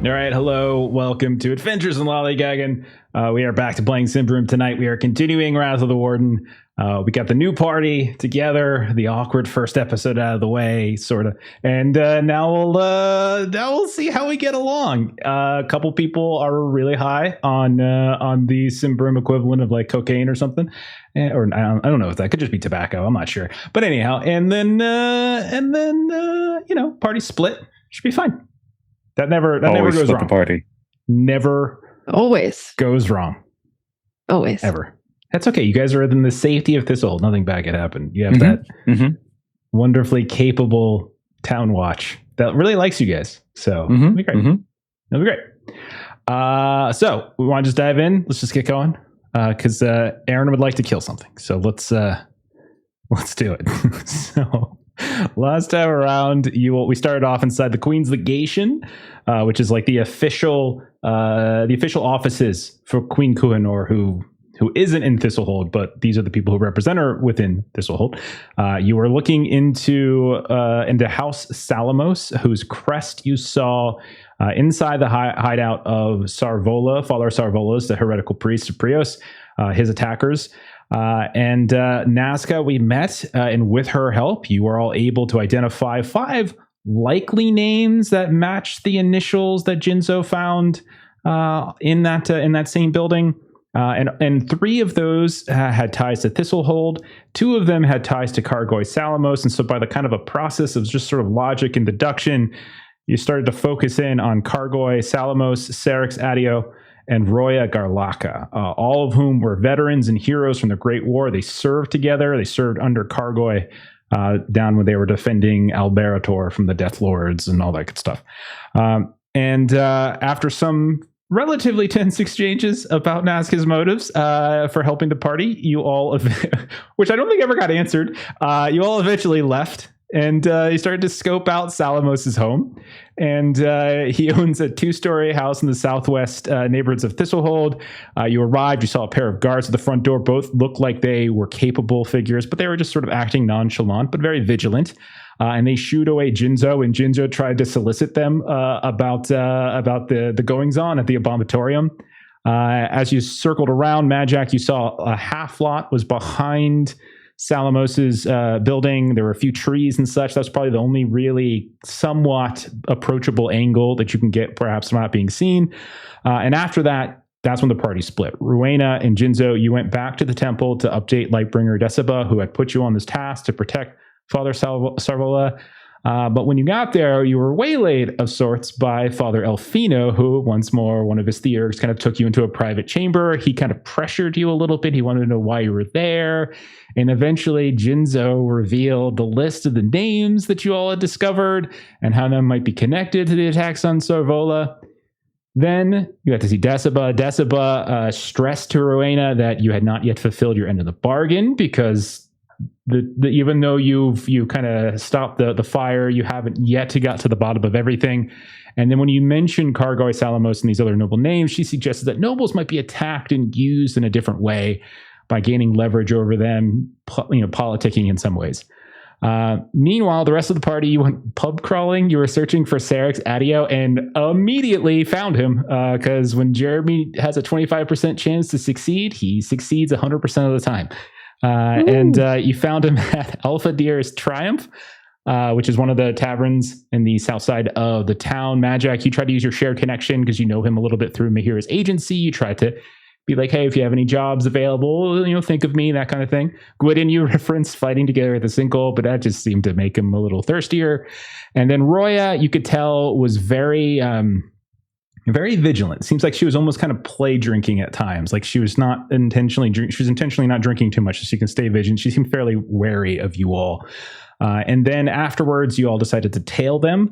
All right, hello, welcome to Adventures in Lollygagging. We are back to playing Symbaroum tonight. We are continuing Wrath of the Warden. We got the new party together, the awkward first episode out of the way, sort of, and now we'll see how we get along. A couple people are really high on the Symbaroum equivalent of like cocaine or something, or I don't know if that could just be tobacco. I'm not sure, but anyhow, and then party split. Should be fine. That never goes wrong. The party. Never always goes wrong. Always. Ever. That's okay. You guys are in the safety of Thistlehold. Nothing bad could happen. You have that wonderfully capable town watch that really likes you guys. So it'll be great. It'll be great. So we want to just dive in. Let's just get going. Because Aaron would like to kill something. So let's do it. So last time around, we started off inside the Queen's Legation, which is like the official offices for Queen Kuhanor, who isn't in Thistlehold, but these are the people who represent her within Thistlehold. You were looking into House Salamos, whose crest you saw inside the hideout of Sarvola, Father Sarvolos, the heretical priest of Prios, his attackers. And Nazca we met, and with her help, you were all able to identify 5 likely names that matched the initials that Jinzo found in that same building. And 3 of those had ties to Thistlehold. 2 of them had ties to Kargoi Salamos. And so by the kind of a process of just sort of logic and deduction, you started to focus in on Kargoi Salamos, Serix Adio, and Roya Garlaka, all of whom were veterans and heroes from the Great War. They served together. They served under Kargoi down when they were defending Alberator from the Death Lords and all that good stuff. And after some relatively tense exchanges about Nazca's motives for helping the party, you all, which I don't think ever got answered, you all eventually left. And he started to scope out Salamos's home. And he owns a 2-story house in the southwest neighborhoods of Thistlehold. You arrived, you saw a pair of guards at the front door. Both looked like they were capable figures, but they were just sort of acting nonchalant, but very vigilant. And they shooed away Jinzo, and Jinzo tried to solicit them about the goings-on at the Abominatorium. As you circled around Madjac, you saw a half lot was behind Salamos's building. There were a few trees and such. That's probably the only really somewhat approachable angle that you can get, perhaps not being seen. And after that, that's when the party split. Rowena and Jinzo, you went back to the temple to update Lightbringer Deceba, who had put you on this task to protect Father Sarvola. But when you got there, you were waylaid of sorts by Father Elfino, who, once more, one of his theurgs, kind of took you into a private chamber. He kind of pressured you a little bit. He wanted to know why you were there. And eventually, Jinzo revealed the list of the names that you all had discovered and how them might be connected to the attacks on Sarvola. Then you got to see Deceba. Deceba stressed to Rowena that you had not yet fulfilled your end of the bargain because even though you kind of stopped the fire, you haven't yet got to the bottom of everything. And then when you mentioned Kargoi Salamos and these other noble names, she suggested that nobles might be attacked and used in a different way by gaining leverage over them, politicking in some ways. Meanwhile, the rest of the party, you went pub crawling. You were searching for Serix Adio and immediately found him because when Jeremy has a 25% chance to succeed, he succeeds 100% of the time. And you found him at Alpha Deer's Triumph, which is one of the taverns in the south side of the town. Madjac, you tried to use your shared connection because you know him a little bit through Mahira's agency. You tried to be like, hey, if you have any jobs available, think of me, that kind of thing. Gwydin, you referenced fighting together at the Sinkhole, but that just seemed to make him a little thirstier. And then Roya, you could tell, was very vigilant. It seems like she was almost kind of play drinking at times. Like she was not intentionally not drinking too much so she can stay vigilant. She seemed fairly wary of you all. And then afterwards, you all decided to tail them.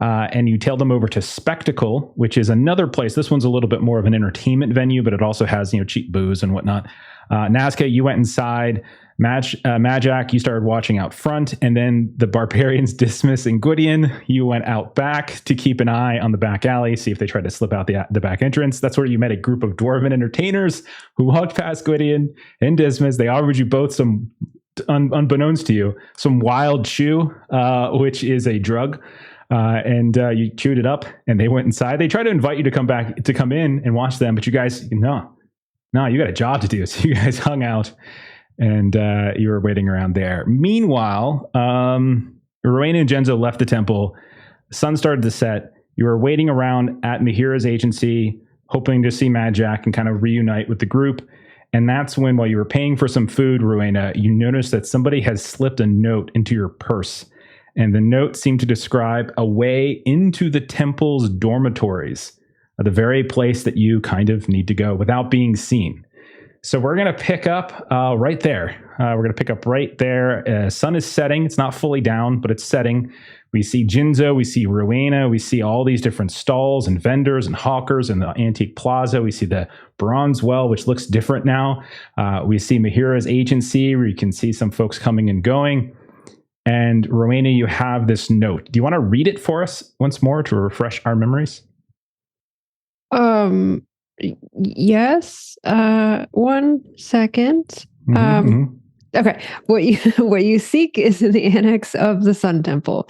And you tailed them over to Spectacle, which is another place. This one's a little bit more of an entertainment venue, but it also has, cheap booze and whatnot. Nazca, you went inside. Madjac, you started watching out front, and then the barbarians Dismas and Gwydion, you went out back to keep an eye on the back alley, see if they tried to slip out the back entrance. That's where you met a group of dwarven entertainers who walked past Gwydion and Dismas. They offered you both some, unbeknownst to you, some wild chew, which is a drug. and you chewed it up, and they went inside. They tried to invite you to come in and watch them, but you guys, no, you got a job to do. So you guys hung out, and you were waiting around there. Meanwhile, Rowena and Jinzo left the temple. The sun started to set. You were waiting around at Mihira's agency, hoping to see Madjac and kind of reunite with the group. And that's when, while you were paying for some food, Rowena, you noticed that somebody has slipped a note into your purse. And the note seemed to describe a way into the temple's dormitories, the very place that you kind of need to go without being seen. So we're going to pick up right there. Sun is setting. It's not fully down, but it's setting. We see Jinzo, we see Rowena, we see all these different stalls and vendors and hawkers in the antique plaza. We see the bronze well, which looks different now. We see Mihira's agency, where you can see some folks coming and going. And Rowena, you have this note. Do you want to read it for us once more to refresh our memories? Yes. 1 second. Okay. What you seek is in the annex of the Sun Temple.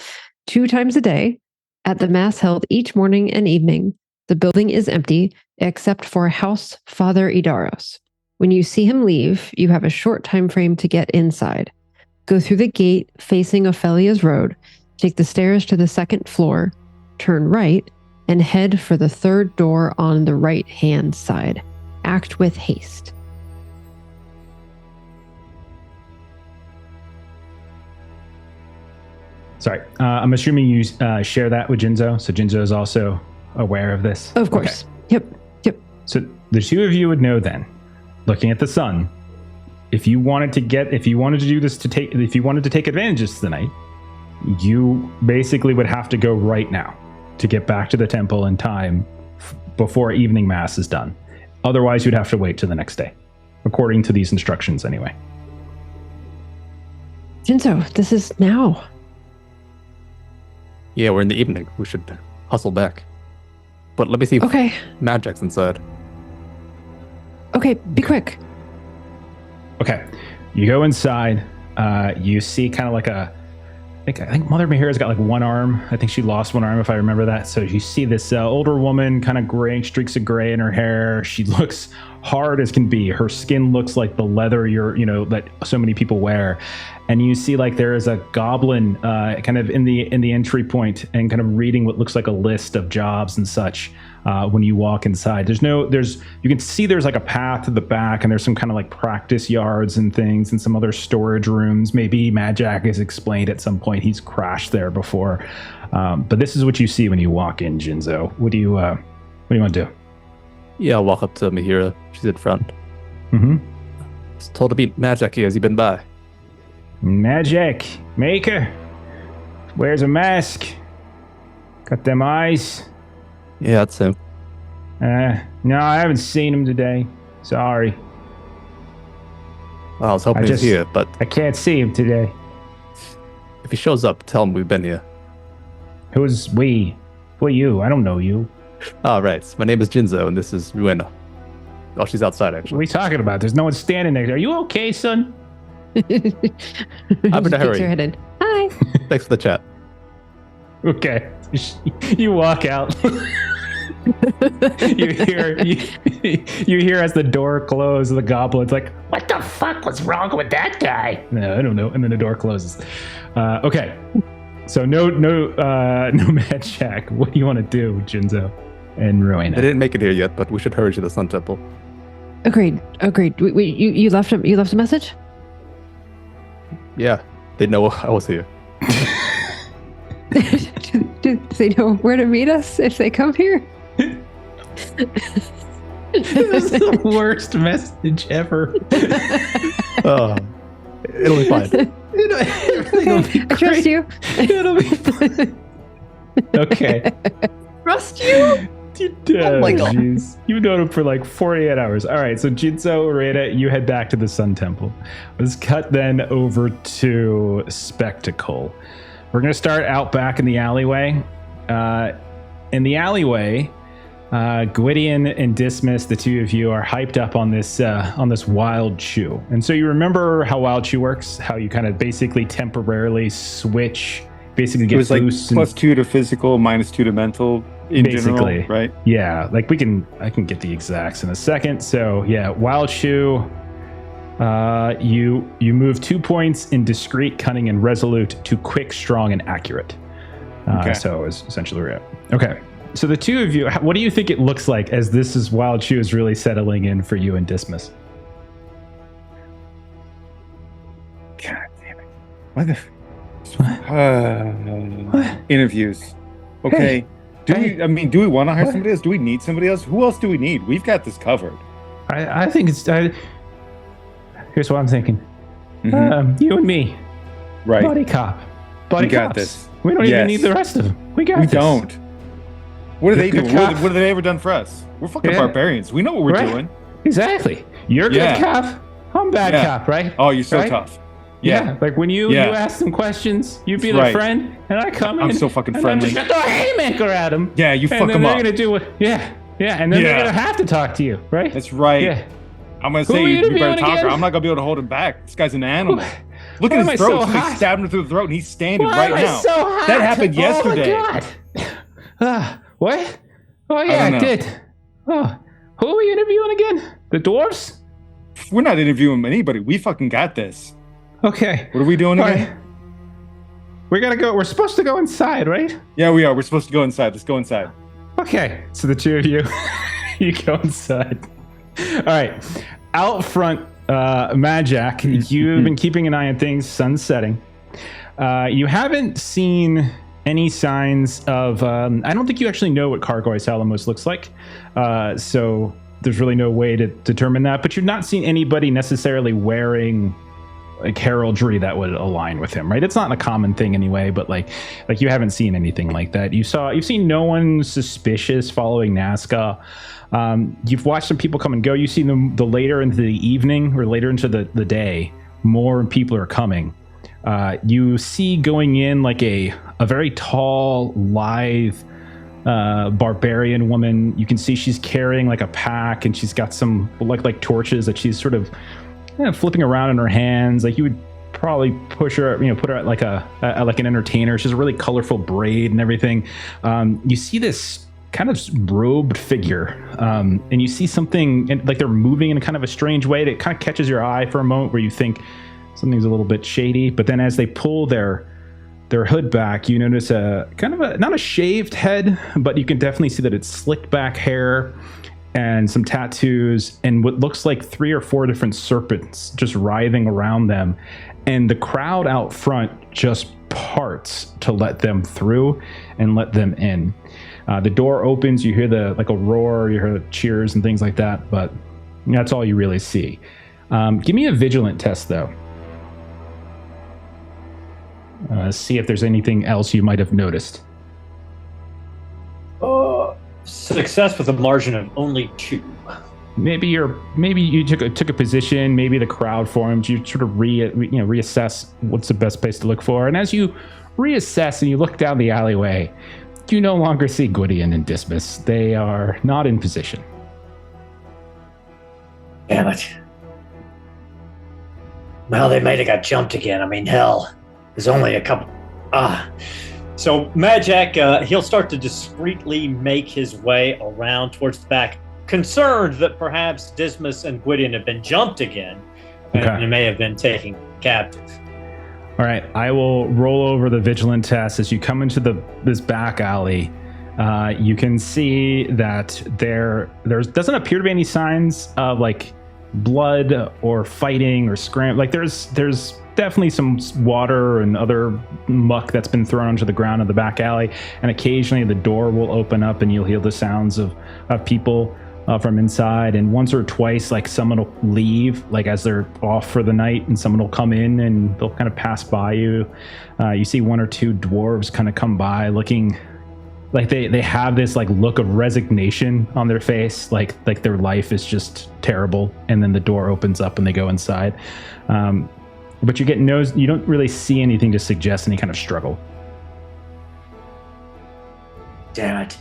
2 times a day, at the mass held each morning and evening, the building is empty except for House Father Idaros. When you see him leave, you have a short time frame to get inside. Go through the gate facing Ophelia's Road, take the stairs to the 2nd floor, turn right, and head for the 3rd door on the right-hand side. Act with haste. Sorry, I'm assuming you share that with Jinzo, so Jinzo is also aware of this. Of course. Okay. Yep. So the two of you would know then, looking at the sun, if you wanted to take advantage of this tonight, you basically would have to go right now to get back to the temple in time before evening mass is done. Otherwise, you'd have to wait till the next day, according to these instructions anyway. Jinzo, this is now. Yeah, we're in the evening. We should hustle back. But let me see if Madjac's inside. Okay, be quick. Okay, you go inside. You see kind of like I think Mother Mihira's got like one arm. I think she lost one arm, if I remember that. So you see this older woman, kind of gray, streaks of gray in her hair. She looks hard as can be. Her skin looks like the leather that so many people wear. And you see like there is a goblin kind of in the entry point and kind of reading what looks like a list of jobs and such when you walk inside. You can see there's like a path to the back, and there's some kind of like practice yards and things and some other storage rooms. Maybe Madjac has explained at some point he's crashed there before. But this is what you see when you walk in, Jinzo. What do you want to do? Yeah, I'll walk up to Mihira. She's in front. Mm-hmm. It's told to meet Madjac here. Has he been by? Madjac, Maekar, wears a mask. Got them eyes. Yeah, that's him. No, I haven't seen him today. Sorry. Well, I was hoping he's here, but I can't see him today. If he shows up, tell him we've been here. Who's we? Who are you? I don't know you. Oh, right. My name is Jinzo, and this is Rowena. Oh, she's outside, actually. What are you talking about? There's no one standing there. Are you okay, son? I'm in a hurry. Your head in. Hi. Thanks for the chat. Okay. You walk out. you hear as the door closes, the goblin's like, "What the fuck was wrong with that guy?" No, I don't know. And then the door closes. Okay. So no Madjac. What do you want to do, Jinzo and Rowena? They didn't make it here yet, but we should hurry to the Sun Temple. Agreed. You left a message? Yeah, they know I was here. Do they know where to meet us if they come here? This is the worst message ever. It'll be fine. Everything will be great. I trust you. It'll be fine. Okay. Trust you? Oh my god. Geez. You've known him for like 48 hours. All right, so Jinzo, Reda, you head back to the Sun Temple. Let's cut then over to Spectacle. We're going to start out back in the alleyway. In the alleyway, Gwydion and Dismas, the two of you, are hyped up on this Wild Chew. And so you remember how Wild Chew works, how you kind of basically temporarily switch basically get it was like boosts +2 to physical, -2 to mental in basically, general, right? Yeah, like I can get the exacts in a second. So yeah, Wild Chew, you move 2 points in discreet, cunning, and resolute to quick, strong, and accurate. So is essentially where we're at. Okay. So the two of you, what do you think it looks like as this is Wild Chew is really settling in for you and Dismas? God damn it. What the interviews. Okay. Hey. Do we want to hire somebody else? Do we need somebody else? Who else do we need? We've got this covered. I think it's here's what I'm thinking. You and me. Right. Buddy cop. We got this. We don't even need the rest of them. We got this. We don't. What do they do? Cop. What have they ever done for us? We're fucking barbarians. We know what we're doing. Exactly. You're good cop. I'm bad cop, right? Oh, you're so tough. Yeah. Like when you ask them questions, you be the friend, and I come in. I'm so fucking friendly. And I'm just gonna haymaker at them. Yeah, you fuck them up. They're gonna do it. Yeah, and then they're gonna have to talk to you, right? That's right. Yeah. I'm gonna say you better talk to her. I'm not gonna be able to hold him back. This guy's an animal. Look at his throat. Somebody stabbed him through the throat, and he's standing right now. So hot? That happened yesterday. Oh my God. What? Oh yeah, I did. Oh, who are we interviewing again? The dwarves? We're not interviewing anybody. We fucking got this. Okay. What are we doing again? Right. We gotta go. We're supposed to go inside, right? Yeah, we are. We're supposed to go inside. Let's go inside. Okay. So the two of you, you go inside. All right. Out front, Madjac, you've been keeping an eye on things. Sun's setting. You haven't seen any signs of. I don't think you actually know what Cargoy's Alamos looks like. So there's really no way to determine that. But you've not seen anybody necessarily wearing like heraldry that would align with him, right? It's not a common thing anyway, but like you haven't seen anything like that. You've seen no one suspicious following Nazca. You've watched some people come and go. You see them the later into the evening or later into the day, more people are coming. You see going in like a very tall, lithe barbarian woman. You can see she's carrying like a pack, and she's got some like torches that she's sort of flipping around in her hands. Like you would probably push her, put her at like like an entertainer. She has a really colorful braid and everything. You see this kind of robed figure, and you see something like they're moving in a kind of a strange way that kind of catches your eye for a moment, where you think something's a little bit shady. But then as they pull their hood back, you notice a kind of not a shaved head, but you can definitely see that it's slicked back hair and some tattoos and what looks like 3 or 4 different serpents just writhing around them. And the crowd out front just parts to let them through and let them in. The door opens, you hear a roar, you hear cheers and things like that, but that's all you really see. Give me a vigilant test though. See if there's anything else you might have noticed. Success with a margin of only 2. Maybe you took a position. Maybe the crowd formed. You sort of reassess what's the best place to look for. And as you reassess and you look down the alleyway, you no longer see Gwydion and Dismas. They are not in position. Damn it! Well, they might have got jumped again. I mean, hell, there's only a couple. So Madjac, he'll start to discreetly make his way around towards the back, concerned that perhaps Dismas and Gwydion have been jumped again, and may have been taken captive. All right, I will roll over the vigilant test. As you come into this back alley, you can see that there doesn't appear to be any signs of like blood or fighting or scram. Like there's definitely some water and other muck that's been thrown onto the ground in the back alley, and occasionally the door will open up and you'll hear the sounds of people from inside. And once or twice, like someone will leave, like as they're off for the night, and someone will come in and they'll kind of pass by you. You see 1 or 2 dwarves kind of come by looking like they have this like look of resignation on their face, like their life is just terrible. And then the door opens up and they go inside. But you don't really see anything to suggest any kind of struggle. Damn it.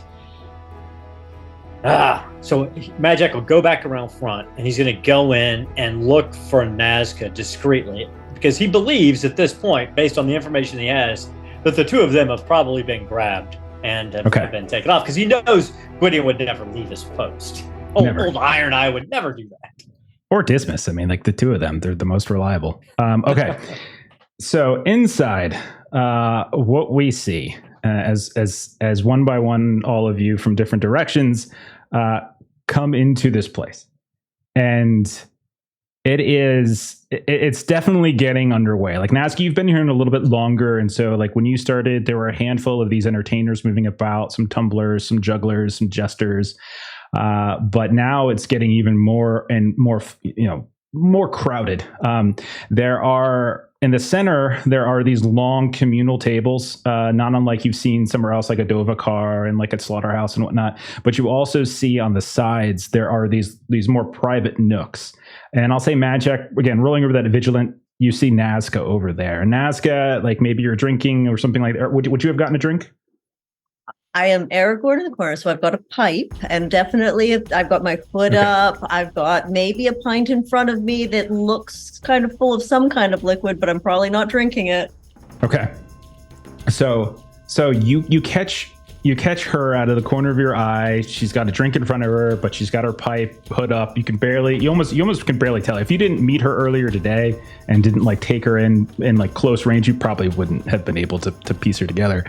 So Madjac will go back around front, and he's going to go in and look for Nazca discreetly, because he believes at this point, based on the information he has, that the two of them have probably been grabbed and have been taken off, because he knows Gwydion would never leave his post. Old Iron Eye would never do that. Or Dismas. I mean, like the two of them, they're the most reliable. Okay. So inside, what we see as one by one, all of you from different directions come into this place. And it's definitely getting underway. Like, Nazca, you've been here in a little bit longer. And so like when you started, there were a handful of these entertainers moving about, some tumblers, some jugglers, some jesters. But now it's getting even more and more, more crowded. In the center, there are these long communal tables, not unlike you've seen somewhere else, like a Dovahkiar and like a slaughterhouse and whatnot. But you also see on the sides, there are these more private nooks. And I'll say Madjac, again, rolling over that vigilant, you see Nazca over there. And Nazca, like maybe you're drinking or something like that. Would you have gotten a drink? I am Aragorn in the corner, so I've got a pipe, and definitely I've got my foot up. I've got maybe a pint in front of me that looks kind of full of some kind of liquid, but I'm probably not drinking it. Okay. So you catch her out of the corner of your eye. She's got a drink in front of her, but she's got her pipe hood up. You almost can barely tell. If you didn't meet her earlier today and didn't like take her in like close range, you probably wouldn't have been able to piece her together.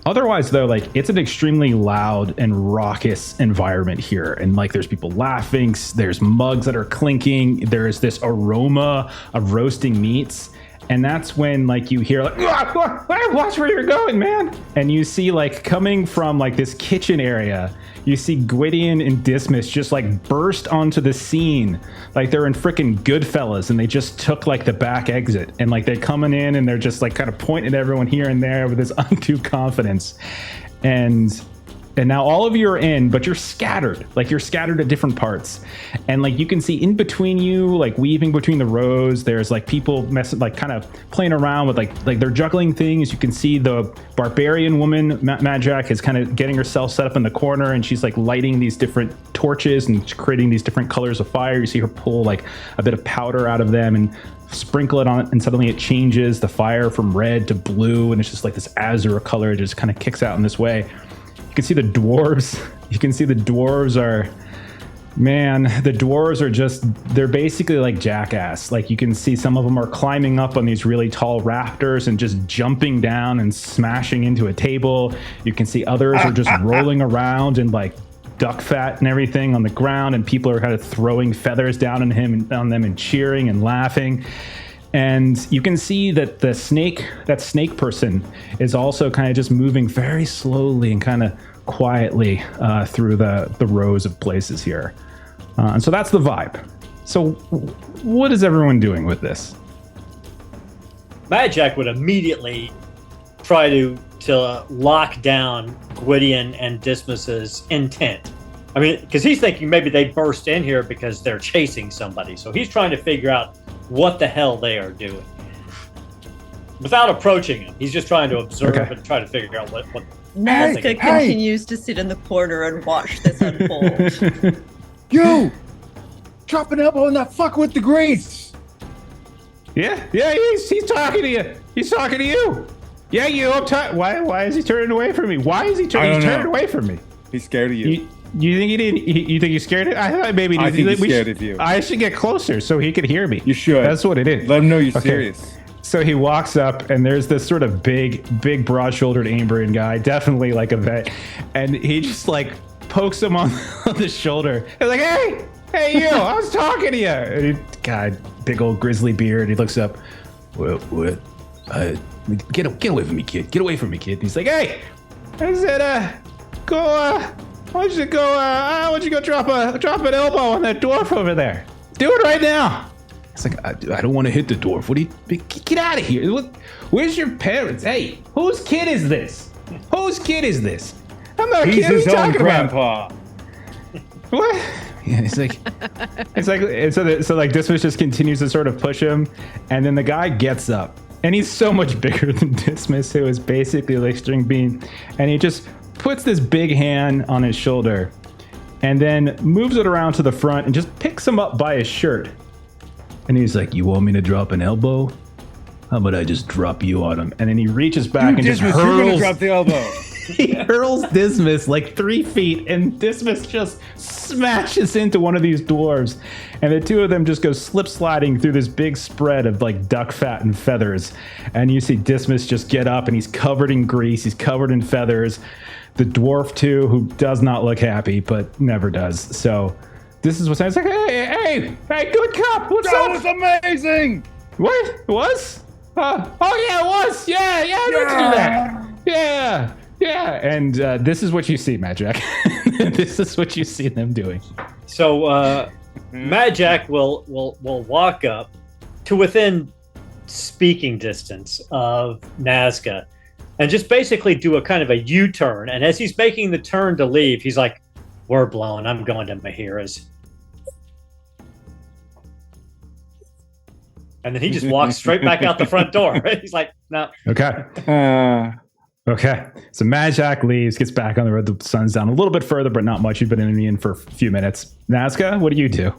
Otherwise, though, like it's an extremely loud and raucous environment here. And like there's people laughing, there's mugs that are clinking, there's this aroma of roasting meats. And that's when like you hear like, watch where you're going, man. And you see like coming from like this kitchen area, you see Gwydion and Dismas just like burst onto the scene. Like they're in freaking Goodfellas and they just took like the back exit. And like they're coming in and they're just like kind of pointing at everyone here and there with this undue confidence. And now all of you are in, but you're scattered. Like you're scattered at different parts. And like you can see in between you, like weaving between the rows, there's like people like kind of playing around with like they're juggling things. You can see the barbarian woman, Madjac, is kind of getting herself set up in the corner, and she's like lighting these different torches and creating these different colors of fire. You see her pull like a bit of powder out of them and sprinkle it on it, and suddenly it changes the fire from red to blue, and it's just like this azure color. It just kind of kicks out in this way. You can see the dwarves. They're basically like jackass. Like you can see some of them are climbing up on these really tall rafters and just jumping down and smashing into a table. You can see others are just rolling around and like duck fat and everything on the ground, and people are kind of throwing feathers down on them and cheering and laughing. And you can see that that snake person is also kind of just moving very slowly and kind of quietly through the rows of places here. And so that's the vibe. So what is everyone doing with this? Madjac would immediately try to lock down Gwydion and Dismas's intent. I mean, because he's thinking maybe they burst in here because they're chasing somebody. So he's trying to figure out what the hell they are doing without approaching him. He's just trying to observe and try to figure out what Nazca continues to sit in the corner and watch this unfold. Yo, drop an elbow on that fuck with the grease. Yeah, he's talking to you. He's talking to you. Yeah, you. Why is he turning away from me? Why is he turning away from me? He's scared of you. You think he didn't? You think he's scared? I thought maybe he's scared of you. I should get closer so he could hear me. You should. That's what it is. Let him know you're serious. So he walks up, and there's this sort of big, broad-shouldered Ambrian guy, definitely like a vet, and he just like pokes him on the shoulder. He's like, "Hey, you! I was talking to you." And God, big old grizzly beard. He looks up. What? Get away from me, kid! Get away from me, kid! And he's like, "Hey, I said, go. Why don't you go drop an elbow on that dwarf over there? Do it right now." It's like, I don't want to hit the dwarf. What do you get out of here? Where's your parents? Hey, whose kid is this? I'm not a kid. He's his own grandpa. What? Yeah, so Dismas just continues to sort of push him, and then the guy gets up, and he's so much bigger than Dismas, who is basically like string bean, and he just puts this big hand on his shoulder, and then moves it around to the front and just picks him up by his shirt. And he's like, "You want me to drop an elbow? how about I just drop you on him? And then he reaches back and just Dismas, you're gonna hurls. drop the elbow. He hurls Dismas like 3 feet, and Dismas just smashes into one of these dwarves. And the two of them just go slip sliding through this big spread of like duck fat and feathers. And you see Dismas just get up, and he's covered in grease. He's covered in feathers. The dwarf too, who does not look happy, but never does. So this is what's. It's like, hey, good cop. What's up? That was amazing. What? It was? Oh yeah, it was. Yeah, I meant to do that. Yeah. And this is what you see, Madjac. This is what you see them doing. So Madjac will walk up to within speaking distance of Nazca and just basically do a kind of a U-turn. And as he's making the turn to leave, he's like, "We're blown. I'm going to Mahira's." And then he just walks straight back out the front door. He's like, "No." Okay. Okay. So Madjac leaves, gets back on the road. The sun's down a little bit further, but not much. You've been in for a few minutes. Nazca, what do you do?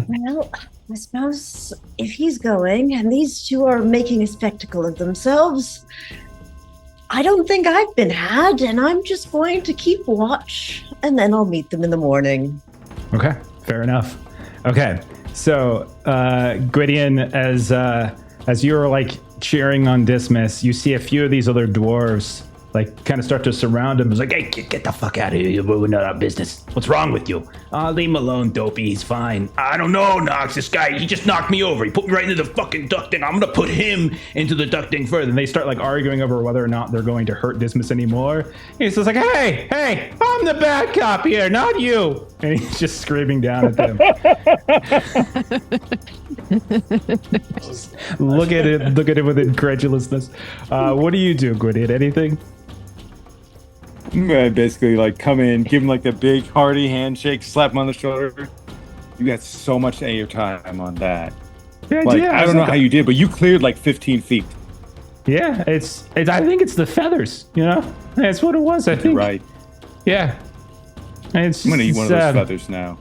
Well, I suppose if he's going and these two are making a spectacle of themselves, I don't think I've been had, and I'm just going to keep watch, and then I'll meet them in the morning. Okay. Fair enough. Okay. So, Gwydion, as you're like cheering on Dismas, you see a few of these other dwarves like kind of start to surround him. It's like, "Hey, get the fuck out of here. We're not our business. What's wrong with you?" "Leave him alone, Dopey. He's fine." "I don't know, Nox. This guy, he just knocked me over. He put me right into the fucking duck thing. I'm going to put him into the duck thing further." And they start like arguing over whether or not they're going to hurt Dismas anymore. And he's just like, hey, I'm the bad cop here, not you. And he's just screaming down at them. Look at it with incredulousness. What do you do, Gwydion? Anything? I'm gonna basically like come in, give him like the big hearty handshake, slap him on the shoulder. You got so much airtime on that. Yeah, like, I don't know how you did, but you cleared like 15 feet. Yeah, it's I think it's the feathers, you know? That's what it was, I think. You're right. Yeah. And it's I'm gonna eat just, one of those feathers now.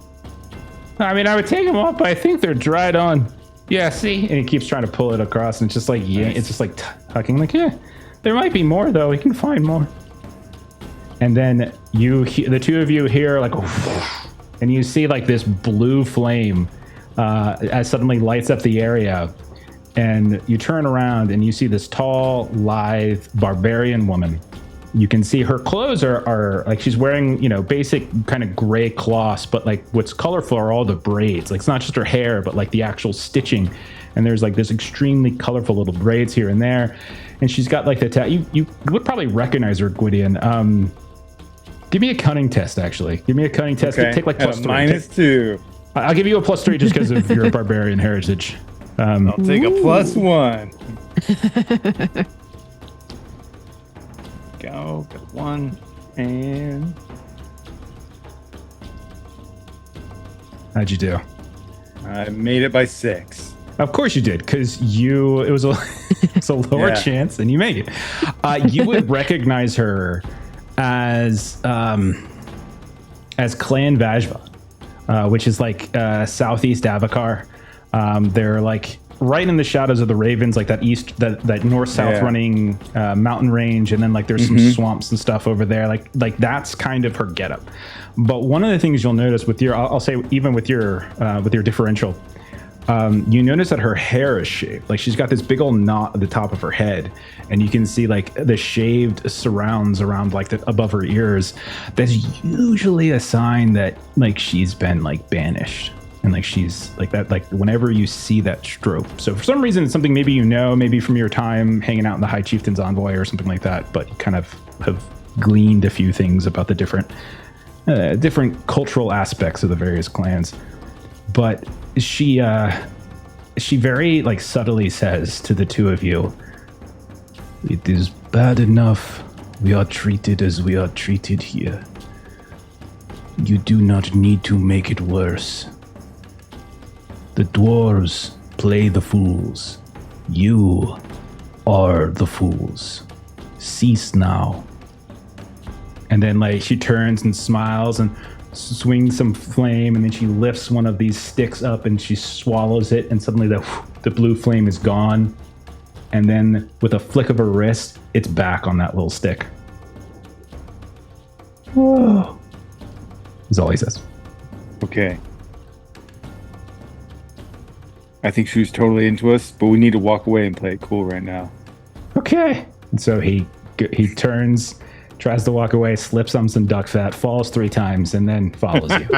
I mean, I would take them off, but I think they're dried on. Yeah, see? And he keeps trying to pull it across, and it's just like, yeah, it's just like tucking. Like, yeah, there might be more, though. We can find more. And then the two of you hear like, and you see like this blue flame as suddenly lights up the area. And you turn around and you see this tall, lithe, barbarian woman. You can see her clothes are like she's wearing, basic kind of gray cloths, but like what's colorful are all the braids. Like it's not just her hair, but like the actual stitching. And there's like this extremely colorful little braids here and there. And she's got like the you would probably recognize her, Gwydion. Give me a cunning test, actually. Give me a cunning test. Okay. Take like +3. -2. I'll give you a +3 just because of your barbarian heritage. I'll take a +1. Go, got 1, and how'd you do? I made it by 6. Of course you did, because it was a lower chance, and you made it. You would recognize her as Clan Vajva, which is like southeast Avakar. They're like right in the shadows of the Ravens, like that north-south running mountain range, and then like there's some swamps and stuff over there. Like that's kind of her getup. But one of the things you'll notice with I'll say even with your differential, you notice that her hair is shaved. Like she's got this big old knot at the top of her head, and you can see like the shaved surrounds around like above her ears. That's usually a sign that like she's been like banished, and like she's like that. Like whenever you see that stroke, so for some reason it's something maybe maybe from your time hanging out in the High Chieftain's Envoy or something like that. But you kind of have gleaned a few things about the different cultural aspects of the various clans. But she very like subtly says to the two of you, "It is bad enough we are treated as we are treated here. You do not need to make it worse. The dwarves play the fools. You are the fools. Cease now." And then like she turns and smiles and swings some flame, and then she lifts one of these sticks up and she swallows it, and suddenly the the blue flame is gone, and then with a flick of her wrist, it's back on that little stick. Whoa. Is all he says. Okay. I think she was totally into us, but we need to walk away and play it cool right now. Okay. And so he turns, tries to walk away, slips on some duck fat, falls 3 times, and then follows you.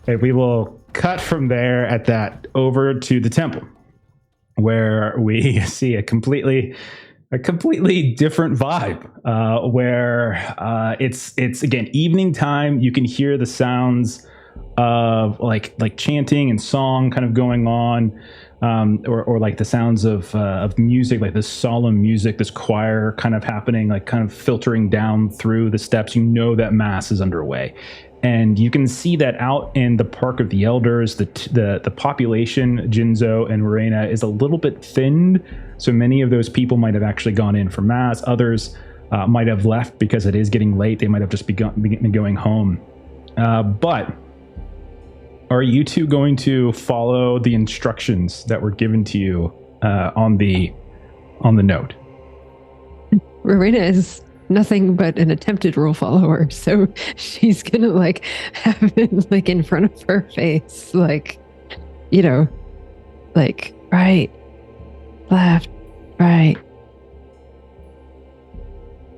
And we will cut from there at that over to the temple, where we see a completely different vibe, where it's again evening time. You can hear the sounds of like chanting and song kind of going on, or like the sounds of music, like this solemn music, this choir kind of happening, like kind of filtering down through the steps. You know that mass is underway. And you can see that out in the Park of the Elders, the population, Jinzo and Morena, is a little bit thinned. So many of those people might have actually gone in for mass. Others might have left because it is getting late. They might have just been going home. But are you two going to follow the instructions that were given to you on the note? Morena is nothing but an attempted rule follower, so she's gonna like have it like in front of her face, like, you know, like right, left, right.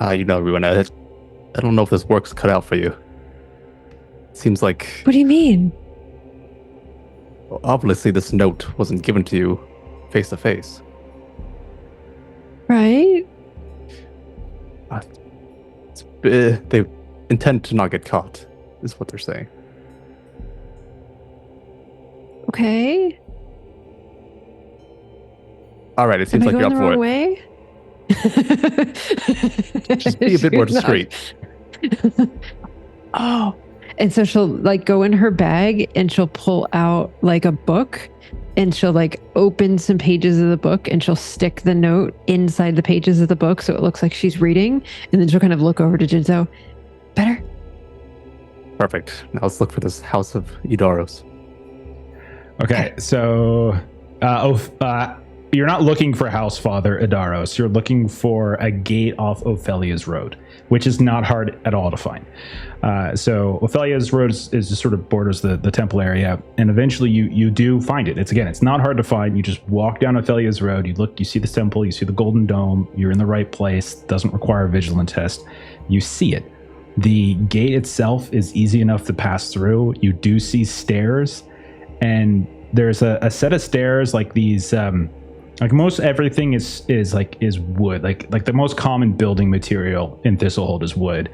You know, everyone, I don't know if this work's cut out for you. Seems like... What do you mean? Obviously, this note wasn't given to you face to face. Right? They intend to not get caught, is what they're saying. Okay. All right, it seems like you're up for it. Way? Just be a bit more discreet. Oh, and so she'll like go in her bag and she'll pull out like a book and she'll like open some pages of the book and she'll stick the note inside the pages of the book so it looks like she's reading, and then she'll kind of look over to Jinzo. Better? Perfect. Now let's look for this House of Idaros. Okay, so you're not looking for House Father Idaros. You're looking for a gate off Ophelia's Road, which is not hard at all to find. So Ophelia's Road is just sort of borders the temple area, and eventually you do find it. It's not hard to find. You just walk down Ophelia's Road, you look, you see the temple, you see the golden dome, you're in the right place, doesn't require a vigilant test. You see it. The gate itself is easy enough to pass through. You do see stairs, and there's a set of stairs like these, like most everything is wood. Like the most common building material in Thistlehold is wood.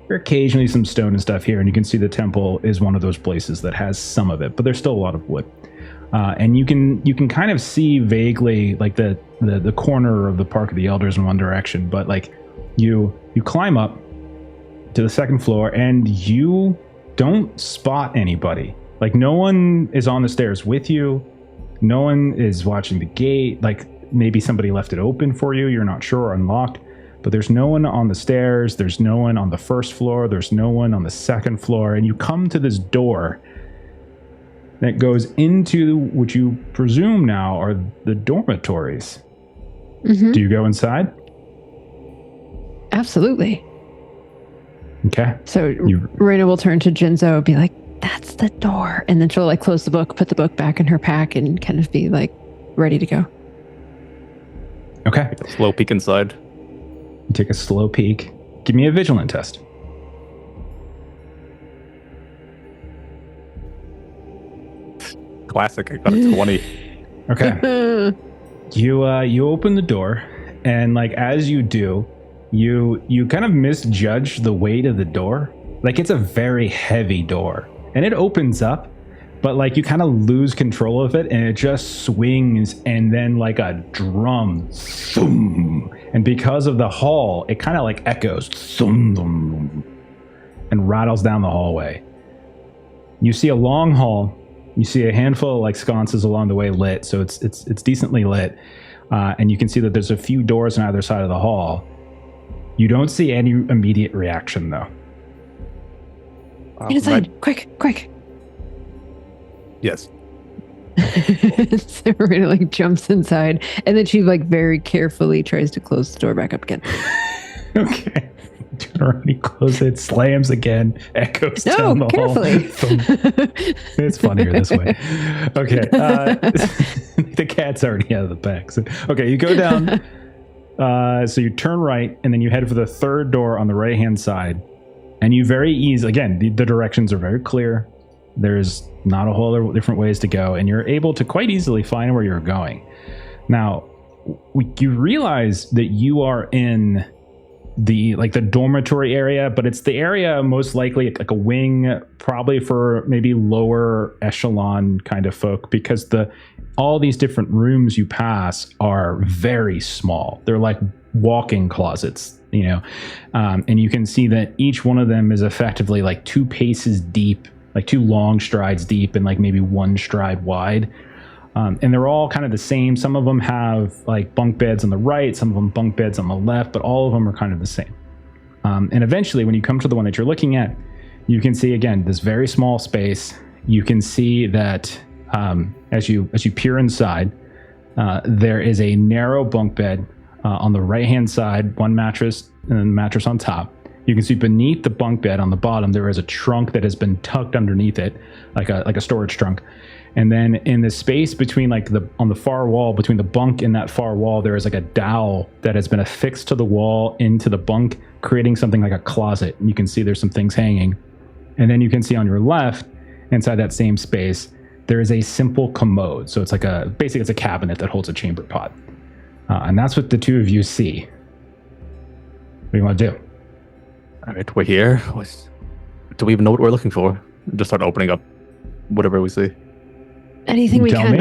There are occasionally some stone and stuff here, and you can see the temple is one of those places that has some of it, but there's still a lot of wood. And you can kind of see vaguely like the corner of the Park of the Elders in one direction, but like you climb up to the second floor and you don't spot anybody. Like no one is on the stairs with you. No one is watching the gate. Like maybe somebody left it open for you. You're not sure, or unlocked. But there's no one on the stairs. There's no one on the first floor. There's no one on the second floor. And you come to this door that goes into what you presume now are the dormitories. Mm-hmm. Do you go inside? Absolutely. Okay. So Rena will turn to Jinzo and be like, that's the door. And then she'll like close the book, put the book back in her pack, and kind of be like ready to go. Okay. Take a slow peek inside. You take a slow peek. Give me a vigilant test. Classic. I got a 20. Okay. You open the door, and like as you do, you kind of misjudge the weight of the door. Like it's a very heavy door. And it opens up, but like you kind of lose control of it, and it just swings, and then like a drum, thum, and because of the hall, it kind of like echoes, thum, and rattles down the hallway. You see a long hall. You see a handful of like sconces along the way lit, so it's decently lit, and you can see that there's a few doors on either side of the hall. You don't see any immediate reaction though. Get inside, quick. Yes. Serena like jumps inside, and then she like very carefully tries to close the door back up again. Okay. Turn around, he closes it, slams again, echoes down the carefully. hall. It's funnier this way. Okay. The cat's already out of the bag. So, okay, you go down. So you turn right, and then you head for the third door on the right-hand side. And you very easily, again, the directions are very clear. There's not a whole other different ways to go, and you're able to quite easily find where you're going. Now, you realize that you are in the dormitory area, but it's the area most likely like a wing, probably for maybe lower echelon kind of folk, because all these different rooms you pass are very small. They're like walk-in closets, and you can see that each one of them is effectively like 2 paces deep, like 2 long strides deep, and like maybe 1 stride wide. And they're all kind of the same. Some of them have like bunk beds on the right, some of them bunk beds on the left, but all of them are kind of the same. And eventually, when you come to the one that you're looking at, you can see, again, this very small space. You can see that as you peer inside, there is a narrow bunk bed on the right-hand side, 1 mattress, and then the mattress on top. You can see beneath the bunk bed on the bottom, there is a trunk that has been tucked underneath it, like a storage trunk. And then in the space between on the far wall, between the bunk and that far wall, there is like a dowel that has been affixed to the wall into the bunk, creating something like a closet. And you can see there's some things hanging. And then you can see on your left, inside that same space, there is a simple commode. So it's basically it's a cabinet that holds a chamber pot. And that's what the 2 of you see. What do you want to do? All right, we're here. Do we even know what we're looking for? Just start opening up whatever we see. Anything we Tell can. me.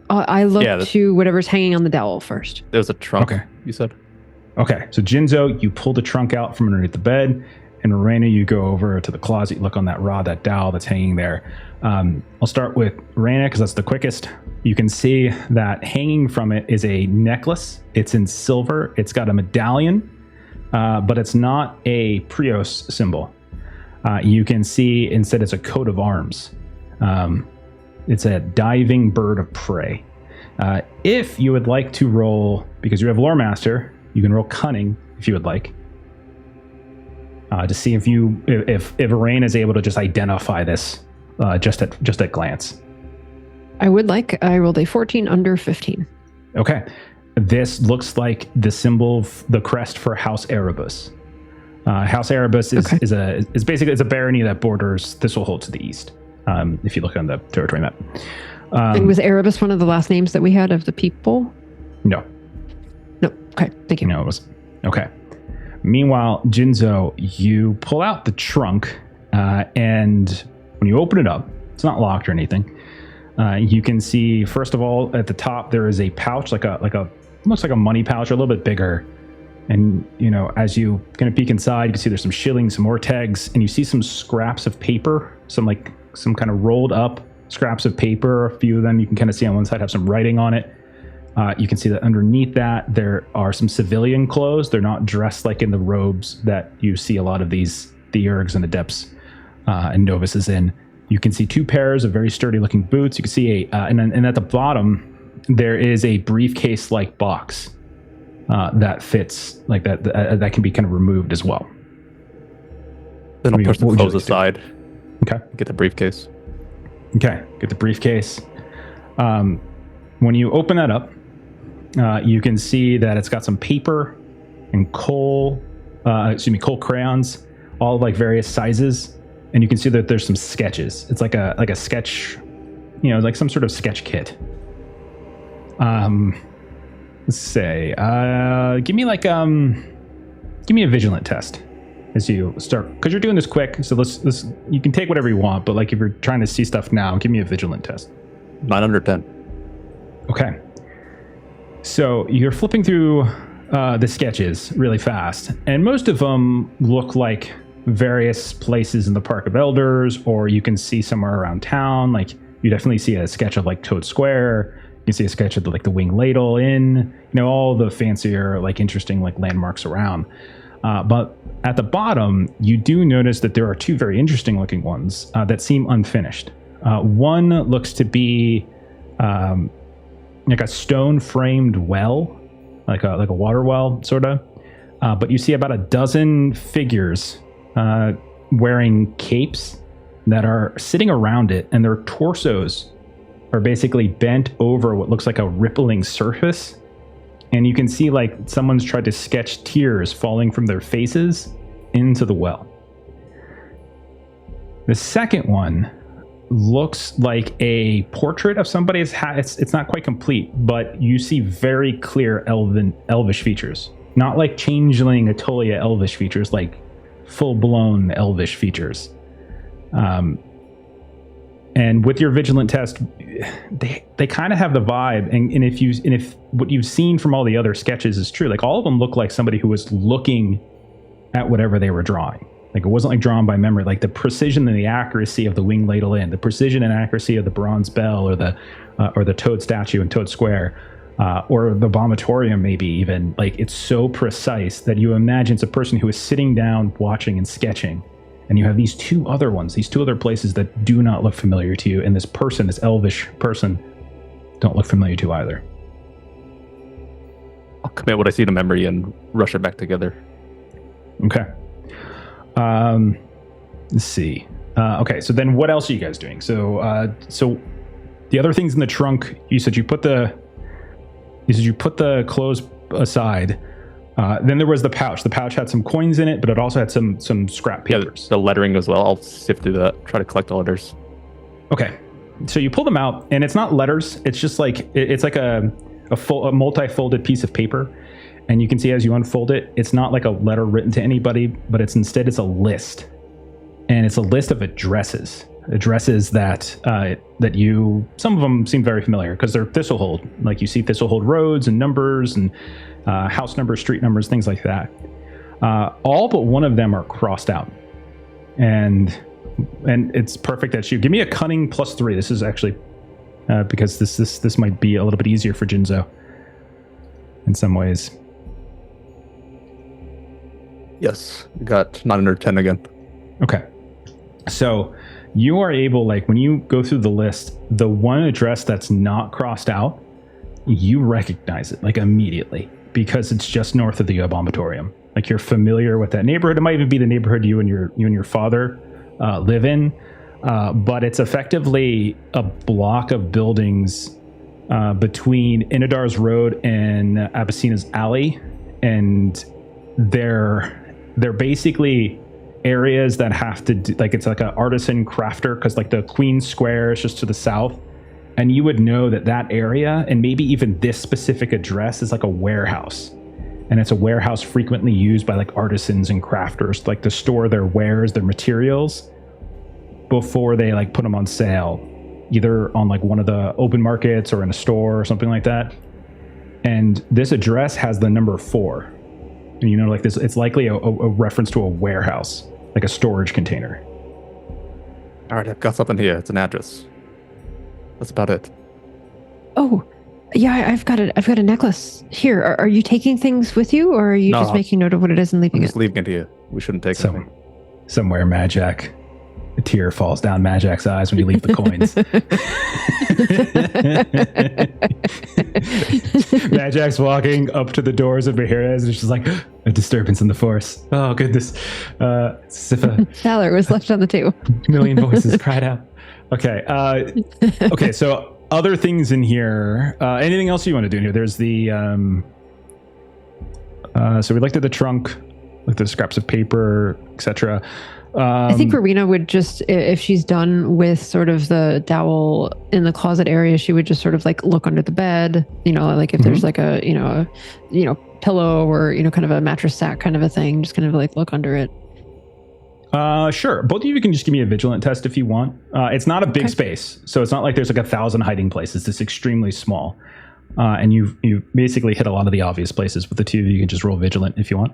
I look to whatever's hanging on the dowel first. There's a trunk. Okay. You said. Okay, so Jinzo, you pull the trunk out from underneath the bed, and Raina, you go over to the closet, you look on that rod, that dowel that's hanging there. I'll start with Raina because that's the quickest. You can see that hanging from it is a necklace. It's in silver. It's got a medallion, but it's not a Prios symbol. You can see instead it's a coat of arms. It's a diving bird of prey. If you would like to roll, because you have Lore Master, you can roll Cunning if you would like, to see if Rain is able to just identify this just at glance. I would like. I rolled a 14 under 15. Okay, this looks like the symbol, the crest for House Erebus. House Erebus is basically it's a barony that borders Thistlehold to the east. If you look on the territory map. And was Erebus one of the last names that we had of the people? No. No. Okay. Thank you. No, it was. Okay. Meanwhile, Jinzo, you pull out the trunk, and when you open it up, it's not locked or anything. You can see, first of all, at the top there is a pouch, like a looks like a money pouch, a little bit bigger. And as you kind of peek inside, you can see there's some shillings, some more tags, and you see some scraps of paper, some kind of rolled up scraps of paper. A few of them you can kind of see on one side have some writing on it. You can see that underneath that there are some civilian clothes. They're not dressed like in the robes that you see a lot of the Urgs and Adepts and Novices in. You can see 2 pairs of very sturdy looking boots. You can see and at the bottom there is a briefcase-like box that fits like that can be kind of removed as well. Then I'll push the clothes aside. Okay. Get the briefcase. Okay. Get the briefcase. When you open that up, you can see that it's got some paper and coal crayons, all like various sizes, and you can see that there's some sketches. It's like a sketch, like some sort of sketch kit. Let's say, give me a vigilant test as you start, because you're doing this quick. So let's you can take whatever you want, but like if you're trying to see stuff now, give me a vigilant test. 9 under 10. Okay. So you're flipping through the sketches really fast, and most of them look like various places in the Park of Elders, or you can see somewhere around town. Like you definitely see a sketch of like Toad Square. You can see a sketch of the Wing Ladle Inn, all the fancier, interesting landmarks around. But at the bottom, you do notice that there are 2 very interesting looking ones that seem unfinished. One looks to be like a stone framed well, like a water well, sort of. But you see about a dozen figures wearing capes that are sitting around it, and their torsos are basically bent over what looks like a rippling surface. And you can see like someone's tried to sketch tears falling from their faces into the well. The second one looks like a portrait of somebody's hat. It's not quite complete, but you see very clear elvish features. Not like changeling Atolia elvish features, like full-blown elvish features. And with your vigilant test, they kind of have the vibe. And if what you've seen from all the other sketches is true, like all of them look like somebody who was looking at whatever they were drawing. Like it wasn't like drawn by memory. Like the precision and the accuracy of the wing ladle inn, the precision and accuracy of the bronze bell, or the toad statue in Toad Square, or the vomitorium, maybe even. Like it's so precise that you imagine it's a person who is sitting down, watching and sketching. And you have these two other places that do not look familiar to you. And this person, this elvish person, don't look familiar to either. I'll commit what I see to memory and rush it back together. Okay. Let's see. Okay, so then what else are you guys doing? So the other things in the trunk, you said you put the clothes aside. Then there was the pouch. The pouch had some coins in it, but it also had some scrap papers. Yeah, the lettering as well. I'll sift through that, try to collect the letters. Okay. So you pull them out, and it's not letters. It's just like it's like a multi-folded piece of paper. And you can see as you unfold it, it's not like a letter written to anybody, but it's a list. And it's a list of addresses that some of them seem very familiar because they're Thistlehold. Like you see Thistlehold roads and numbers and house numbers, street numbers, things like that. All but one of them are crossed out. And it's perfect that you give me a cunning +3. This is actually because this might be a little bit easier for Jinzo in some ways. Yes, got 9 under 10 again. Okay. So you are able, like when you go through the list, the one address that's not crossed out, you recognize it like immediately because it's just north of the Abominatorium. Like you're familiar with that neighborhood. It might even be the neighborhood you and your father live in, but it's effectively a block of buildings between Inadar's Road and Abyssina's Alley, and they're basically areas that have to do, like it's like an artisan crafter, because like the Queen Square is just to the south, and you would know that area and maybe even this specific address is like a warehouse, and it's a warehouse frequently used by like artisans and crafters, like to store their wares, their materials before they like put them on sale, either on like one of the open markets or in a store or something like that. And this address has the number 4. And you know, like this, it's likely a reference to a warehouse, like a storage container. All right, I've got something here. It's an address. That's about it. Oh, yeah, I've got a necklace here. Are you taking things with you, or are you just making note of what it is and leaving it? Just leaving it here. We shouldn't take anything. Somewhere, Madjac. A tear falls down Madjac's eyes when you leave the coins. Madjac's walking up to the doors of Bahira's, and she's like, a disturbance in the force. Oh, goodness. Valor was left on the table. A million voices cried out. Okay. Okay, so other things in here. Anything else you want to do in here? There's the... so we looked at the trunk, looked at the scraps of paper, etc. I think Rowena would just, if she's done with sort of the dowel in the closet area, she would just sort of like look under the bed, you know, like if there's like a pillow or, you know, kind of a mattress sack kind of a thing, just kind of like look under it. Sure. Both of you can just give me a vigilant test if you want. It's not a big space, so it's not like there's like 1,000 hiding places. It's extremely small. And you basically hit a lot of the obvious places. With the two of you can just roll vigilant if you want.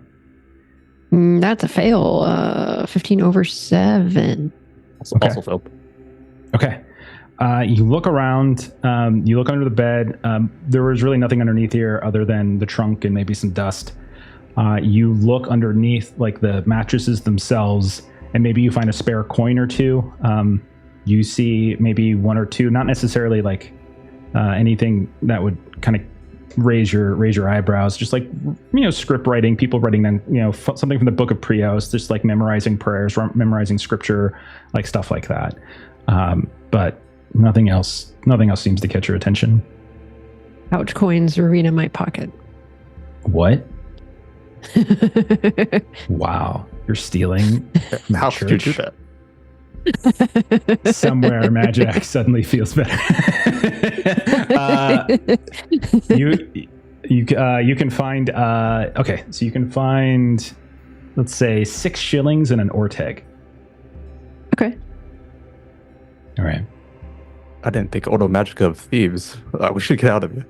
That's a fail. 15 over 7. Also failed. Okay. You look around. You look under the bed. There was really nothing underneath here other than the trunk and maybe some dust. You look underneath like the mattresses themselves, and maybe you find a spare coin or two. You see maybe one or two, not necessarily like anything that would kind of raise your eyebrows, just like, script writing, people writing down, something from the Book of Prios, just like memorizing prayers, memorizing scripture, like stuff like that. But nothing else seems to catch your attention. Pouch coins are in my pocket. What? Wow, you're stealing. How could you do that? Somewhere Madjac suddenly feels better. You can find so you can find, let's say, 6 shillings and an orteg. Okay. All right. I didn't think Ordo Magica of thieves. We should get out of here.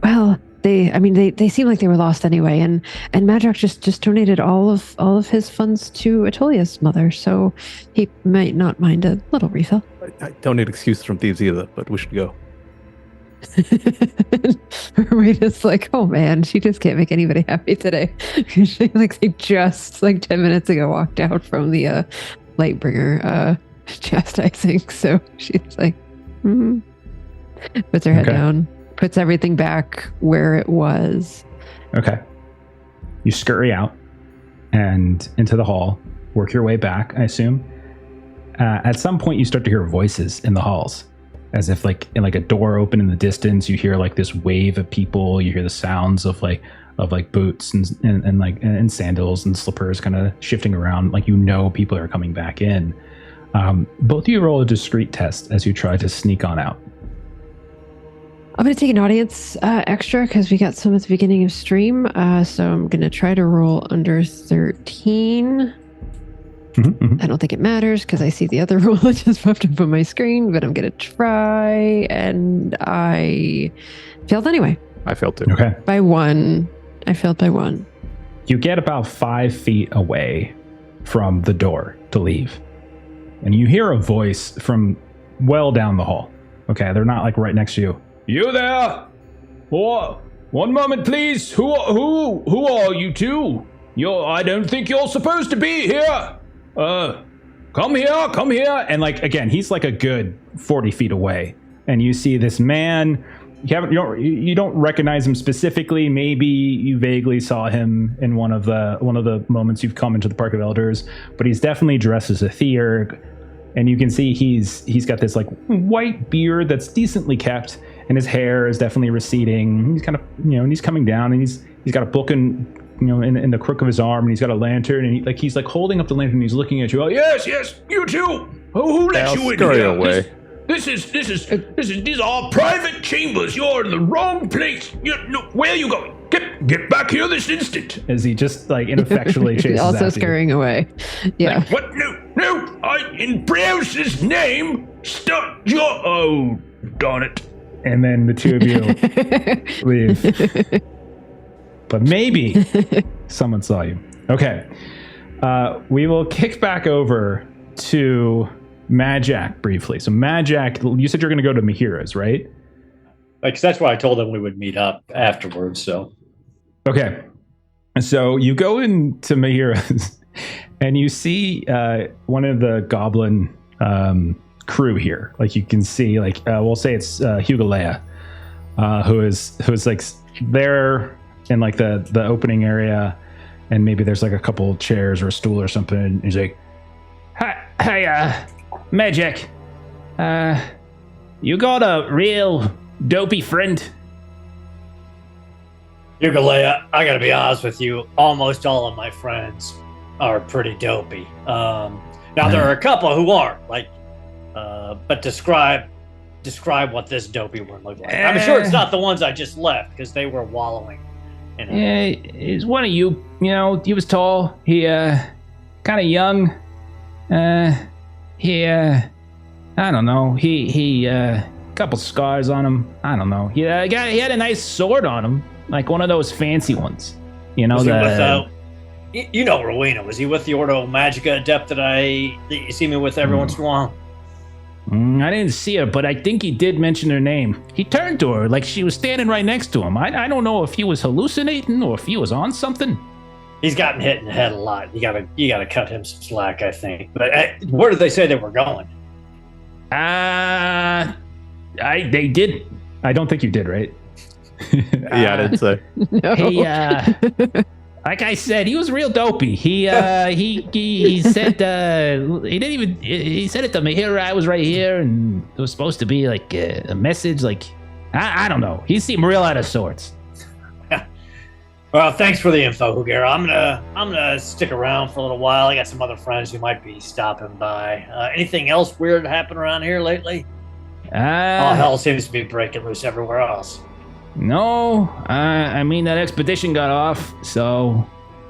Well, they seem like they were lost anyway, and Madjac just donated all of his funds to Atolia's mother, so he might not mind a little refill. I don't need excuses from thieves either, but we should go. Rita's like, oh man, she just can't make anybody happy today. They just 10 minutes ago walked out from the Lightbringer chastising, so she's like, puts her head down, puts everything back where it was. Okay. You scurry out and into the hall, work your way back, I assume. At some point, you start to hear voices in the halls, as if in a door open in the distance. You hear this wave of people. You hear the sounds of boots and sandals and slippers kind of shifting around. People are coming back in. Both of you roll a discreet test as you try to sneak on out. I'm going to take an audience extra because we got some at the beginning of stream. So I'm going to try to roll under 13. I don't think it matters because I see the other roll that just popped up on my screen, but I'm going to try, and I failed anyway. I failed too. Okay. By 1. I failed by 1. You get about 5 feet away from the door to leave, and you hear a voice from well down the hall. Okay, they're not right next to you. You there? Oh, one moment, please. Who are you two? I don't think you're supposed to be here. Come here. And again, he's a good 40 feet away, and you see this man. You don't recognize him specifically. Maybe you vaguely saw him in one of the moments you've come into the Park of Elders, but he's definitely dressed as a theurg, and you can see he's got this white beard that's decently kept, and his hair is definitely receding. He's kind of and he's coming down, and he's got a book in the crook of his arm, and he's got a lantern, and he's holding up the lantern, and he's looking at you. Oh, yes, you too. Who let you in here? Away. These are private chambers. You're in the wrong place. Where are you going? Get back here this instant. As he just ineffectually chases also after scurrying you. away. Yeah. What? No. In Browse's name, stop your. Oh, darn it. And then the two of you leave. But maybe someone saw you. Okay. We will kick back over to Madjac briefly. So Madjac, you said you're going to go to Mahira's, right? Because that's why I told them we would meet up afterwards. So. Okay. So you go into Mahira's and you see one of the goblin crew here. You can see, we'll say it's Hugalea, who's there in the opening area, and maybe there's a couple chairs or a stool or something, and he's like, hi, Madjac, you got a real dopey friend? Ugalea, I gotta be honest with you, almost all of my friends are pretty dopey. Now there are a couple who aren't, but describe what this dopey one looked like. I'm sure it's not the ones I just left, because they were wallowing. Yeah, he's one of you. He was tall. He kind of young. I don't know. He couple scars on him. I don't know. He had a nice sword on him, one of those fancy ones. Was he with, Rowena. Was he with the Ordo Magica Adept that you see me with every once in a while? I didn't see her, but I think he did mention her name. He turned to her like she was standing right next to him. I don't know if he was hallucinating or if he was on something. He's gotten hit in the head a lot. You gotta cut him some slack, I think. But where did they say they were going? They did. I don't think you did, right? Yeah, I didn't say. No. Hey, like I said, he was real dopey. He said he didn't even. He said it to me. Here, I was right here, and it was supposed to be like a message. Like I don't know. He seemed real out of sorts. Well, thanks for the info, Hugera. I'm gonna stick around for a little while. I got some other friends who might be stopping by. Anything else weird happen around here lately? All hell seems to be breaking loose everywhere else. No, I mean that expedition got off, so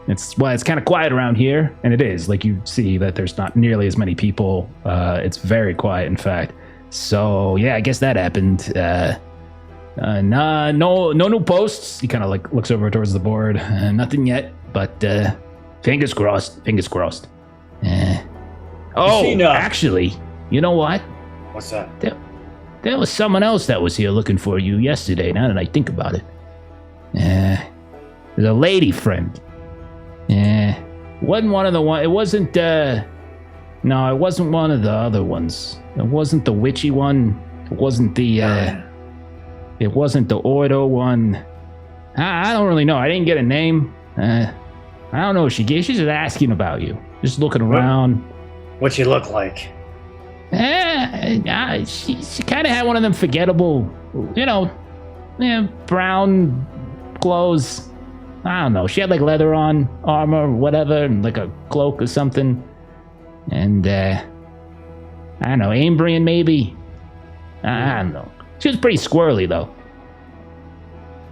it's kind of quiet around here, and it is. Like you see that there's not nearly as many people. It's very quiet, in fact. So yeah, I guess that happened. No new posts. He kind of like looks over towards the board. Nothing yet, but fingers crossed. Fingers crossed. Actually, you know what? What's that? There was someone else that was here looking for you yesterday, now that I think about it. There's a lady friend. Wasn't one of the one. It wasn't, no, it wasn't one of the other ones. It wasn't the witchy one. It wasn't the, it wasn't the Ordo one. I don't really know. I didn't get a name. I don't know. She's just asking about you. Just looking around. What'd she look like? She kind of had one of them forgettable, brown clothes. I don't know. She had like leather on, armor, or whatever, and like a cloak or something. And I don't know, Ambrian maybe. I don't know. She was pretty squirrely though.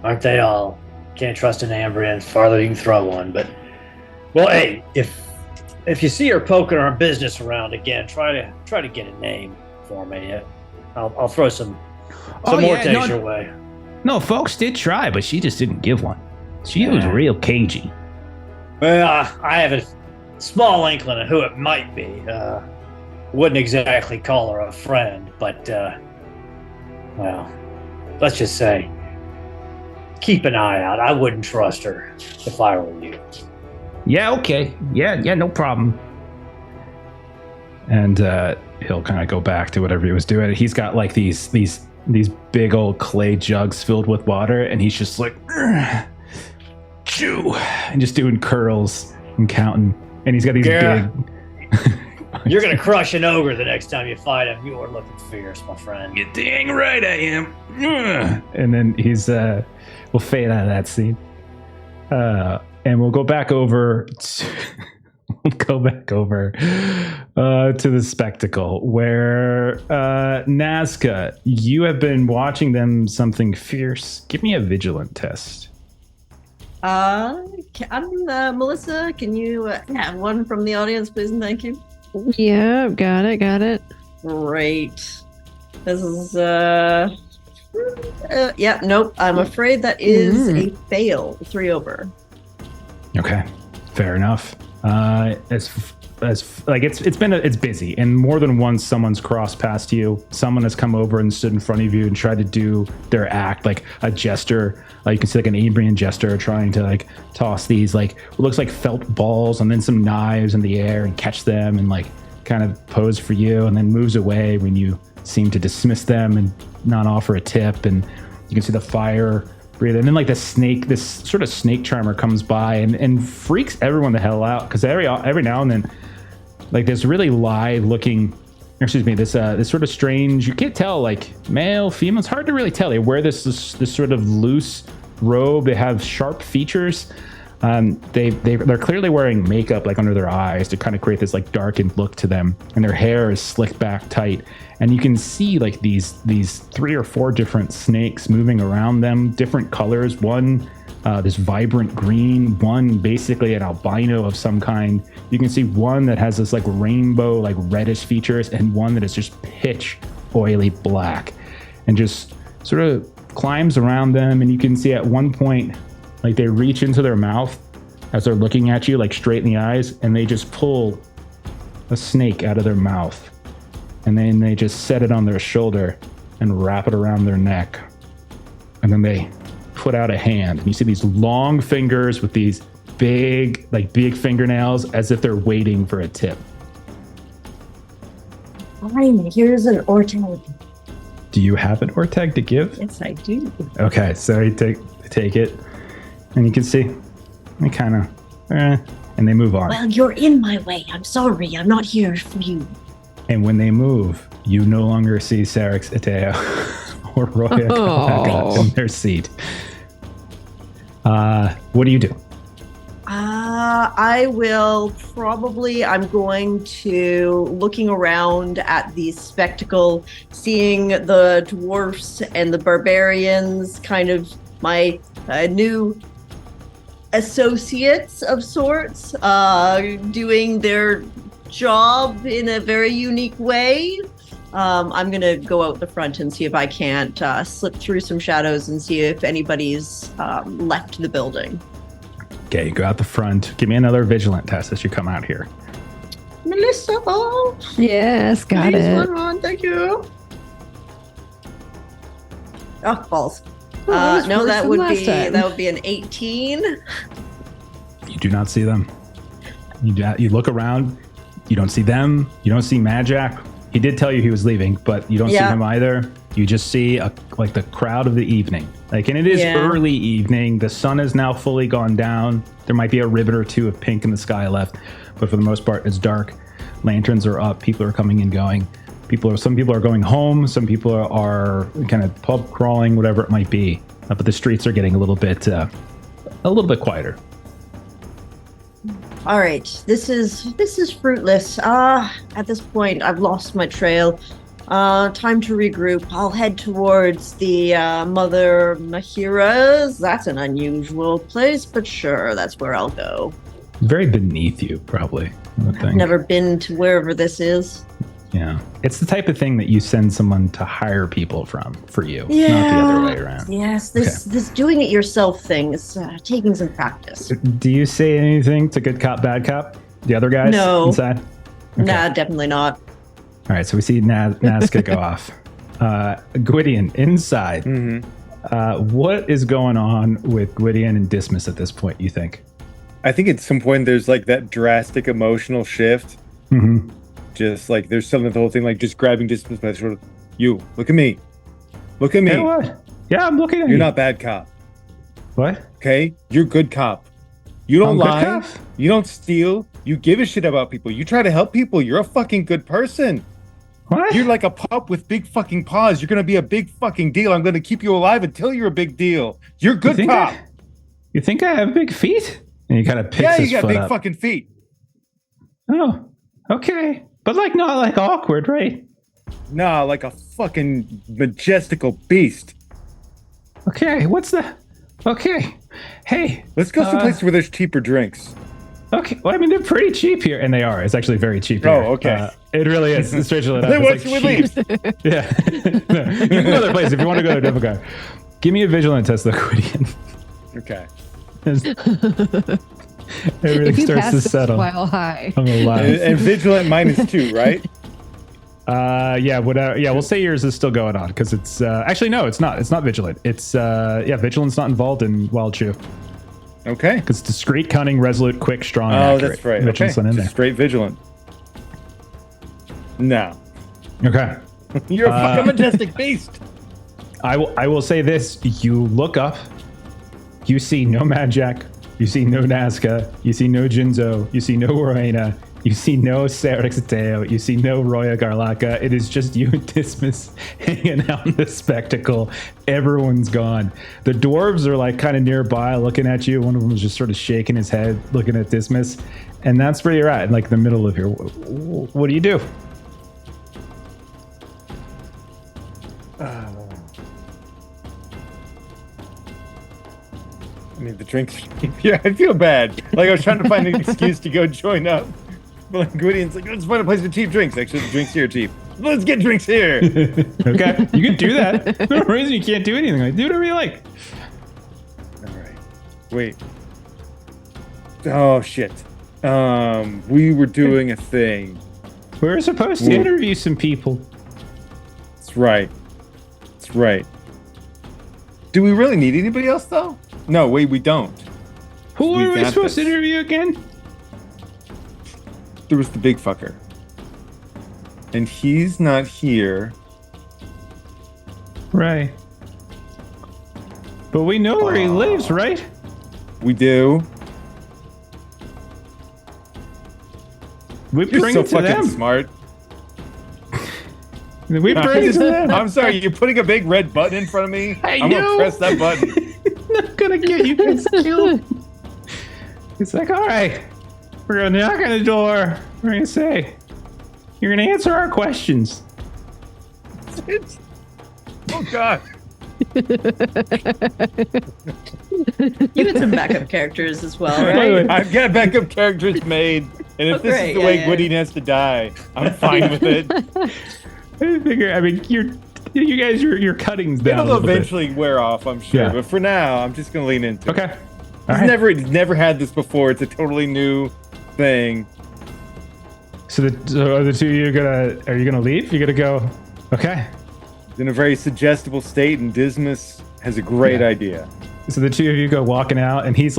Aren't they all? Can't trust an Ambrian farther you can throw one. But well, hey, if you see her poking our business around again, try to get a name for me. I'll throw some more days your way. No, folks did try, but she just didn't give one. She was real cagey. Well, I have a small inkling of who it might be. Wouldn't exactly call her a friend, but well, let's just say keep an eye out. I wouldn't trust her if I were you. Yeah, okay. Yeah, no problem. And he'll kind of go back to whatever he was doing. He's got like these big old clay jugs filled with water, and he's just like, chew, and just doing curls and counting. And he's got these big... You're going to crush an ogre the next time you fight him. You are looking fierce, my friend. You're dang right I am. And then he's... we'll fade out of that scene. And we'll go back over to, to the spectacle where Nazca, you have been watching them something fierce. Give me a vigilant test. Melissa, can you have one from the audience, please, and thank you. Yeah, got it. Great. This is nope. I'm afraid that is a fail. 3 over. Okay, fair enough. It's busy, and more than once someone's crossed past you. Someone has come over and stood in front of you and tried to do their act, like a jester. You can see like an Ambrian jester trying to like toss these like what looks like felt balls and then some knives in the air and catch them and like kind of pose for you, and then moves away when you seem to dismiss them and not offer a tip. And you can see the fire breathe, and then like this sort of snake charmer comes by and freaks everyone the hell out, because every now and then like this really this sort of strange, you can't tell like male, female, it's hard to really tell. They wear this sort of loose robe. They have sharp features. They're clearly wearing makeup like under their eyes to kind of create this like darkened look to them, and their hair is slicked back tight, and you can see like these 3 or 4 different snakes moving around them, different colors. One this vibrant green, one basically an albino of some kind. You can see one that has this like rainbow like reddish features, and one that is just pitch oily black and just sort of climbs around them. And you can see at one point like they reach into their mouth as they're looking at you like straight in the eyes, and they just pull a snake out of their mouth, and then they just set it on their shoulder and wrap it around their neck, and then they put out a hand, and you see these long fingers with these big fingernails as if they're waiting for a tip. Fine, here's an Orteg. Do you have an Orteg to give? Yes, I do. Okay, so you take it, and you can see they kind of, and they move on. Well, you're in my way. I'm sorry. I'm not here for you. And when they move, you no longer see Sarix Ateo or Roya Maekar in their seat. What do you do? I will probably, I'm going to, looking around at the spectacle, seeing the dwarfs and the barbarians, kind of my new associates of sorts, doing their job in a very unique way. I'm going to go out the front and see if I can't slip through some shadows and see if anybody's left the building. Okay, you go out the front. Give me another vigilant test as you come out here. Melissa, Yes, got please, it. one, thank you. Oh, balls. Oh, No, that would be an an 18. You do not see them. You look around. You don't see them. You don't see Madjac. He did tell you he was leaving, but you don't see him either. You just see the crowd of the evening. And it is early evening. The sun is now fully gone down. There might be a ribbon or two of pink in the sky left, but for the most part, it's dark. Lanterns are up. People are coming and going. Some people are going home. Some people are kind of pub crawling, whatever it might be. But the streets are getting a little bit quieter. All right, this is fruitless. At this point, I've lost my trail. Time to regroup. I'll head towards the Mother Mahira's. That's an unusual place, but sure, that's where I'll go. Very beneath you, probably. I've never been to wherever this is. Yeah, it's the type of thing that you send someone to hire people for you, not the other way around. Yes, this doing it yourself thing is taking some practice. Do you say anything to good cop, bad cop? The other guys inside? Okay. Nah, definitely not. All right, so we see Nazca go off. Gwydion, inside. Mm-hmm. What is going on with Gwydion and Dismas at this point, you think? I think at some point there's that drastic emotional shift. Mm-hmm. Just there's something the whole thing, just grabbing Dismas by the shoulder. You, look at me. Look at me. Hey, what? Yeah, I'm looking at you. You're not bad cop. What? Okay? You're good cop. You don't lie. Good cop? You don't steal. You give a shit about people. You try to help people. You're a fucking good person. What? You're like a pup with big fucking paws. You're going to be a big fucking deal. I'm going to keep you alive until you're a big deal. You're good cop. You think I have big feet? And he kind of picks his you got foot big up. fucking feet. Oh, okay. But not awkward, right? Nah, like a fucking majestical beast. Okay, what's the... Okay. Hey. Let's go someplace where there's cheaper drinks. Okay, well, I mean, they're pretty cheap here. And they are. It's actually very cheap here. Oh, okay. It really is. Strangely enough. Then what's we leave? Yeah. No, you can go other place if you want to go to a different guy. Give me a vigilant test, though, Gwydion. Okay. Everything starts to settle. While high. I'm alive. And vigilant -2, right? Yeah, whatever. Yeah, we'll say yours is still going on because it's actually no, it's not. It's not vigilant. It's vigilant's not involved in Wild Chew. Okay. Because discreet, cunning, resolute, quick, strong, and accurate. That's right. Vigilant's Okay. not in Just there. straight vigilant. No. Okay. You're a fucking majestic beast. I will say this. You look up, you see no Madjac, you see no Nazca, you see no Jinzo, you see no Rowena, you see no Sarix Ateo, you see no Roya Garlaka. It is just you and Dismas hanging out in the spectacle. Everyone's gone. The dwarves are kind of nearby looking at you. One of them is just sort of shaking his head looking at Dismas. And that's where you're at, in the middle of here. What do you do? I mean, the drinks. Yeah, I feel bad. I was trying to find an excuse to go join up. But Gwydion's let's find a place with cheap drinks. Actually, the drinks here are cheap. Let's get drinks here. Okay, you can do that. There's no reason you can't do anything. Do whatever you like. All right. Wait. Oh shit. We were doing a thing. We were supposed to interview some people. That's right. That's right. Do we really need anybody else though? No, wait, we don't. Who were we supposed to interview again? There was the big fucker. and he's not here. Right. But we know where he lives, right? We do. We You're bring so it to fucking them. smart. We bring it to them. I'm sorry, you're putting a big red button in front of me. I'm know. gonna press that button. Not gonna get you guys killed. It's like, all right, we're gonna knock on the door. We're gonna say, you're gonna answer our questions. Oh God. You had some backup characters as well, By the way, right? I've got backup characters made, and if this great, is the yeah, way yeah. Gwydeen has to die, I'm fine with it. I figure. I mean, you guys, your cuttings down. It'll eventually wear off, I'm sure. Yeah. But for now, I'm just gonna lean into it. Okay. He's never had this before. It's a totally new thing. So are the two of you are you gonna leave? You're gonna go. Okay. He's in a very suggestible state, and Dismas has a great idea. So the two of you go walking out, and he's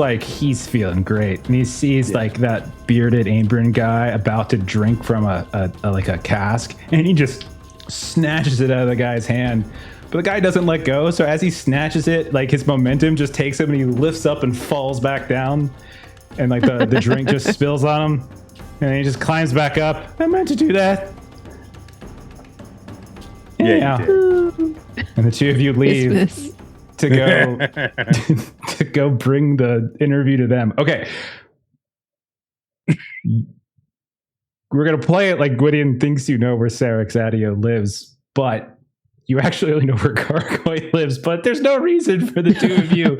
feeling great, and he sees like that bearded Ambrian guy about to drink from a cask, and he just snatches it out of the guy's hand. But the guy doesn't let go, so as he snatches it, like his momentum just takes him, and he lifts up and falls back down, and like the drink just spills on him, and he just climbs back up. I meant to do that. Yeah, you did. And the two of you leave Dismiss. to go to go bring the interview to them. Okay. We're gonna play it like Gwydeen thinks you know where Sarek Zadio lives, but you actually only know where Gargoyle lives, but there's no reason for the two of you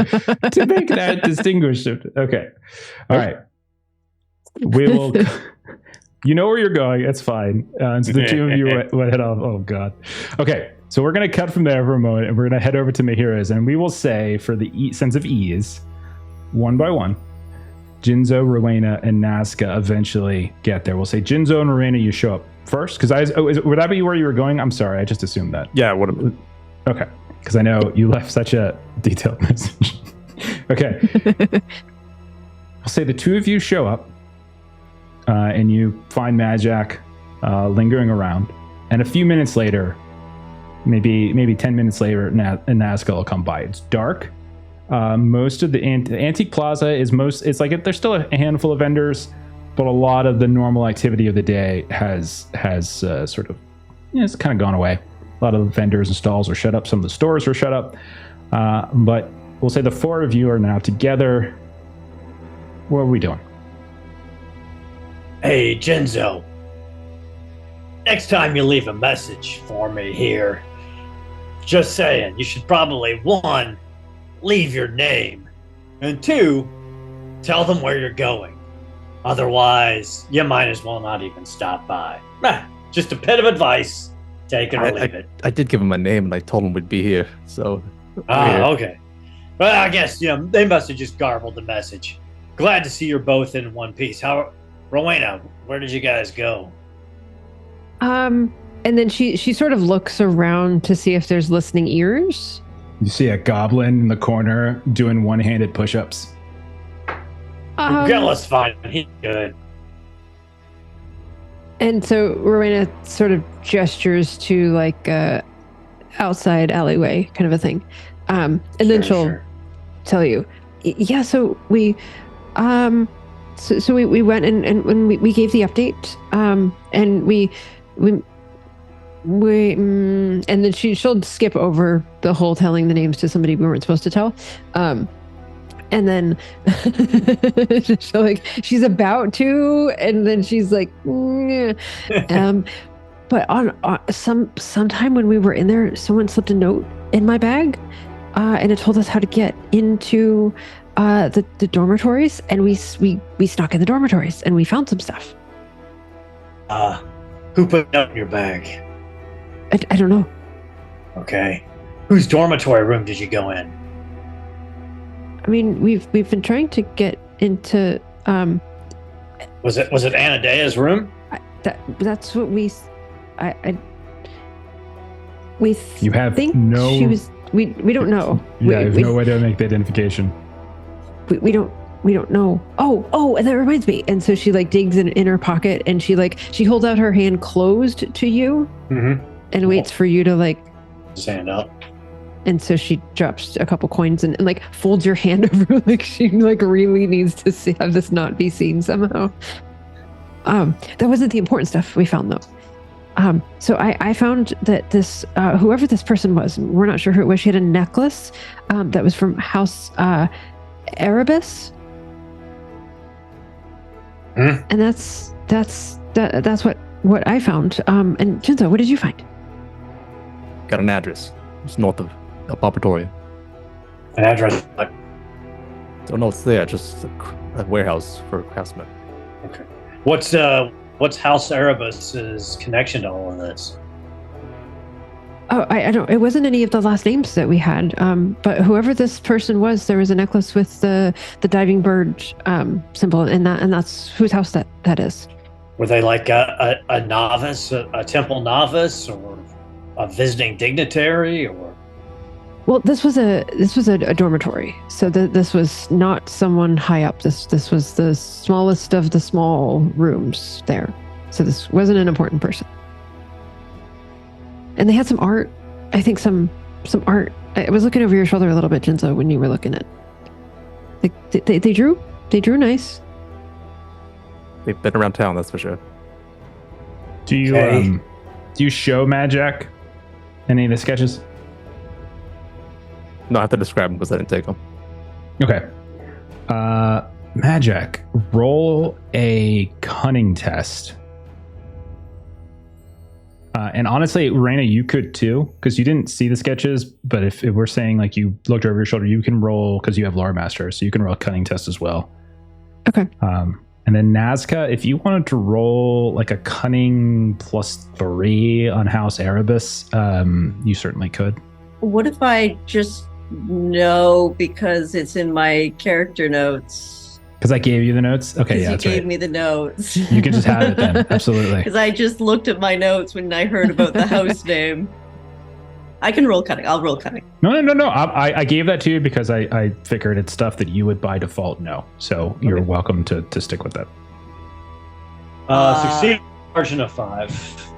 to make that distinction. Okay. All right. We will. You know where you're going. It's fine. So the two of you went head off. Oh, God. Okay. So we're going to cut from there for a moment, and we're going to head over to Mahira's, and we will say, for the sense of ease, one by one, Jinzo, Rowena, and Nazca eventually get there. We'll say, Jinzo and Rowena, you show up first, because would that be where you were going? I'm sorry, I just assumed that. Yeah, Okay, because I know you left such a detailed message. Okay. I'll say the two of you show up, and you find Madjac lingering around, and a few minutes later, maybe 10 minutes later, Nazca will come by. It's dark. Most of the Antique Plaza it's like there's still a handful of vendors, but a lot of the normal activity of the day has sort of, it's kind of gone away. A lot of the vendors and stalls are shut up. Some of the stores are shut up. But we'll say the four of you are now together. What are we doing? Hey, Jinzo. Next time you leave a message for me here, just saying, you should probably, 1, leave your name, and 2, tell them where you're going. Otherwise, you might as well not even stop by. Just a bit of advice. Take it or leave it. I did give him a name, and I told him we'd be here. So. Okay. Well, I guess they must have just garbled the message. Glad to see you're both in one piece. Rowena, where did you guys go? And then she sort of looks around to see if there's listening ears. You see a goblin in the corner doing one-handed push-ups. Gillis fine. He's good. And so Rowena sort of gestures to like outside alleyway kind of a thing. And then she'll tell you, yeah, so we so we went and when we gave the update, and we and then she'll skip over the whole telling the names to somebody we weren't supposed to tell. And then she's about to, and then she's like, but on sometime when we were in there, someone slipped a note in my bag, and it told us how to get into the dormitories, and we snuck in the dormitories, and we found some stuff. Who put it up in your bag? I don't know. Okay. Whose dormitory room did you go in? I mean, we've been trying to get into. Was it Anadea's room? That's what we. You have think no. she was. We don't know. Yeah, I have no way to make the identification. We don't. we don't know. Oh, and that reminds me. And so she like digs in her pocket and she holds out her hand closed to you and waits for you to like stand up. And so she drops a couple coins and like folds your hand over like she like really needs to have this not be seen somehow. That wasn't the important stuff we found though. So I found that this, whoever this person was, we're not sure who it was, she had a necklace that was from House Erebus. And that's what I found. And Jinzo, what did you find? Got an address. It's north of El Papeitoria. An address? Don't know what's there, just a warehouse for craftsmen. Okay. What's House Erebus's connection to all of this? Oh, I don't. It wasn't any of the last names that we had. But whoever this person was, there was a necklace with the diving bird symbol, and that's whose house that is. Were they like a novice, a temple novice, or a visiting dignitary, or? Well, this was a dormitory, so this was not someone high up. This was the smallest of the small rooms there, so this wasn't an important person. And they had some art. I think some art. I was looking over your shoulder a little bit, Jinzo, when you were looking at. Like they drew nice. They've been around town, that's for sure. Do you show Madjac any of the sketches? No, I have to describe them because I didn't take them. Okay. Madjac, roll a cunning test. And honestly, Raina, you could too, because you didn't see the sketches. But if we're saying like you looked over your shoulder, you can roll because you have Lore Master, so you can roll a cunning test as well. Okay. And then Nazca, if you wanted to roll like a cunning +3 on House Erebus, you certainly could. What if I just know because it's in my character notes? Because I gave you the notes? Okay, yeah, that's right. You gave me the notes. You can just have it then. Absolutely. Because I just looked at my notes when I heard about the house name. I can roll cunning. I'll roll cunning. No. I gave that to you because I figured it's stuff that you would by default know. So you're welcome to stick with that. Succeed, margin of 5.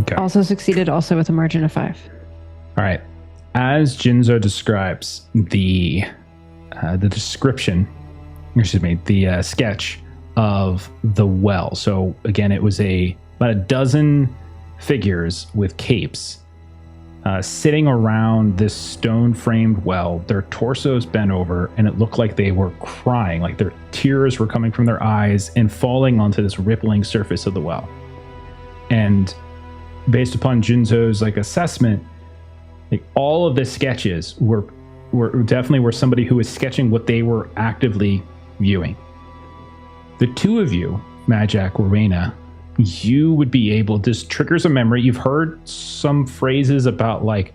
Okay. Also succeeded, also with a margin of 5. All right. As Jinzo describes the description, excuse me, the sketch of the well. So again, it was about a dozen figures with capes sitting around this stone-framed well, their torsos bent over, and it looked like they were crying, like their tears were coming from their eyes and falling onto this rippling surface of the well. And based upon Jinzo's like assessment, like all of the sketches were definitely somebody who was sketching what they were actively viewing. The two of you, Madjac or Raina, you would be able, this triggers a memory. You've heard some phrases about like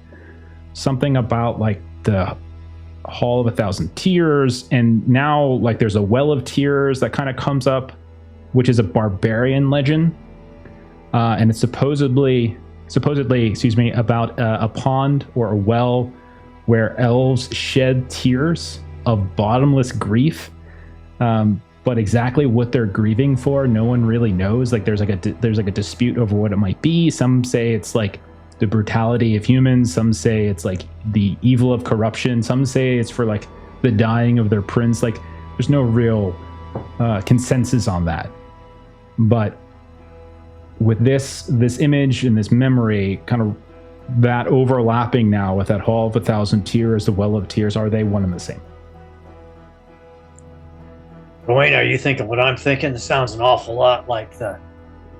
something about like the Hall of 1,000 Tears, and now like there's a Well of Tears that kind of comes up, which is a barbarian legend, and it's supposedly about a pond or a well where elves shed tears of bottomless grief. But exactly what they're grieving for, no one really knows. Like there's like a dispute over what it might be. Some say it's like the brutality of humans. Some say it's like the evil of corruption. Some say it's for like the dying of their prince. Like there's no real consensus on that. But with this image and this memory, kind of that overlapping now with that Hall of 1,000 Tears, the Well of Tears, are they one and the same? Wayne, are you thinking what I'm thinking? It sounds an awful lot like the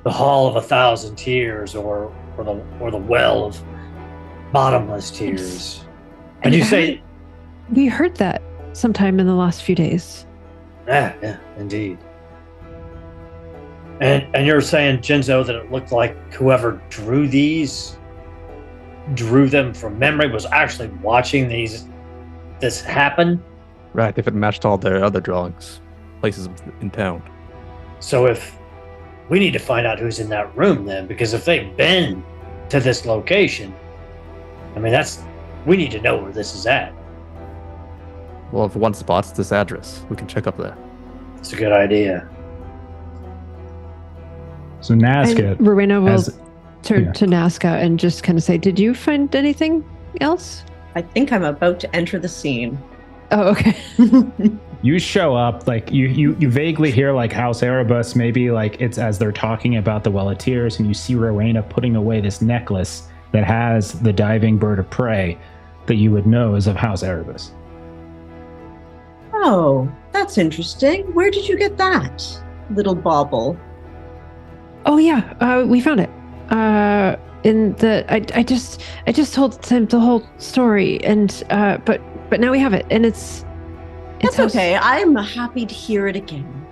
Hall of 1,000 Tears, or the Well of Bottomless Tears. And you say we heard that sometime in the last few days. Yeah, indeed. And you're saying, Jinzo, that it looked like whoever drew them from memory, was actually watching this happen? Right, if it matched all their other drawings, places in town. So if we need to find out who's in that room then, because if they've been to this location, I mean, we need to know where this is at. Well, if one spot's this address, we can check up there. It's a good idea. So Nazca, And Rowena will as- turn to Nazca and just kind of say, "Did you find anything else?" I think I'm about to enter the scene. Oh, okay. you show up, like you vaguely hear like House Erebus, maybe like it's as they're talking about the Welleteers, and you see Rowena putting away this necklace that has the diving bird of prey that you would know is of House Erebus. Oh, that's interesting. Where did you get that, little bauble? Oh yeah, we found it. In the I just told him the whole story, and but now we have it, and it's That's okay. I'm happy to hear it again.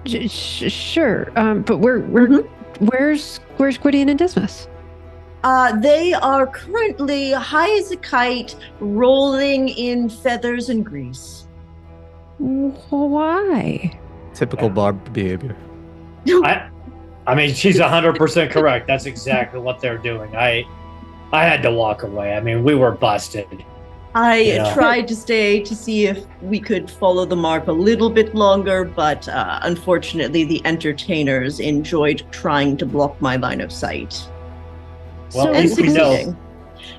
Sure. But where's Gwydion and Dismas? They are currently high as a kite, rolling in feathers and grease. Why? Typical Barb behavior. I mean, she's 100% correct. That's exactly what they're doing. I had to walk away. I mean, we were busted. I tried to stay to see if we could follow the mark a little bit longer, but unfortunately, the entertainers enjoyed trying to block my line of sight. Well, and we know. succeeding.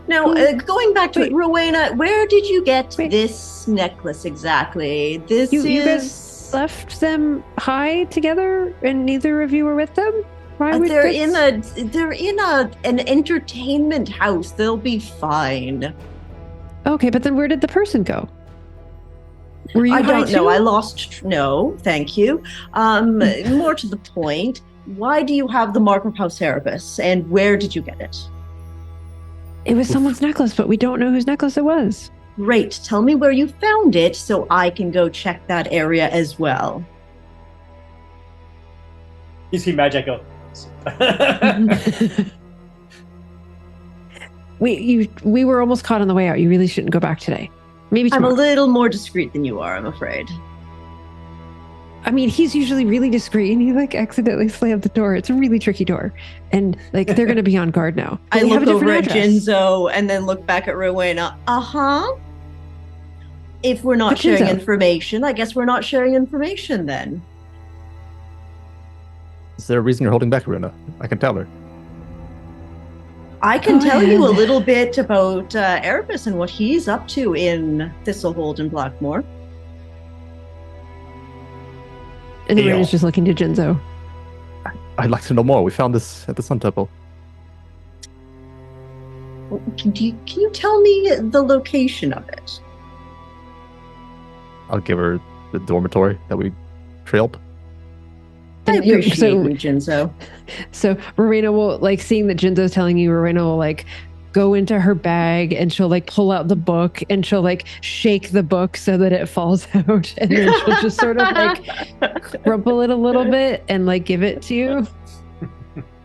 Now, going back to it, Rowena, where did you get this necklace exactly? You guys left them high together, and neither of you were with them. Why would they're in an entertainment house. They'll be fine. Okay, but then where did the person go? Were you I high don't know. too? I lost. No, thank you. More to the point, why do you have the mark of House Erebus, and where did you get it? It was someone's necklace, but we don't know whose necklace it was. Great. Tell me where you found it so I can go check that area as well. You see Madjac go. We were almost caught on the way out. You really shouldn't go back today. Maybe tomorrow. I'm a little more discreet than you are, I'm afraid. I mean, he's usually really discreet, and he like accidentally slammed the door. It's a really tricky door, and like they're going to be on guard now. I They have look a over different at address. Jinzo and then look back at Rowena. If we're not But sharing Jinzo. information, I guess we're not sharing information then. Is there a reason you're holding back, Runa? I can tell her. I can Go tell you a ahead. little bit about Erebus and what he's up to in Thistlehold and Blackmore. And the Deal. man is just looking to Jinzo. I'd like to know more. We found this at the Sun Temple. Can you tell me the location of it? I'll give her the dormitory that we trailed. I And you- appreciate you, Jinzo. So Rowena will, like, seeing that Jinzo's telling you, Rowena will like go into her bag and she'll like pull out the book and she'll like shake the book so that it falls out, and then she'll just sort of like crumple it a little bit and like give it to you.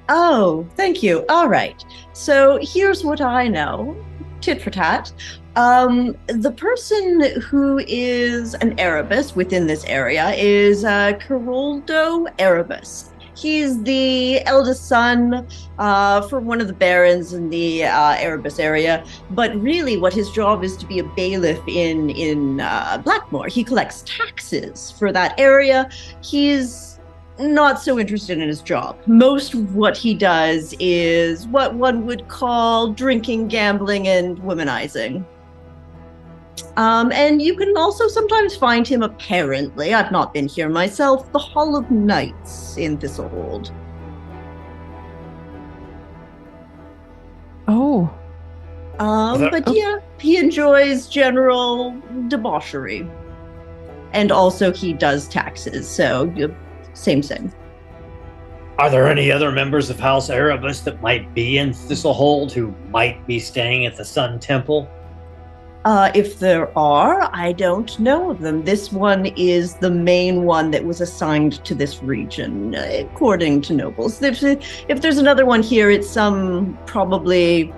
Oh, thank you. All right. So here's what I know. Tit for tat. The person who is an Erebus within this area is Caroldo Erebus. He's the eldest son for one of the barons in the Erebus area, but really what his job is to be a bailiff in Blackmore. He collects taxes for that area. He's not so interested in his job. Most of what he does is what one would call drinking, gambling, and womanizing. And you can also sometimes find him, apparently, I've not been here myself, the Hall of Knights in Thistlehold. Oh, But yeah, he enjoys general debauchery. And also he does taxes, so same. Are there any other members of House Erebus that might be in Thistlehold who might be staying at the Sun Temple? If there are, I don't know of them. This one is the main one that was assigned to this region, according to nobles. If there's another one here, it's some probably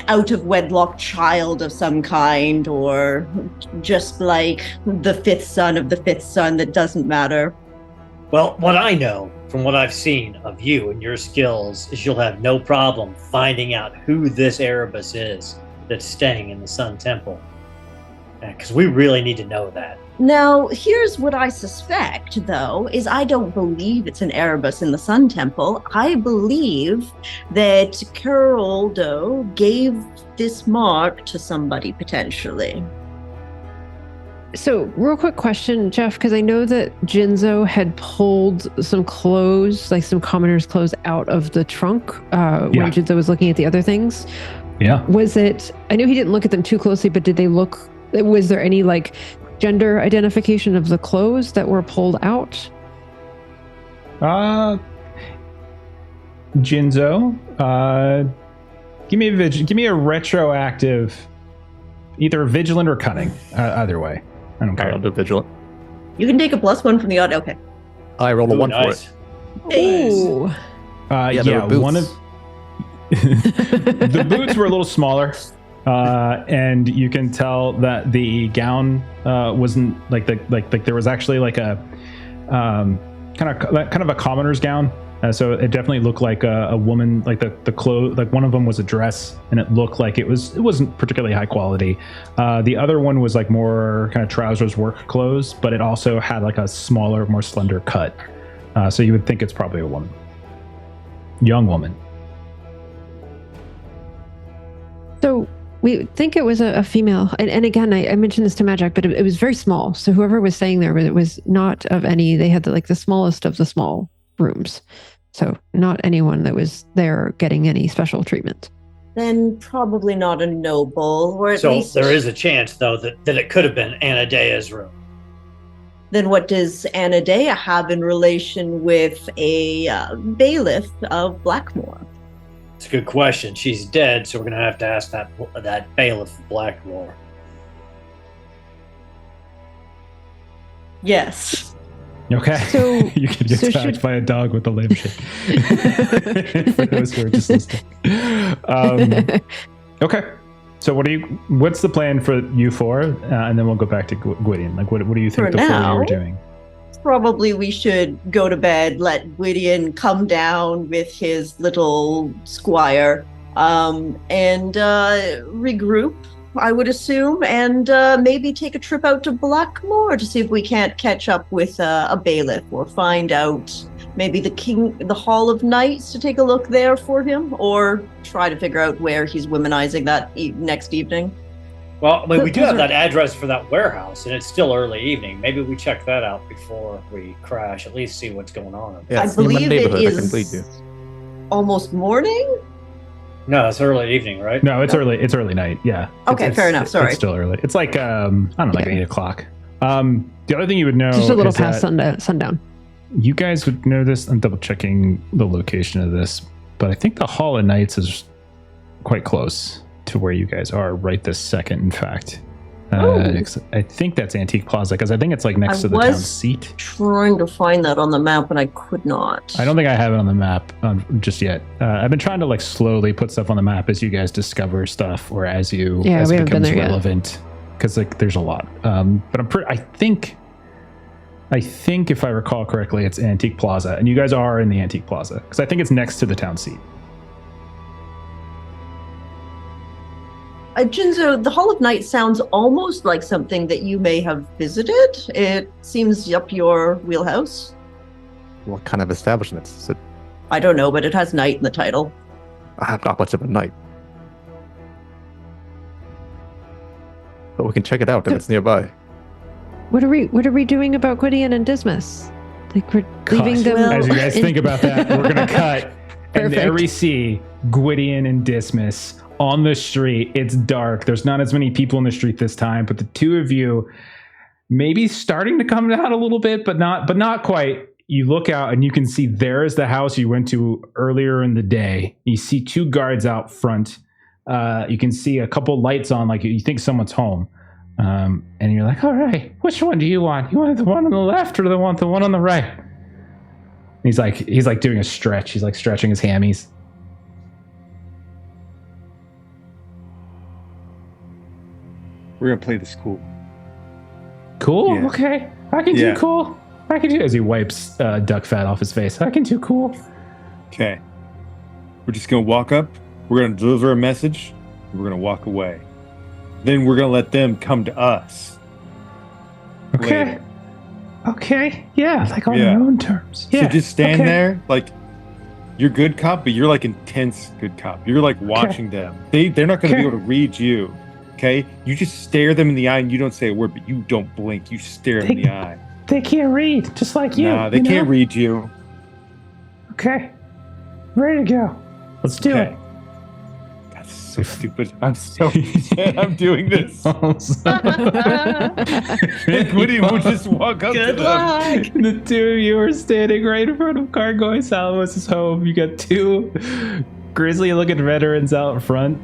out of wedlock child of some kind, or just like the fifth son of the fifth son that doesn't matter. Well, what I know from what I've seen of you and your skills is you'll have no problem finding out who this Erebus is that's staying in the Sun Temple. Because we really need to know that. Now, here's what I suspect, though, is I don't believe it's an Erebus in the Sun Temple. I believe that Caroldo gave this mark to somebody, potentially. So, real quick question, Jeff, because I know that Jinzo had pulled some clothes, like some commoner's clothes, out of the trunk when Jinzo was looking at the other things. Yeah. Was it, I know he didn't look at them too closely, but did they look, was there any like gender identification of the clothes that were pulled out? Jinzo, give me a retroactive, either vigilant or cunning. Either way, I don't care. I'll do vigilant. You can take a +1 from the audio. Okay. I rolled a 1 nice. for it. Ooh. One of the boots were a little smaller, and you can tell that the gown wasn't like there was actually like a kind of a commoner's gown. So it definitely looked like a woman, like the clothes, like one of them was a dress, and it looked like it wasn't particularly high quality. The other one was like more kind of trousers work clothes, but it also had like a smaller, more slender cut. So you would think it's probably a woman, young woman. So we think it was a female. And again, I mentioned this to Madjac, but it was very small. So whoever was staying there, but it was not of any, they had the smallest of the small rooms. So not anyone that was there getting any special treatment. Then probably not a noble, or at least... there is a chance, though, that it could have been Anadea's room. Then what does Anadea have in relation with a bailiff of Blackmore? It's a good question. She's dead, so we're going to have to ask that bailiff of Blackmore. Yes. Okay. So you can get attacked by a dog with a lampshade. For those who are just listening. Okay. So what's the plan for you four? And then we'll go back to Gwydion. Like, what do you think For the four of you now, are doing? Probably we should go to bed, let Gwydion come down with his little squire, and regroup, I would assume, and maybe take a trip out to Blackmore to see if we can't catch up with a bailiff or find out maybe the Hall of Knights to take a look there for him, or try to figure out where he's womanizing that next evening. Well, I mean, we do have that address for that warehouse, and it's still early evening. Maybe we check that out before we crash, at least see what's going on. Yeah, I believe it is almost morning? No, it's early evening, right? No, it's early. It's early night. Yeah. Okay, fair enough. Sorry. It's still early. It's like, I don't know, like 8 o'clock. The other thing you would know just a little is past sundown. You guys would know this. I'm double checking the location of this, but I think the Hall of Knights is quite close to where you guys are right this second, in fact. I think that's Antique Plaza, because I think it's like next to the town seat. Trying to find that on the map, and I could not. I don't think I have it on the map just yet. I've been trying to like slowly put stuff on the map as you guys discover stuff, or as it becomes relevant, because like there's a lot. But I think if I recall correctly, it's Antique Plaza, and you guys are in the Antique Plaza, because I think it's next to the town seat. Jinzo, the Hall of Knights sounds almost like something that you may have visited. It seems up your wheelhouse. What kind of establishment is it? I don't know, but it has knight in the title. I'm not much of a knight. But we can check it out if it's nearby. What are we doing about Gwydion and Dismas? Like, we're leaving them. As you guys think about that, we're gonna cut, and there we see Gwydion and Dismas on the street. It's dark. There's not as many people in the street this time, but the two of you maybe starting to come down a little bit, but not quite. You look out and you can see there is the house you went to earlier in the day. You see two guards out front. You can see a couple lights on, like you think someone's home. And you're like, all right, which one do you want? You want the one on the left or the one on the right? And he's like doing a stretch. He's like stretching his hammies. We're gonna play this cool. Cool? Yeah. Okay. I can do cool. I can do, as he wipes duck fat off his face. I can do cool. Okay. We're just gonna walk up. We're gonna deliver a message. And we're gonna walk away. then we're gonna let them come to us. Okay. Later. Okay. Yeah, like on their own terms. Yeah. So just stand there, like you're good cop, but you're like intense good cop. You're like watching them. They're not gonna be able to read you. Okay? You just stare them in the eye and you don't say a word, but you don't blink. You stare them in the eye. They can't read, just like you. Nah, they can't read you. Okay. Ready to go. Let's do it. That's so stupid. I'm so upset I'm doing this. And Gwydion will just walk up to them. The two of you are standing right in front of Cargoy Salamos' home. You got two grizzly-looking veterans out front.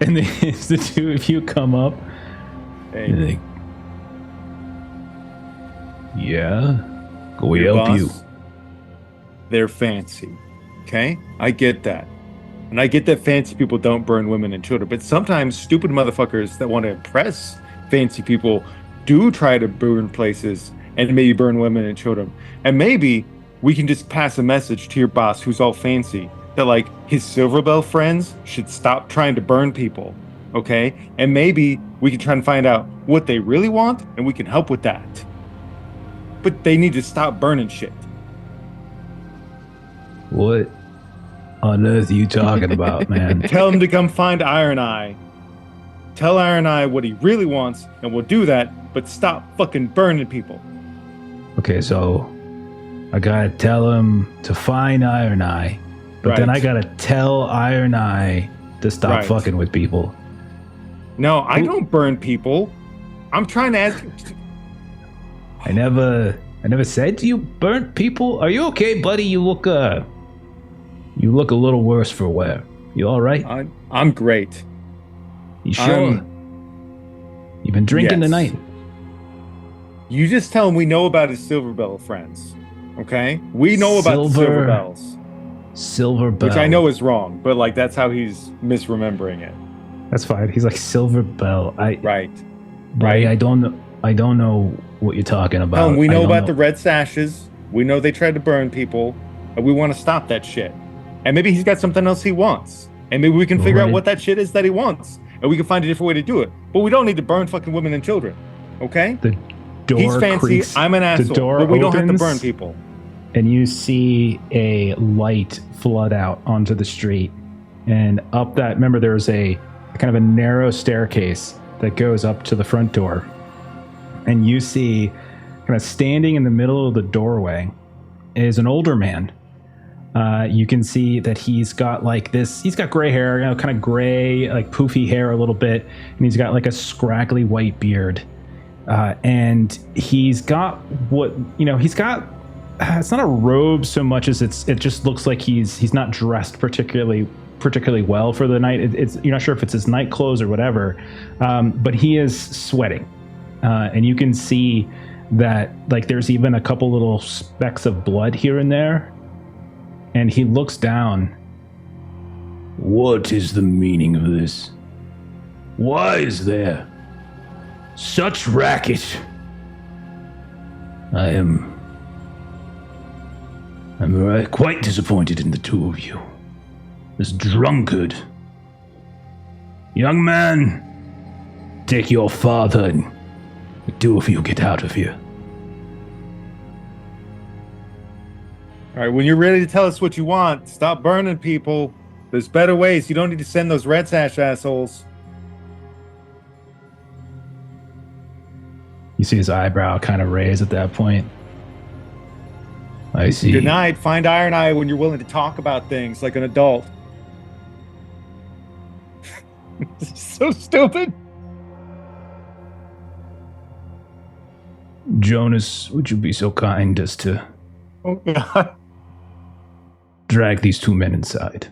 And the two of you come up. Hey. Yeah? Can we Your help boss, you? They're fancy. Okay? I get that. And I get that fancy people don't burn women and children, but sometimes stupid motherfuckers that want to impress fancy people do try to burn places and maybe burn women and children. And maybe we can just pass a message to your boss who's all fancy that like his Silverbell friends should stop trying to burn people. Okay? And maybe we can try and find out what they really want and we can help with that. But they need to stop burning shit. What on earth are you talking about, man? Tell him to come find Iron Eye. Tell Iron Eye what he really wants, and we'll do that, but stop fucking burning people. Okay, so I gotta tell him to find Iron Eye, but then I gotta tell Iron Eye to stop fucking with people. No, I don't burn people. I'm trying to ask... I never said you burnt people. Are you okay, buddy? You look a little worse for wear. You all right? I'm great. You sure? You've been drinking tonight. You just tell him we know about his Silverbell friends. Okay? We know about the Silverbells. Silverbell. Which I know is wrong, but like that's how he's misremembering it. That's fine. He's like Silverbell. Right. I don't know what you're talking about. Tell him we know about the red sashes. We know they tried to burn people, and we want to stop that shit. And maybe he's got something else he wants. And maybe we can figure out what that shit is that he wants. And we can find a different way to do it. But we don't need to burn fucking women and children. Okay? The door He's fancy, creaks, I'm an asshole. But we don't have to burn people. And you see a light flood out onto the street. And up that, remember there's a kind of a narrow staircase that goes up to the front door. And you see kind of standing in the middle of the doorway is an older man. You can see that he's got gray hair, kind of gray, like poofy hair a little bit. And he's got like a scraggly white beard. And he's got it's not a robe so much as it just looks like he's not dressed particularly well for the night. You're not sure if it's his night clothes or whatever, but he is sweating. And you can see that like there's even a couple little specks of blood here and there. And he looks down. What is the meaning of this? Why is there such racket? I'm quite disappointed in the two of you. This drunkard. Young man, take your father and the two of you get out of here. All right, when you're ready to tell us what you want, stop burning people. There's better ways. You don't need to send those red sash assholes. You see his eyebrow kind of raise at that point. I see. Good night. Find Iron Eye when you're willing to talk about things like an adult. This is so stupid. Jonas, would you be so kind as to Oh, God. drag these two men inside?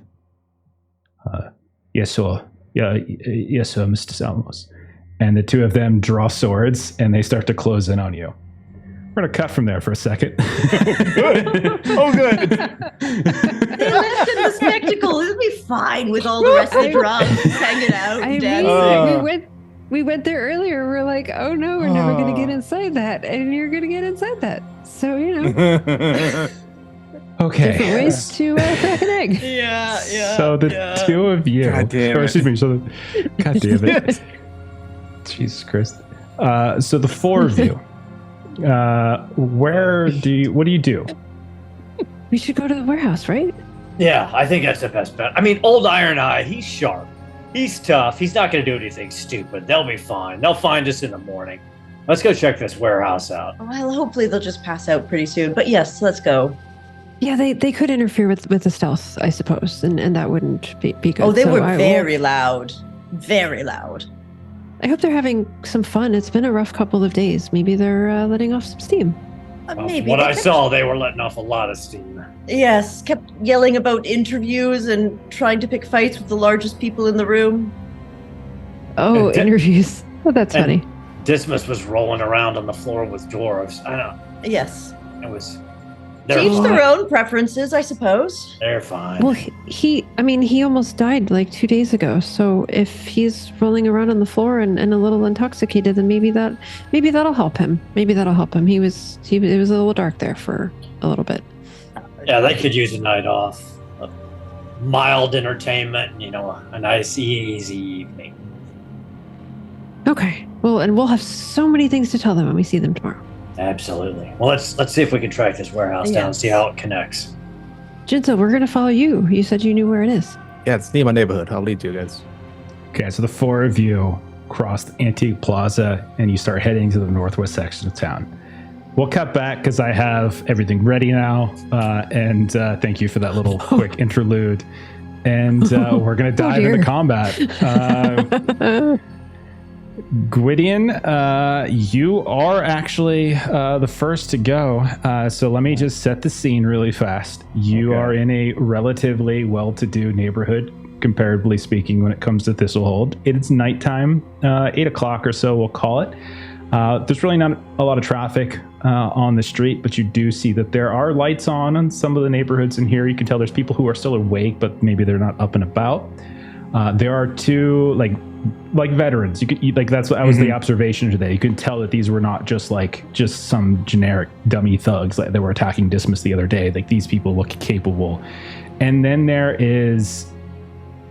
Yes, sir. Yes, sir, Mr. Salmos. And the two of them draw swords, and they start to close in on you. We're going to cut from there for a second. Oh, good. They lived in the spectacle. It'll be fine with all the rest of the drums hanging out and dancing. We went there earlier. We're like, oh no, we're never going to get inside that. And you're going to get inside that. So, Okay. different ways to crack an egg. Yeah. So the two of you. God damn it. Excuse me. God damn it. Jesus Christ. So the four of you, what do you do? We should go to the warehouse, right? Yeah, I think that's the best bet. I mean, old Iron Eye, he's sharp. He's tough. He's not going to do anything stupid. They'll be fine. They'll find us in the morning. Let's go check this warehouse out. Well, hopefully they'll just pass out pretty soon. But yes, let's go. Yeah, they could interfere with the stealth, I suppose, and that wouldn't be good. Oh, they were very loud. Very loud. I hope they're having some fun. It's been a rough couple of days. Maybe they're letting off some steam. Maybe. What I saw, they were letting off a lot of steam. Yes, kept yelling about interviews and trying to pick fights with the largest people in the room. Oh, interviews. Oh, that's funny. Dismas was rolling around on the floor with dwarves. I know. Yes. It was... Each their own preferences, I suppose. They're fine. Well, he almost died like 2 days ago. So if he's rolling around on the floor and a little intoxicated, then maybe that'll help him. Maybe that'll help him. It was a little dark there for a little bit. Yeah, they could use a night off. A mild entertainment, a nice, easy evening. Okay. Well, and we'll have so many things to tell them when we see them tomorrow. Absolutely. Well, let's see if we can track this warehouse down and see how it connects. Jinzo, we're going to follow you. You said you knew where it is. Yeah, it's near my neighborhood. I'll lead you guys. Okay, so the four of you cross the Antique Plaza and you start heading to the northwest section of town. We'll cut back because I have everything ready now. And thank you for that little quick interlude. And we're going to dive into combat. Gwydion, you are actually the first to go. So let me just set the scene really fast. You are in a relatively well-to-do neighborhood, comparatively speaking, when it comes to Thistlehold. It's nighttime, 8 o'clock or so, we'll call it. There's really not a lot of traffic on the street, but you do see that there are lights on some of the neighborhoods in here. You can tell there's people who are still awake, but maybe they're not up and about. There are two, like veterans. You could that was the observation today. You could tell that these were not just some generic dummy thugs like they were attacking Dismas the other day. Like, these people look capable. And then there is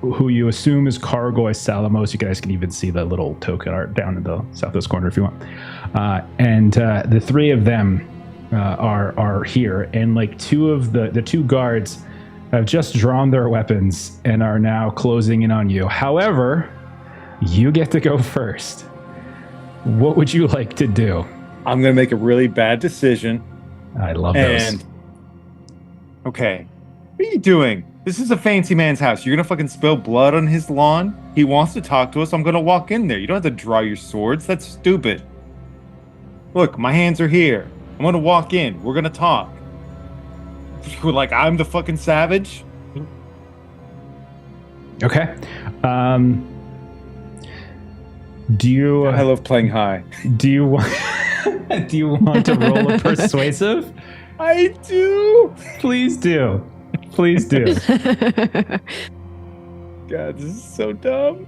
who you assume is Cargoy Salamos. You guys can even see the little token art down in the southwest corner if you want. And the three of them are here, and two of the two guards have just drawn their weapons and are now closing in on you. However, you get to go first. What would you like to do? I'm going to make a really bad decision. I love those. Okay. What are you doing? This is a fancy man's house. You're going to fucking spill blood on his lawn? He wants to talk to us. I'm going to walk in there. You don't have to draw your swords. That's stupid. Look, my hands are here. I'm going to walk in. We're going to talk. Like, I'm the fucking savage? Okay. Do you... I love playing high. Do you want to roll a persuasive? I do. Please do. Please do. God, this is so dumb.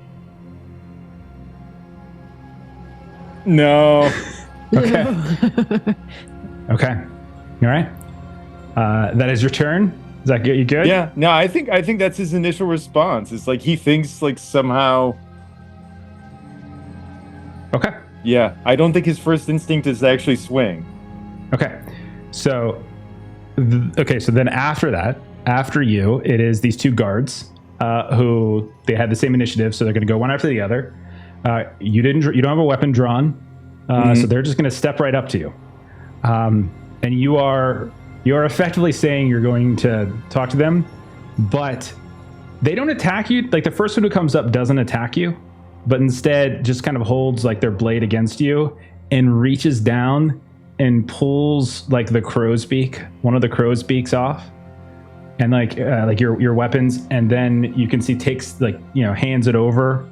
No. Okay. Okay. All right. That is your turn. Does that get you good? Yeah. No, I think that's his initial response. It's like he thinks like somehow. Okay. Yeah. I don't think his first instinct is to actually swing. Okay. So, so then after you, it is these two guards who they had the same initiative, so they're going to go one after the other. You don't have a weapon drawn, so they're just going to step right up to you, and you are effectively saying you're going to talk to them, but they don't attack you. Like, the first one who comes up doesn't attack you, but instead just kind of holds like their blade against you and reaches down and pulls like the crow's beak, one of the crow's beaks off, and like your weapons, and then you can see takes hands it over,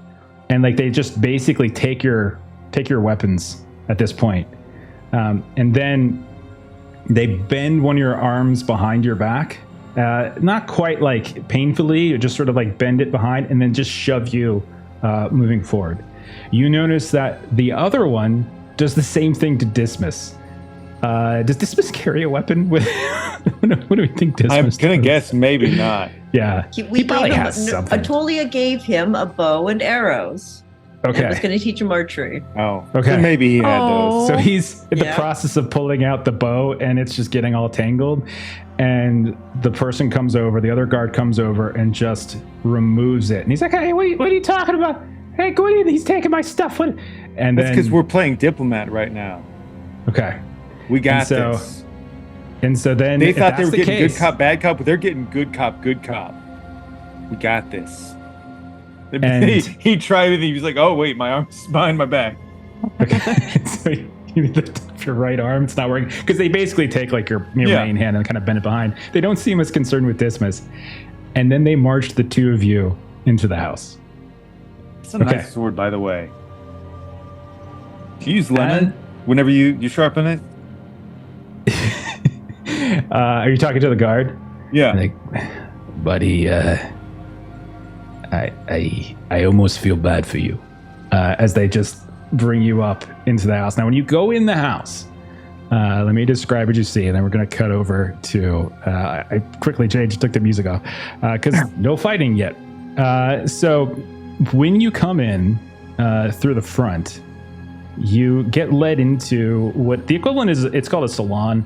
and like they just basically take your weapons at this point, and then they bend one of your arms behind your back, not quite like painfully, you just sort of like bend it behind, and then just shove you moving forward. You notice that the other one does the same thing to Dismas. Does Dismas carry a weapon with? What do we think Dismas I'm gonna does? guess maybe not. Yeah, We he probably gave has something. Atolia gave him a bow and arrows. Okay. I was going to teach him archery. Oh, Okay. So maybe he had those. So he's in the Yeah. process of pulling out the bow, and it's just getting all tangled. And the person comes over, the other guard comes over and just removes it. And he's like, "Hey, what are you talking about? Hey, go in! He's taking my stuff." What? And That's then because we're playing diplomat right now. okay. We got so this. And so then They if thought they that's were the getting case, good cop, bad cop, but they're getting good cop, good cop. We got this. And- he tried everything. He was like, "Oh wait, my arm's behind my back." Okay. So you lift up your right arm. It's not working because they basically take like your Yeah. main hand and kind of bend it behind. They don't seem as concerned with dismiss. And then they marched the two of you into the house. It's a nice sword, by the way. Do you use lemon whenever you sharpen it? Are you talking to the guard? Yeah. Like, buddy, I almost feel bad for you. As they just bring you up into the house. Now, when you go in the house, let me describe what you see, and then we're going to cut over to. I quickly took the music off because no fighting yet. So when you come in through the front, you get led into what the equivalent is. It's called a salon.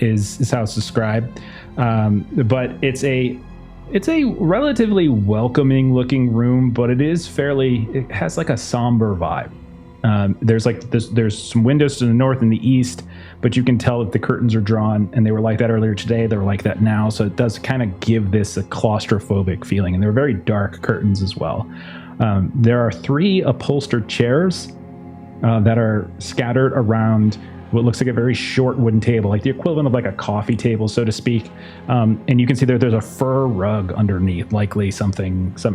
Is how it's described, but it's a relatively welcoming looking room, but it has like a somber vibe. There's some windows to the north and the east, but you can tell that the curtains are drawn, and they were like that earlier today. They're like that now, so it does kind of give this a claustrophobic feeling, and they're very dark curtains as well. There are 3 upholstered chairs that are scattered around what looks like a very short wooden table, like the equivalent of like a coffee table, so to speak. And you can see there's a fur rug underneath, likely some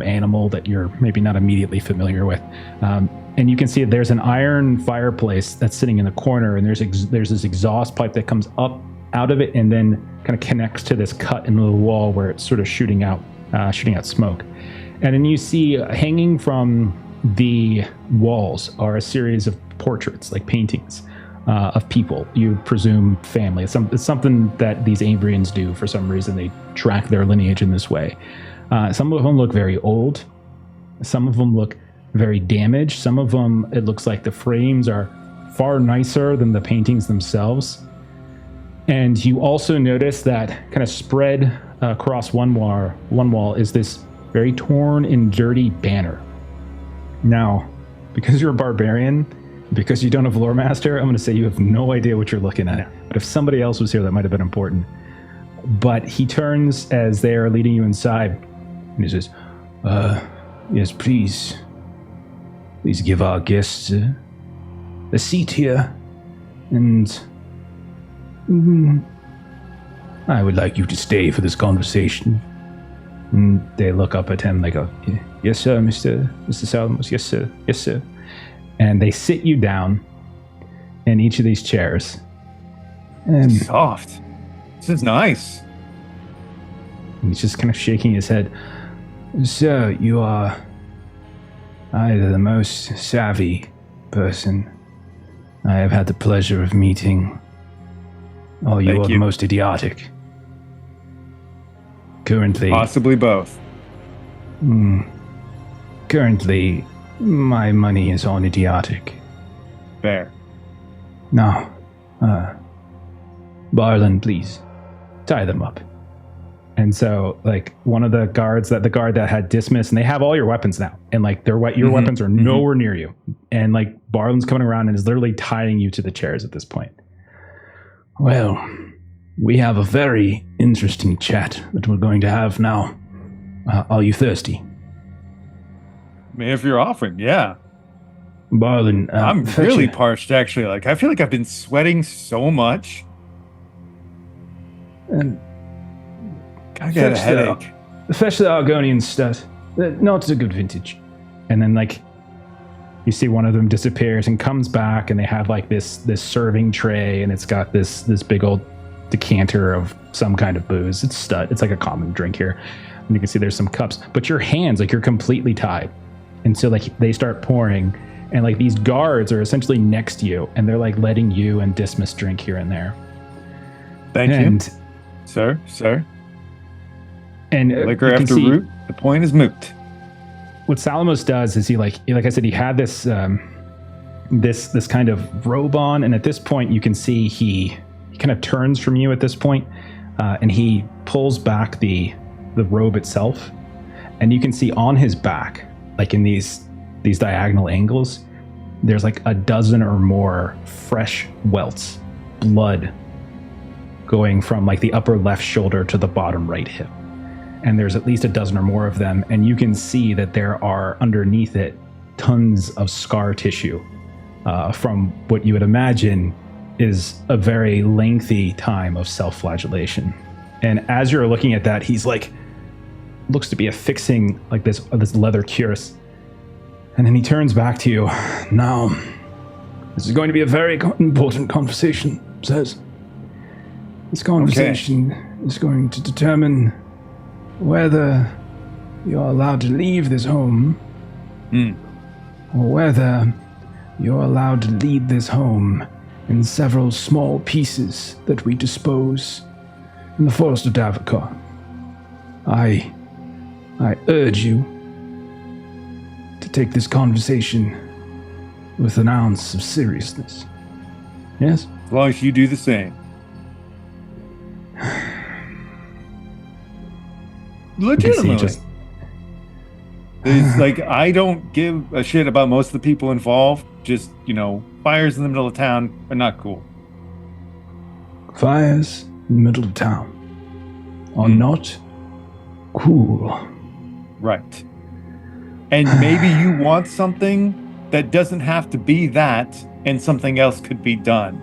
animal that you're maybe not immediately familiar with. And you can see there's an iron fireplace that's sitting in the corner, and there's this exhaust pipe that comes up out of it and then kind of connects to this cut in the wall where it's sort of shooting out smoke. And then you see hanging from the walls are a series of portraits, like paintings. Of people, you presume family. It's something that these Ambrians do for some reason. They track their lineage in this way. Some of them look very old. Some of them look very damaged. Some of them, it looks like the frames are far nicer than the paintings themselves. And you also notice that kind of spread across one wall is this very torn and dirty banner. Now, because you're a barbarian, because you don't have Lore Master, I'm going to say you have no idea what you're looking at. But if somebody else was here, that might have been important. But he turns as they are leading you inside, and he says, yes, please give our guests a seat here. And I would like you to stay for this conversation. And they look up at him, they go, yes, sir, Mr. Salamos, yes, sir, yes, sir. And they sit you down in each of these chairs. And Soft. This is nice. he's just kind of shaking his head. Sir, you are either the most savvy person I have had the pleasure of meeting, or you Thank are you. the most idiotic. Currently, Possibly both. currently, my money is on idiotic. Fair. Now, Barlin, please, tie them up. And so, like, one of the guard that had dismiss, and they have all your weapons now, and like your weapons are nowhere near you, and like Barlin's coming around and is literally tying you to the chairs at this point. Well, we have a very interesting chat that we're going to have now. Are you thirsty? I mean, if you're offering, yeah. Barlin, I'm fetch really it. parched, actually. Like, I feel like I've been sweating so much. And I got a Fetch the- headache. fetch the Argonian stud. Not a good vintage. And then like you see one of them disappears and comes back, and they have like this serving tray, and it's got this big old decanter of some kind of booze. It's like a common drink here. And you can see there's some cups, but your hands, like, you're completely tied. And so like they start pouring, and like these guards are essentially next to you, and they're like letting you and Dismas drink here and there. Thank and, you. Sir. And Liquor you can after see, root. The point is moot. what Salamos does is he like I said, he had this this kind of robe on, and at this point you can see he kind of turns from you at this point, and he pulls back the robe itself, and you can see on his back, like in these diagonal angles, there's like a dozen or more fresh welts, blood going from like the upper left shoulder to the bottom right hip. And there's at least a dozen or more of them, and you can see that there are underneath it tons of scar tissue from what you would imagine is a very lengthy time of self-flagellation. And as you're looking at that, he's like, looks to be affixing like this leather cuirass. And then he turns back to you. Now, this is going to be a very important conversation, says. This conversation is going to determine whether you're allowed to leave this home, or whether you're allowed to lead this home in several small pieces that we dispose in the forest of Davakar. I urge you to take this conversation with an ounce of seriousness. Yes? As long as you do the same. Legitimately. It's like, I don't give a shit about most of the people involved. Just, fires in the middle of town are not cool. Fires in the middle of town are not cool. Right. And maybe you want something that doesn't have to be that, and something else could be done.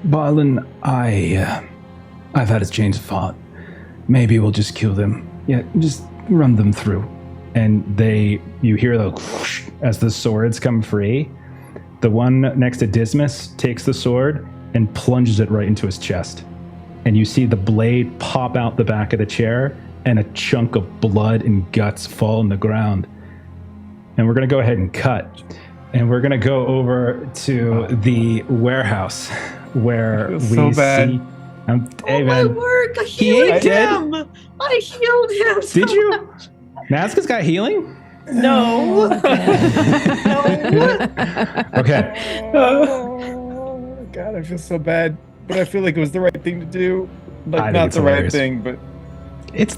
Barlin, I've had a change of heart. Maybe we'll just kill them. Yeah, just run them through. And you hear the whoosh as the swords come free. The one next to Dismas takes the sword and plunges it right into his chest. And you see the blade pop out the back of the chair, and a chunk of blood and guts fall on the ground. And we're going to go ahead and cut. And we're going to go over to the warehouse where we so bad. see... Hey, my work! I healed him! I healed him! So Did you? much. Nazca's got healing? No. No. Okay. Oh, God, I feel so bad. But I feel like it was the right thing to do. Like, not the right thing, but... It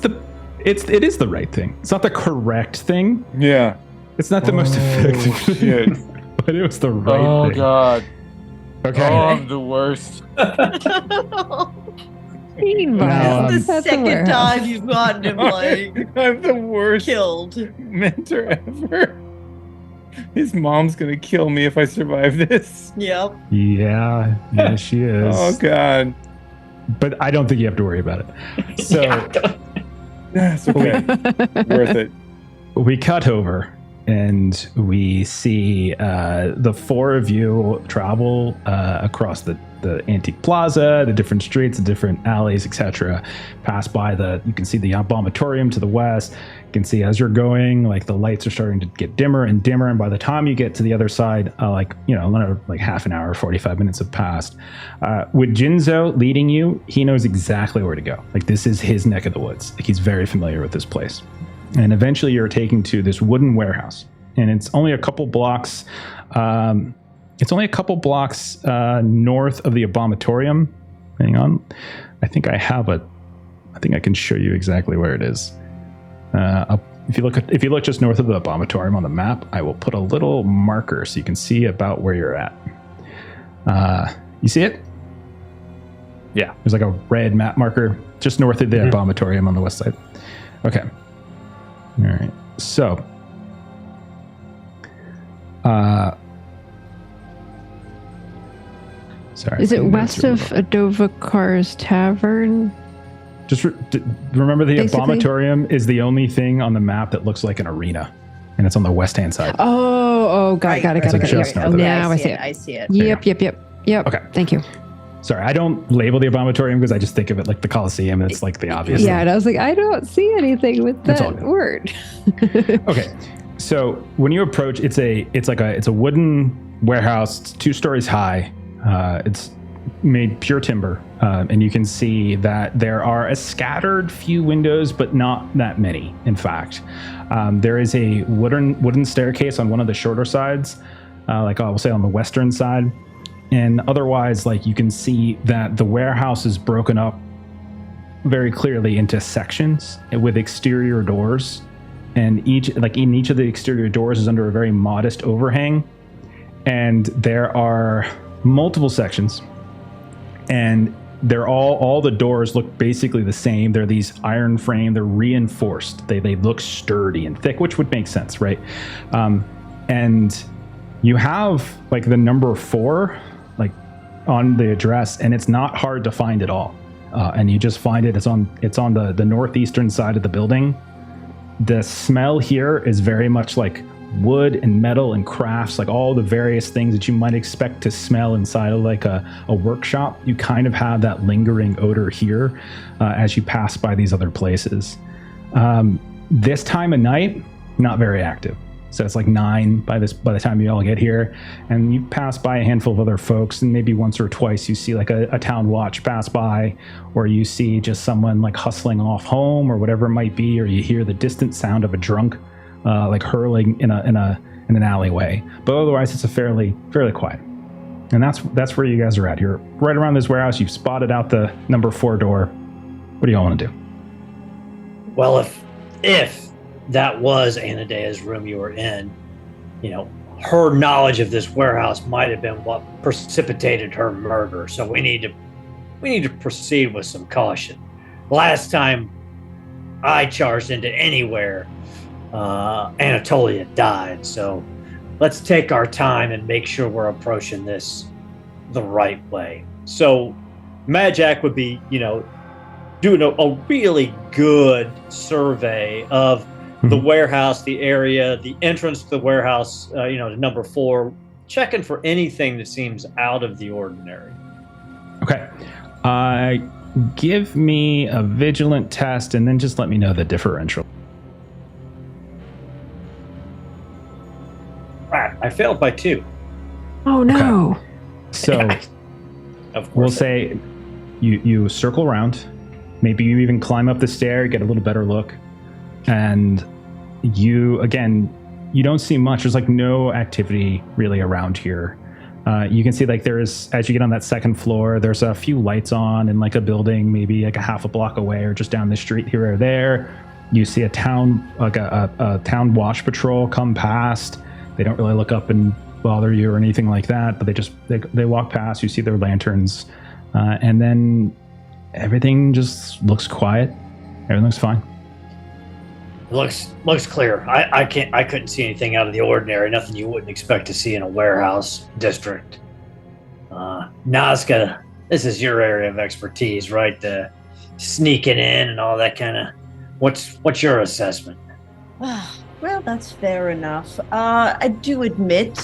is the right thing. It's not the correct thing. Yeah. It's not the most effective shit. But it was the right thing. Oh, God. Okay. Oh, I'm the worst. This is the second time you've gotten him, I'm the worst killed. mentor ever. His mom's gonna kill me if I survive this. Yep. Yeah, she is. Oh, God. But I don't think you have to worry about it. So, It's okay. Worth it. We cut over and we see the four of you travel across the Antique Plaza, the different streets, the different alleys, etc. Pass by you can see the Abomatorium to the west. You can see as you're going, like the lights are starting to get dimmer and dimmer. And by the time you get to the other side, another half an hour, 45 minutes have passed. With Jinzo leading you, he knows exactly where to go. Like, this is his neck of the woods. Like, he's very familiar with this place. And eventually you're taken to this wooden warehouse. And it's only a couple blocks north of the Abomatorium. Hang on. I think I can show you exactly where it is. If you look just north of the Abomatorium on the map, I will put a little marker so you can see about where you're at. You see it? Yeah, there's like a red map marker just north of the Abomatorium on the west side. Okay. All right. So, sorry. Is it west of Adovakar's Tavern? Just remember the Basically? Abomatorium is the only thing on the map that looks like an arena, and it's on the west-hand side. Got it. Just north of Now I I see it. see it. Yep. Okay. Thank you. Sorry, I don't label the Abomatorium because I just think of it like the Coliseum, and it's like the obvious Yeah, thing. and I was like, I don't see anything with That's all that good. word. Okay, so when you approach, it's a wooden warehouse. It's 2 stories high. It's made pure timber. And you can see that there are a scattered few windows, but not that many, in fact. There is a wooden staircase on one of the shorter sides, like I will say on the western side. And otherwise, like you can see that the warehouse is broken up very clearly into sections with exterior doors. And in each of the exterior doors is under a very modest overhang. And there are multiple sections. And they're all the doors look basically the same. They're these iron frame. They're reinforced. They look sturdy and thick, which would make sense, right? And you have like the number 4 like on the address, and it's not hard to find at all. And you just find it. It's on the northeastern side of the building. The smell here is very much like wood and metal and crafts, like all the various things that you might expect to smell inside of like a workshop. You kind of have that lingering odor here as you pass by these other places. This time of night, not very active. So it's like 9 by the time you all get here, and you pass by a handful of other folks, and maybe once or twice you see like a town watch pass by, or you see just someone like hustling off home or whatever it might be, or you hear the distant sound of a drunk like hurling in an alleyway. But otherwise, it's a fairly quiet. And that's where you guys are at. You're right around this warehouse. You've spotted out the number 4 door. What do y'all want to do? Well, if that was Anadea's room you were in, her knowledge of this warehouse might have been what precipitated her murder. So we need to proceed with some caution. Last time I charged into anywhere, Anatolia died. So let's take our time and make sure we're approaching this the right way. So Madjac would be, doing a really good survey of the warehouse, the area, the entrance to the warehouse, to number 4, checking for anything that seems out of the ordinary. Okay. Give me a vigilant test, and then just let me know the differential. Right. I failed by 2. Oh, no. Okay. So of course we'll say you circle around. Maybe you even climb up the stair, get a little better look. And you don't see much. There's like no activity really around here. You can see like there's, as you get on that second floor, there's a few lights on in like a building, maybe like a half a block away or just down the street here or there. You see a town, like a town watch patrol come past. They don't really look up and bother you or anything like that, but they walk past. You see their lanterns, and then everything just looks quiet. Everything looks fine. Looks clear. I couldn't see anything out of the ordinary. Nothing you wouldn't expect to see in a warehouse district. Nazca, this is your area of expertise, right? The sneaking in and all that kind of. What's your assessment? Well, that's fair enough. I do admit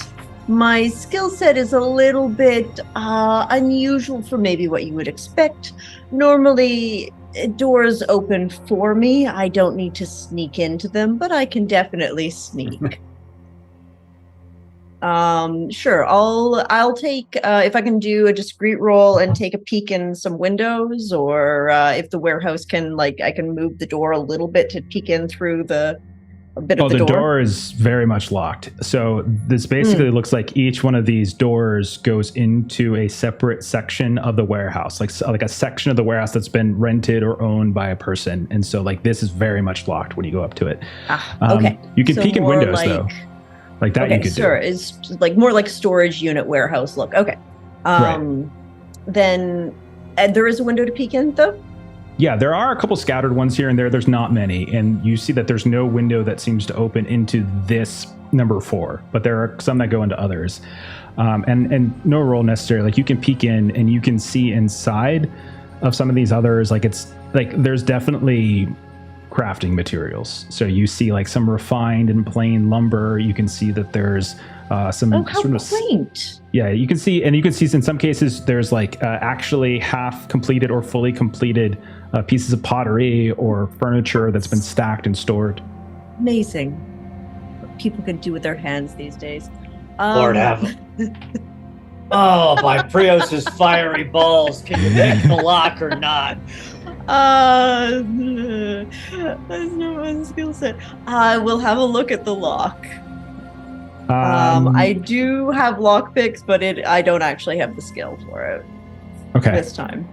my skill set is a little bit unusual for maybe what you would expect. Normally, doors open for me. I don't need to sneak into them, but I can definitely sneak. Sure. I'll take if I can do a discreet roll and take a peek in some windows, or if the warehouse can, I can move the door a little bit to peek in through a bit of the door. The door is very much locked. So this basically looks like each one of these doors goes into a separate section of the warehouse, like a section of the warehouse that's been rented or owned by a person. And so this is very much locked when you go up to it. Okay. You can peek in windows though. Like that you could do. Sure. It's more like storage unit warehouse look. Okay. Right. Then there is a window to peek in though? Yeah, there are a couple scattered ones here and there. There's not many. And you see that there's no window that seems to open into this number 4, but there are some that go into others. And no roll necessarily. You can peek in and you can see inside of some of these others. There's definitely crafting materials. So you see some refined and plain lumber. You can see that there's some sort of quaint. Yeah, you can see in some cases there's actually half completed or fully completed pieces of pottery or furniture that's been stacked and stored. Amazing. What people can do with their hands these days. Lord have them. Oh, by Prios's fiery balls, can you pick the lock or not? That's not my skill set. I will have a look at the lock. I do have lock picks, but I don't actually have the skill for it. Okay. This time.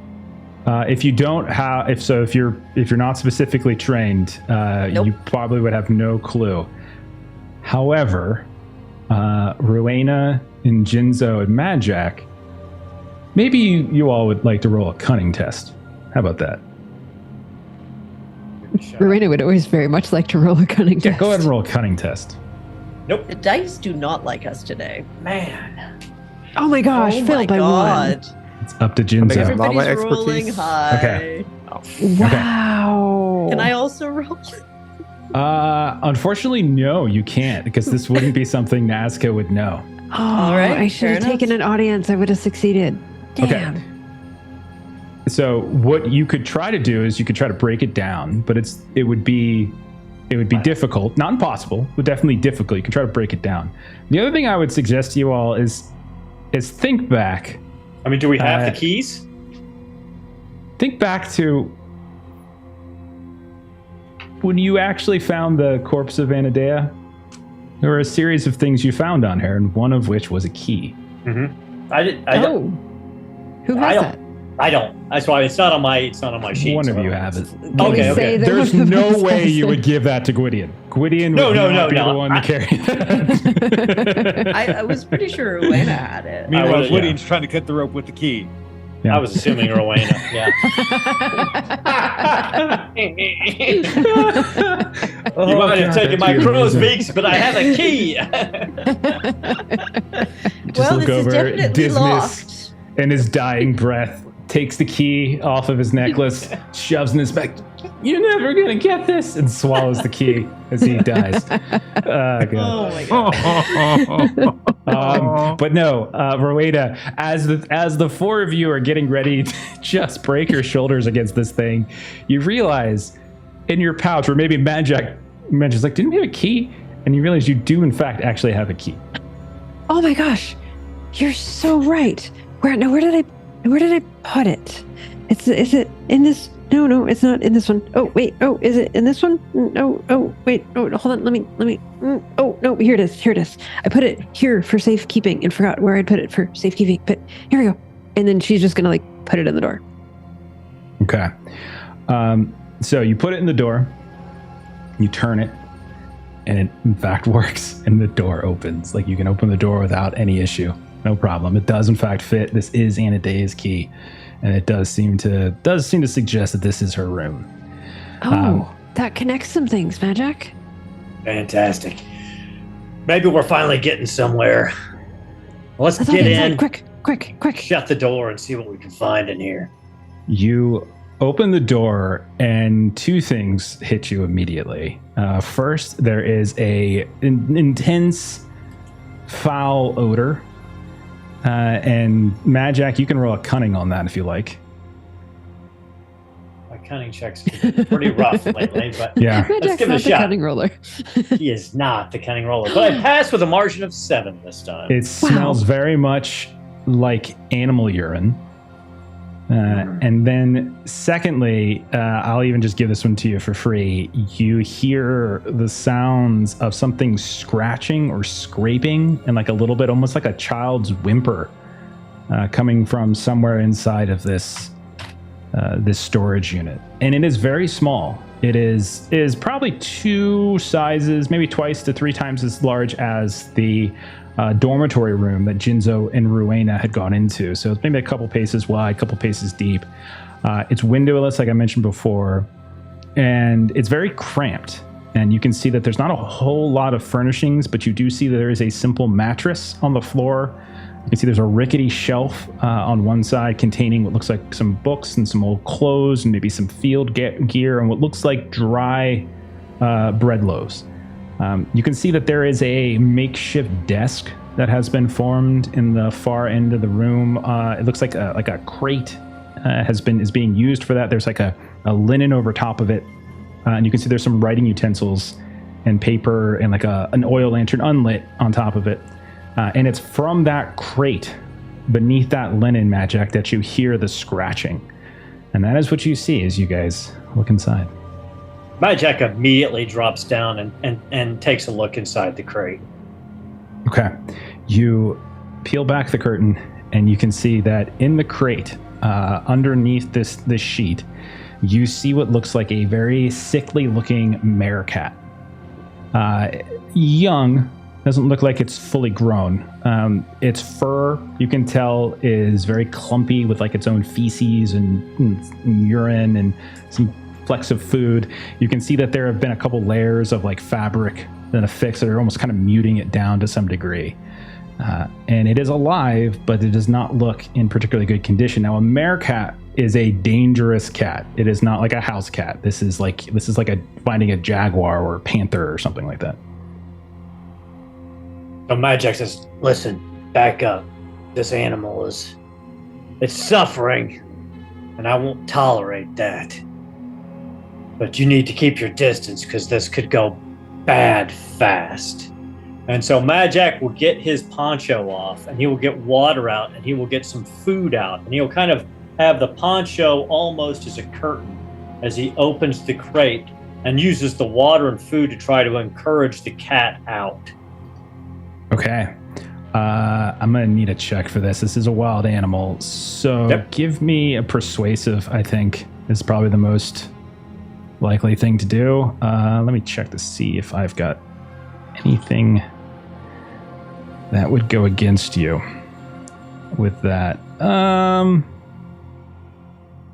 If you don't have, if you're not specifically trained, Nope. you probably would have no clue. However, Rowena and Jinzo and Madjac, maybe you all would like to roll a cunning test. How about that? Rowena would always very much like to roll a cunning test. Yeah, go ahead and roll a cunning test. Nope. The dice do not like us today. Man. Oh my gosh, oh failed my by God. one. It's up to I Jinzo. think not my Everybody's rolling expertise. high. Okay. Wow. Can I also roll? Unfortunately, no, you can't, because this wouldn't be something Nazca would know. Oh, All right, I should fair have taken enough. an audience. I would have succeeded. Damn. Okay. So what you could try to do is you could try to break it down, but it would be difficult, not impossible, but definitely difficult. You can try to break it down. The other thing I would suggest to you all is think back. I mean, do we have the keys? Think back to when you actually found the corpse of Anadea. There were a series of things you found on her, and one of which was a key. Mm-hmm. I don't. Who I has don't. that? I don't. That's why it's not on my sheet. One so of you have it. Can we Okay, say that There's one of no us way has you it? would give that to Gwydion. Gwydion No, would no, not no, be no. the one to carry that. I was pretty sure Rowena had it. Meanwhile, would've- Woody's trying to cut the rope with the key. Yeah. I was assuming Rowena. Yeah. You might have taken my crow's beaks, but I have a key. Just Well, look this is over definitely Dismas locked. in his dying breath, takes the key off of his necklace, shoves in his back. You're never gonna get this, and swallows the key as he dies. God. Oh my God. But no, Rowena, as the four of you are getting ready to just break your shoulders against this thing, you realize in your pouch, or maybe Madjac mentions, like, didn't we have a key? And you realize you do in fact actually have a key. Oh my gosh, you're so right. Where did I put it? Is it in this? No, it's not in this one. Oh wait, is it in this one? No, wait, hold on. Let me. Oh no, here it is. I put it here for safekeeping and forgot where I'd put it for safekeeping. But here we go. And then she's just gonna put it in the door. Okay. So you put it in the door, you turn it, and it in fact works, and the door opens. Like, you can open the door without any issue. No problem. It does in fact fit. This is Anadea's key, and it does seem to suggest that this is her room. Oh, that connects some things, Madjac. Fantastic. Maybe we're finally getting somewhere. Let's Let's all get inside. in. Quick. Shut the door and see what we can find in here. You open the door, and two things hit you immediately. First, there is an intense foul odor. And Madjac, you can roll a cunning on that if you like. My cunning checks have been pretty rough lately, but Yeah. Madjac's give it a not the shot. cunning roller. he is not the cunning roller. But I passed with a margin of 7 this time. It smells very much like animal urine. And then secondly, I'll even just give this one to you for free. You hear the sounds of something scratching or scraping, and like a little bit, almost like a child's whimper, coming from somewhere inside of this storage unit. And it is very small. It is probably two sizes, maybe twice to three times as large as the dormitory room that Jinzo and Rowena had gone into. So it's maybe a couple paces wide, a couple paces deep. It's windowless, like I mentioned before, and it's very cramped. And you can see that there's not a whole lot of furnishings, but you do see that there is a simple mattress on the floor. You can see there's a rickety shelf on one side containing what looks like some books and some old clothes and maybe some field gear and what looks like dry bread loaves. You can see that there is a makeshift desk that has been formed in the far end of the room. It looks like a crate is being used for that. There's like a linen over top of it, and you can see there's some writing utensils and paper and like an oil lantern unlit on top of it. And it's from that crate beneath that linen, Madjac, that you hear the scratching. And that is what you see as you guys look inside. Madjac immediately drops down and takes a look inside the crate. Okay. You peel back the curtain, and you can see that in the crate, underneath this sheet, you see what looks like a very sickly-looking meerkat. Young, doesn't look like it's fully grown. Its fur, you can tell, is very clumpy with like its own feces and urine and some flecks of food. You can see that there have been a couple layers of like fabric and affix that are almost kind of muting it down to some degree. And it is alive, but it does not look in particularly good condition. Now, a meerkat is a dangerous cat. It is not like a house cat. This is like finding a jaguar or a panther or something like that. So Madjac says, listen, back up. This animal it's suffering, and I won't tolerate that. But you need to keep your distance, because this could go bad fast. And so Madjac will get his poncho off, and he will get water out, and he will get some food out, and he'll kind of have the poncho almost as a curtain as he opens the crate and uses the water and food to try to encourage the cat out. Okay. I'm going to need a check for this. This is a wild animal. So Give me a persuasive, I think, is probably the most likely thing to do. Let me check to see if I've got anything that would go against you with that.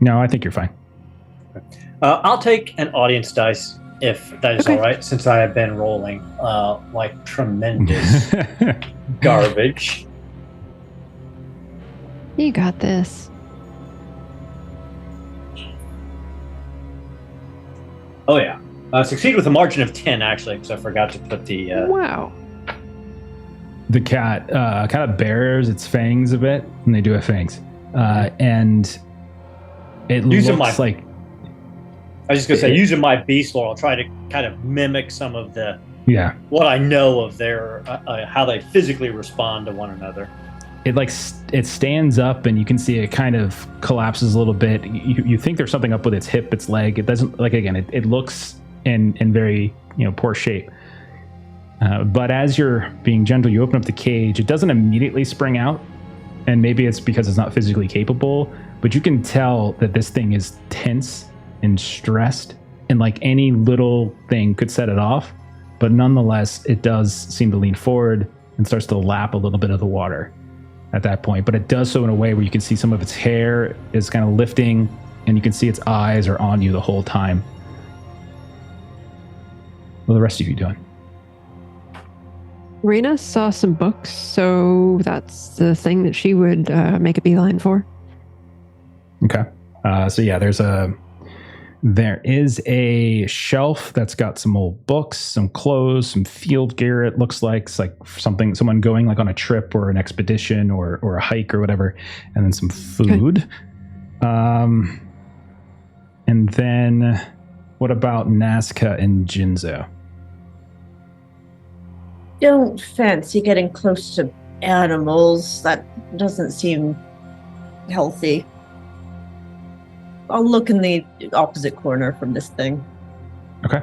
No, I think you're fine. I'll take an audience dice if that is all right, since I have been rolling like tremendous garbage. You got this. Oh, yeah. Succeed with a margin of 10, actually, because I forgot to put the... Wow. The cat kind of bares its fangs a bit, and they do have fangs. And it looks like... I was just going to say, using my beast lore, I'll try to kind of mimic some of the... Yeah. What I know of their... how they physically respond to one another. It stands up, and you can see it kind of collapses a little bit. You think there's something up with its hip, its leg. It doesn't, like, again, it looks in very poor shape. But as you're being gentle, you open up the cage. It doesn't immediately spring out, and maybe it's because it's not physically capable, but you can tell that this thing is tense and stressed, and like any little thing could set it off. But nonetheless, it does seem to lean forward and starts to lap a little bit of the water at that point. But it does so in a way where you can see some of its hair is kind of lifting, and you can see its eyes are on you the whole time. What are the rest of you doing? Rena saw some books, so that's the thing that she would make a beeline for. Okay. So yeah, there is a shelf that's got some old books, some clothes, some field gear. It looks like it's like someone going like on a trip or an expedition or a hike or whatever, and then some food. Okay. And then what about Nazca and Jinzo? Don't fancy getting close to animals. That doesn't seem healthy. I'll look in the opposite corner from this thing. Okay.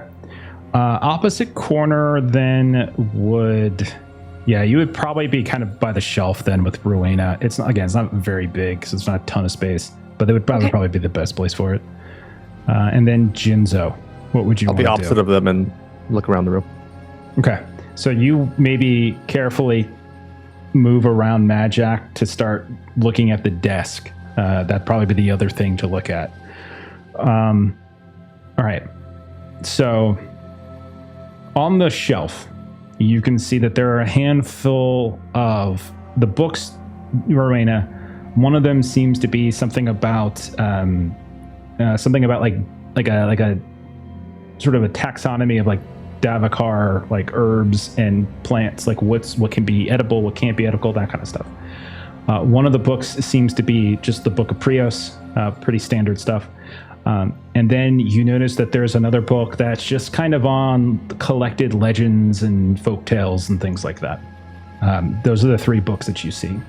Opposite corner then you would probably be kind of by the shelf then with Rowena. It's not very big because it's not a ton of space, but it would probably be the best place for it. And then Jinzo, what would you want to do? I'll be opposite of them and look around the room. Okay. So you maybe carefully move around Madjac to start looking at the desk. That'd probably be the other thing to look at. All right. So on the shelf, you can see that there are a handful of the books, Rowena. One of them seems to be something about like a sort of a taxonomy of like Davakar, like herbs and plants, like what can be edible, what can't be edible, that kind of stuff. One of the books seems to be just the Book of Prios, pretty standard stuff. And then you notice that there's another book that's just kind of on collected legends and folk tales and things like that. Those are the three books that you see.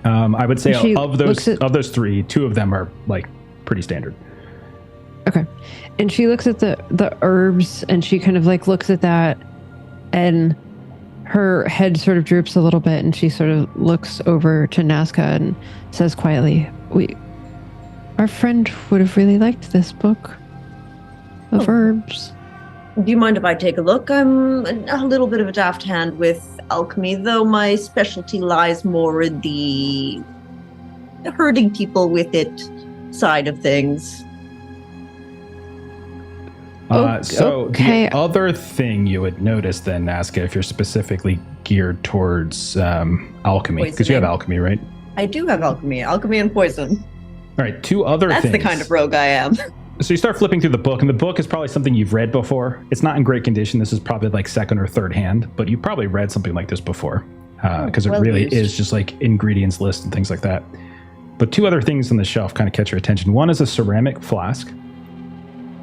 I would say She of those three, two of them are like pretty standard. Okay. And she looks at the herbs and she kind of like looks at that and her head sort of droops a little bit and she sort of looks over to Nazca and says quietly, our friend would have really liked this book of herbs. Do you mind if I take a look? I'm a little bit of a daft hand with alchemy, though my specialty lies more in the hurting people with it side of things. So the other thing you would notice then, Nazca, if you're specifically geared towards alchemy, because you have alchemy, right? I do have alchemy and poison. All right, two other things. That's the kind of rogue I am. So you start flipping through the book, and the book is probably something you've read before. It's not in great condition. This is probably like second or third hand, but you probably read something like this before because it really is just like ingredients list and things like that. But two other things on the shelf kind of catch your attention. One is a ceramic flask,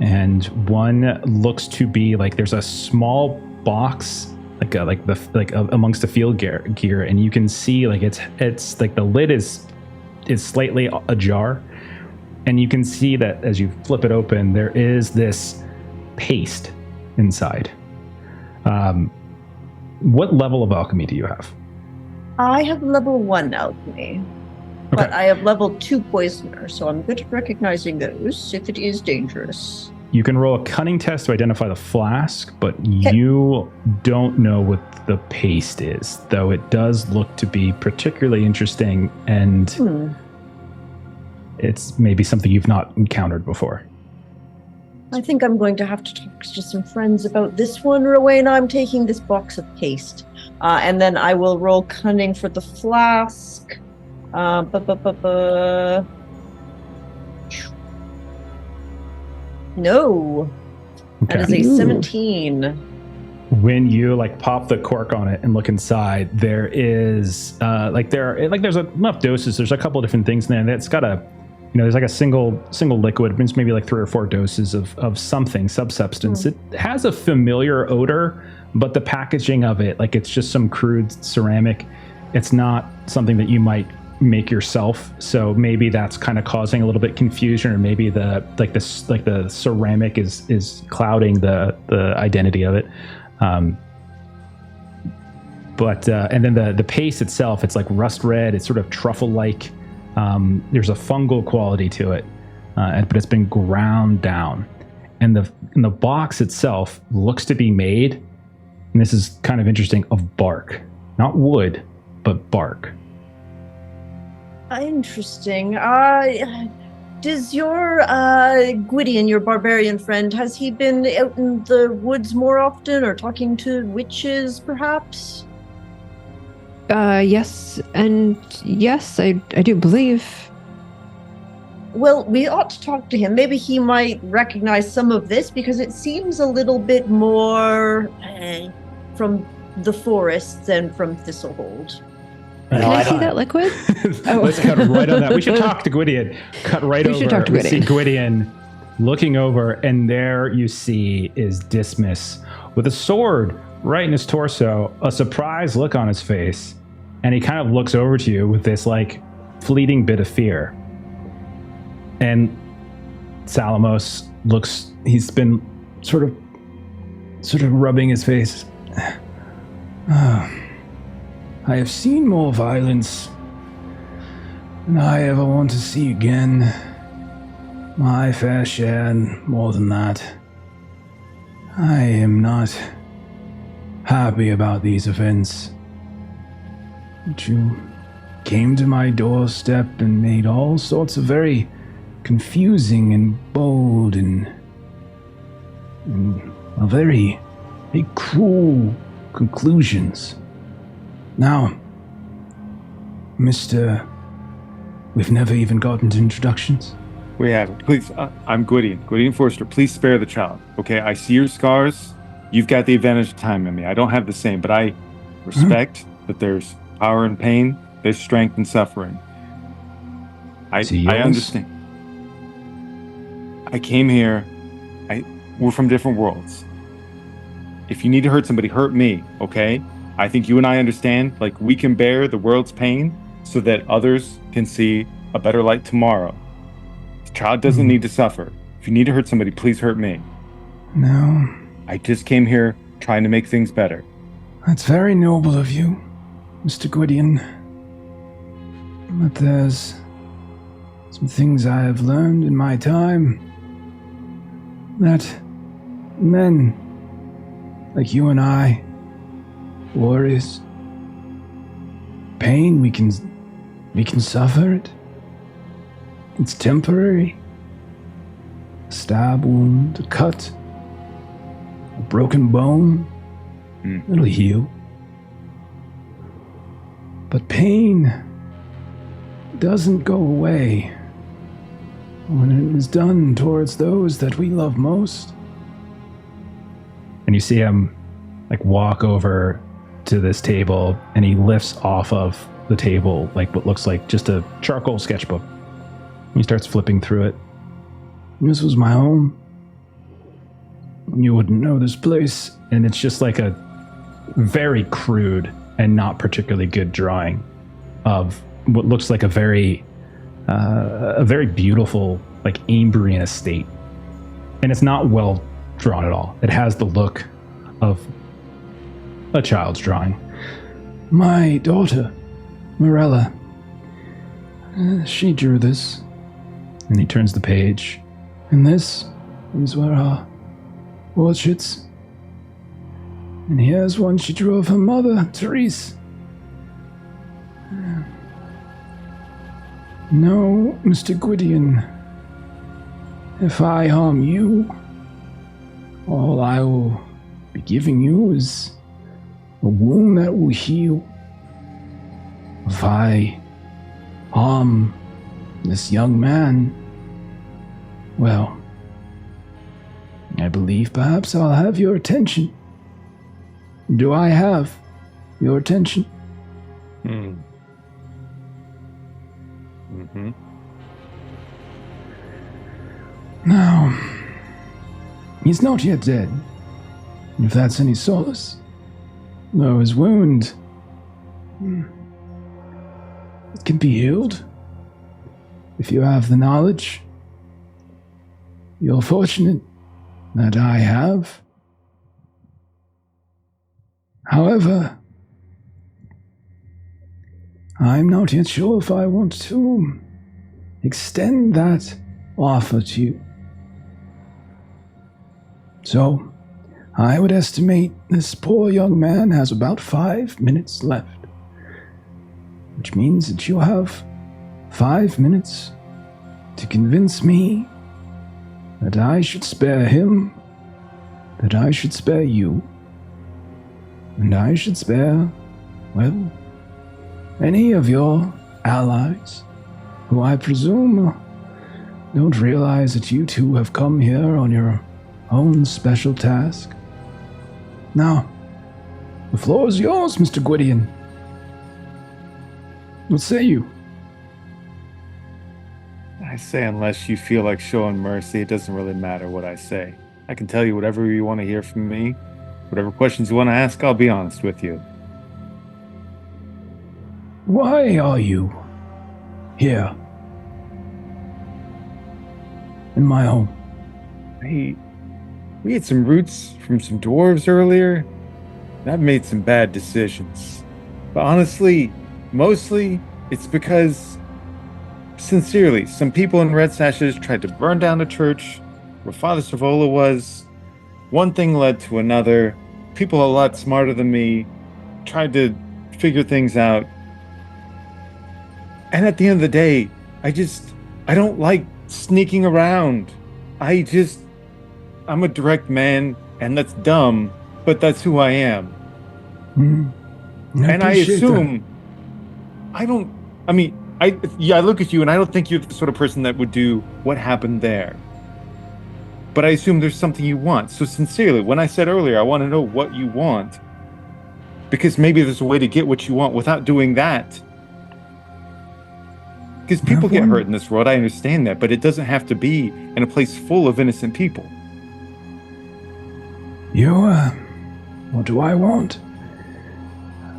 and one looks to be like there's a small box amongst the field gear, and you can see like it's like the lid is slightly ajar. And you can see that as you flip it open, there is this paste inside. What level of alchemy do you have? I have level 1 alchemy, but I have level 2 poisoner, so I'm good at recognizing those if it is dangerous. You can roll a cunning test to identify the flask, but you don't know what the paste is, though it does look to be particularly interesting and... It's maybe something you've not encountered before. I think I'm going to have to talk to some friends about this one, Rowena. I'm taking this box of paste. And then I will roll cunning for the flask. No. That is a 17. When you like pop the cork on it and look inside, there is there's enough doses. There's a couple of different things in there. And it's got there's like a single liquid. It's maybe like 3 or 4 doses of something, substance. It has a familiar odor, but the packaging of it, like it's just some crude ceramic. It's not something that you might make yourself. So maybe that's kind of causing a little bit confusion, or maybe the ceramic is clouding the identity of it. And then the paste itself, it's like rust red. It's sort of truffle-like. There's a fungal quality to it, but it's been ground down. And the box itself looks to be made, and this is kind of interesting, of bark, not wood, but bark. Interesting. Does your Gwydion, your barbarian friend, has he been out in the woods more often, or talking to witches, perhaps? Yes, and yes, I do believe. Well, we ought to talk to him. Maybe he might recognize some of this, because it seems a little bit more from the forests than from Thistlehold. Can I see that liquid? Let's cut right on that. We should talk to Gwydion. Cut right over. We should talk to Gwydion. We see Gwydion looking over, and there you see is Dismas with a sword right in his torso, a surprised look on his face, and he kind of looks over to you with this like fleeting bit of fear. And Salamos looks, he's been sort of rubbing his face. I have seen more violence than I ever want to see again. My fair share and more than that. I am not happy about these events. But you came to my doorstep and made all sorts of very confusing and bold and very cruel conclusions. Now, Mr. We've never even gotten to introductions. We haven't. Please, I'm Gwydion Forrester. Please spare the child, okay? I see your scars. You've got the advantage of time in me. I don't have the same, but I respect that there's power and pain, there's strength and suffering. I understand. I came here. We're from different worlds. If you need to hurt somebody, hurt me, okay? I think you and I understand, like, we can bear the world's pain, so that others can see a better light tomorrow. The child doesn't need to suffer. If you need to hurt somebody, please hurt me. No. I just came here trying to make things better. That's very noble of you, Mr. Gwydion. But there's some things I have learned in my time. That men like you and I, warriors, pain, we can suffer it. It's temporary. A stab wound, a cut, a broken bone, it'll heal. But pain doesn't go away when it is done towards those that we love most. And you see him walk over to this table, and he lifts off of the table what looks like just a charcoal sketchbook. He starts flipping through it. This was my home. You wouldn't know this place. And it's just a very crude and not particularly good drawing of what looks like a very beautiful Ambrian estate. And it's not well drawn at all. It has the look of a child's drawing. My daughter, Morella, she drew this. And he turns the page. And this is where our orchards. And here's one she drew of her mother, Therese. No, Mr. Gwydion, if I harm you, all I will be giving you is a wound that will heal. If I harm this young man, well, I believe perhaps I'll have your attention. Do I have your attention? Now, he's not yet dead, if that's any solace. Though his wound, it can be healed. If you have the knowledge, you're fortunate that I have. However, I'm not yet sure if I want to extend that offer to you. So, I would estimate this poor young man has about 5 minutes left, which means that you have 5 minutes to convince me that I should spare him, that I should spare you, and I should spare, well, any of your allies, who I presume don't realize that you two have come here on your own special task. Now, the floor is yours, Mr. Gwydion. What say you? I say unless you feel like showing mercy, it doesn't really matter what I say. I can tell you whatever you want to hear from me. Whatever questions you want to ask, I'll be honest with you. Why are you here? In my home? We had some roots from some dwarves earlier, and I've made some bad decisions. But honestly, mostly, it's because, sincerely, some people in red sashes tried to burn down the church where Father Savola was. One thing led to another. People a lot smarter than me tried to figure things out. And at the end of the day, I don't like sneaking around. I'm a direct man, and that's dumb, but that's who I am. And I assume, that. I look at you and I don't think you're the sort of person that would do what happened there. But I assume there's something you want. So sincerely, when I said earlier, I want to know what you want, because maybe there's a way to get what you want without doing that. Because people get hurt in this world, I understand that, but it doesn't have to be in a place full of innocent people. What do I want?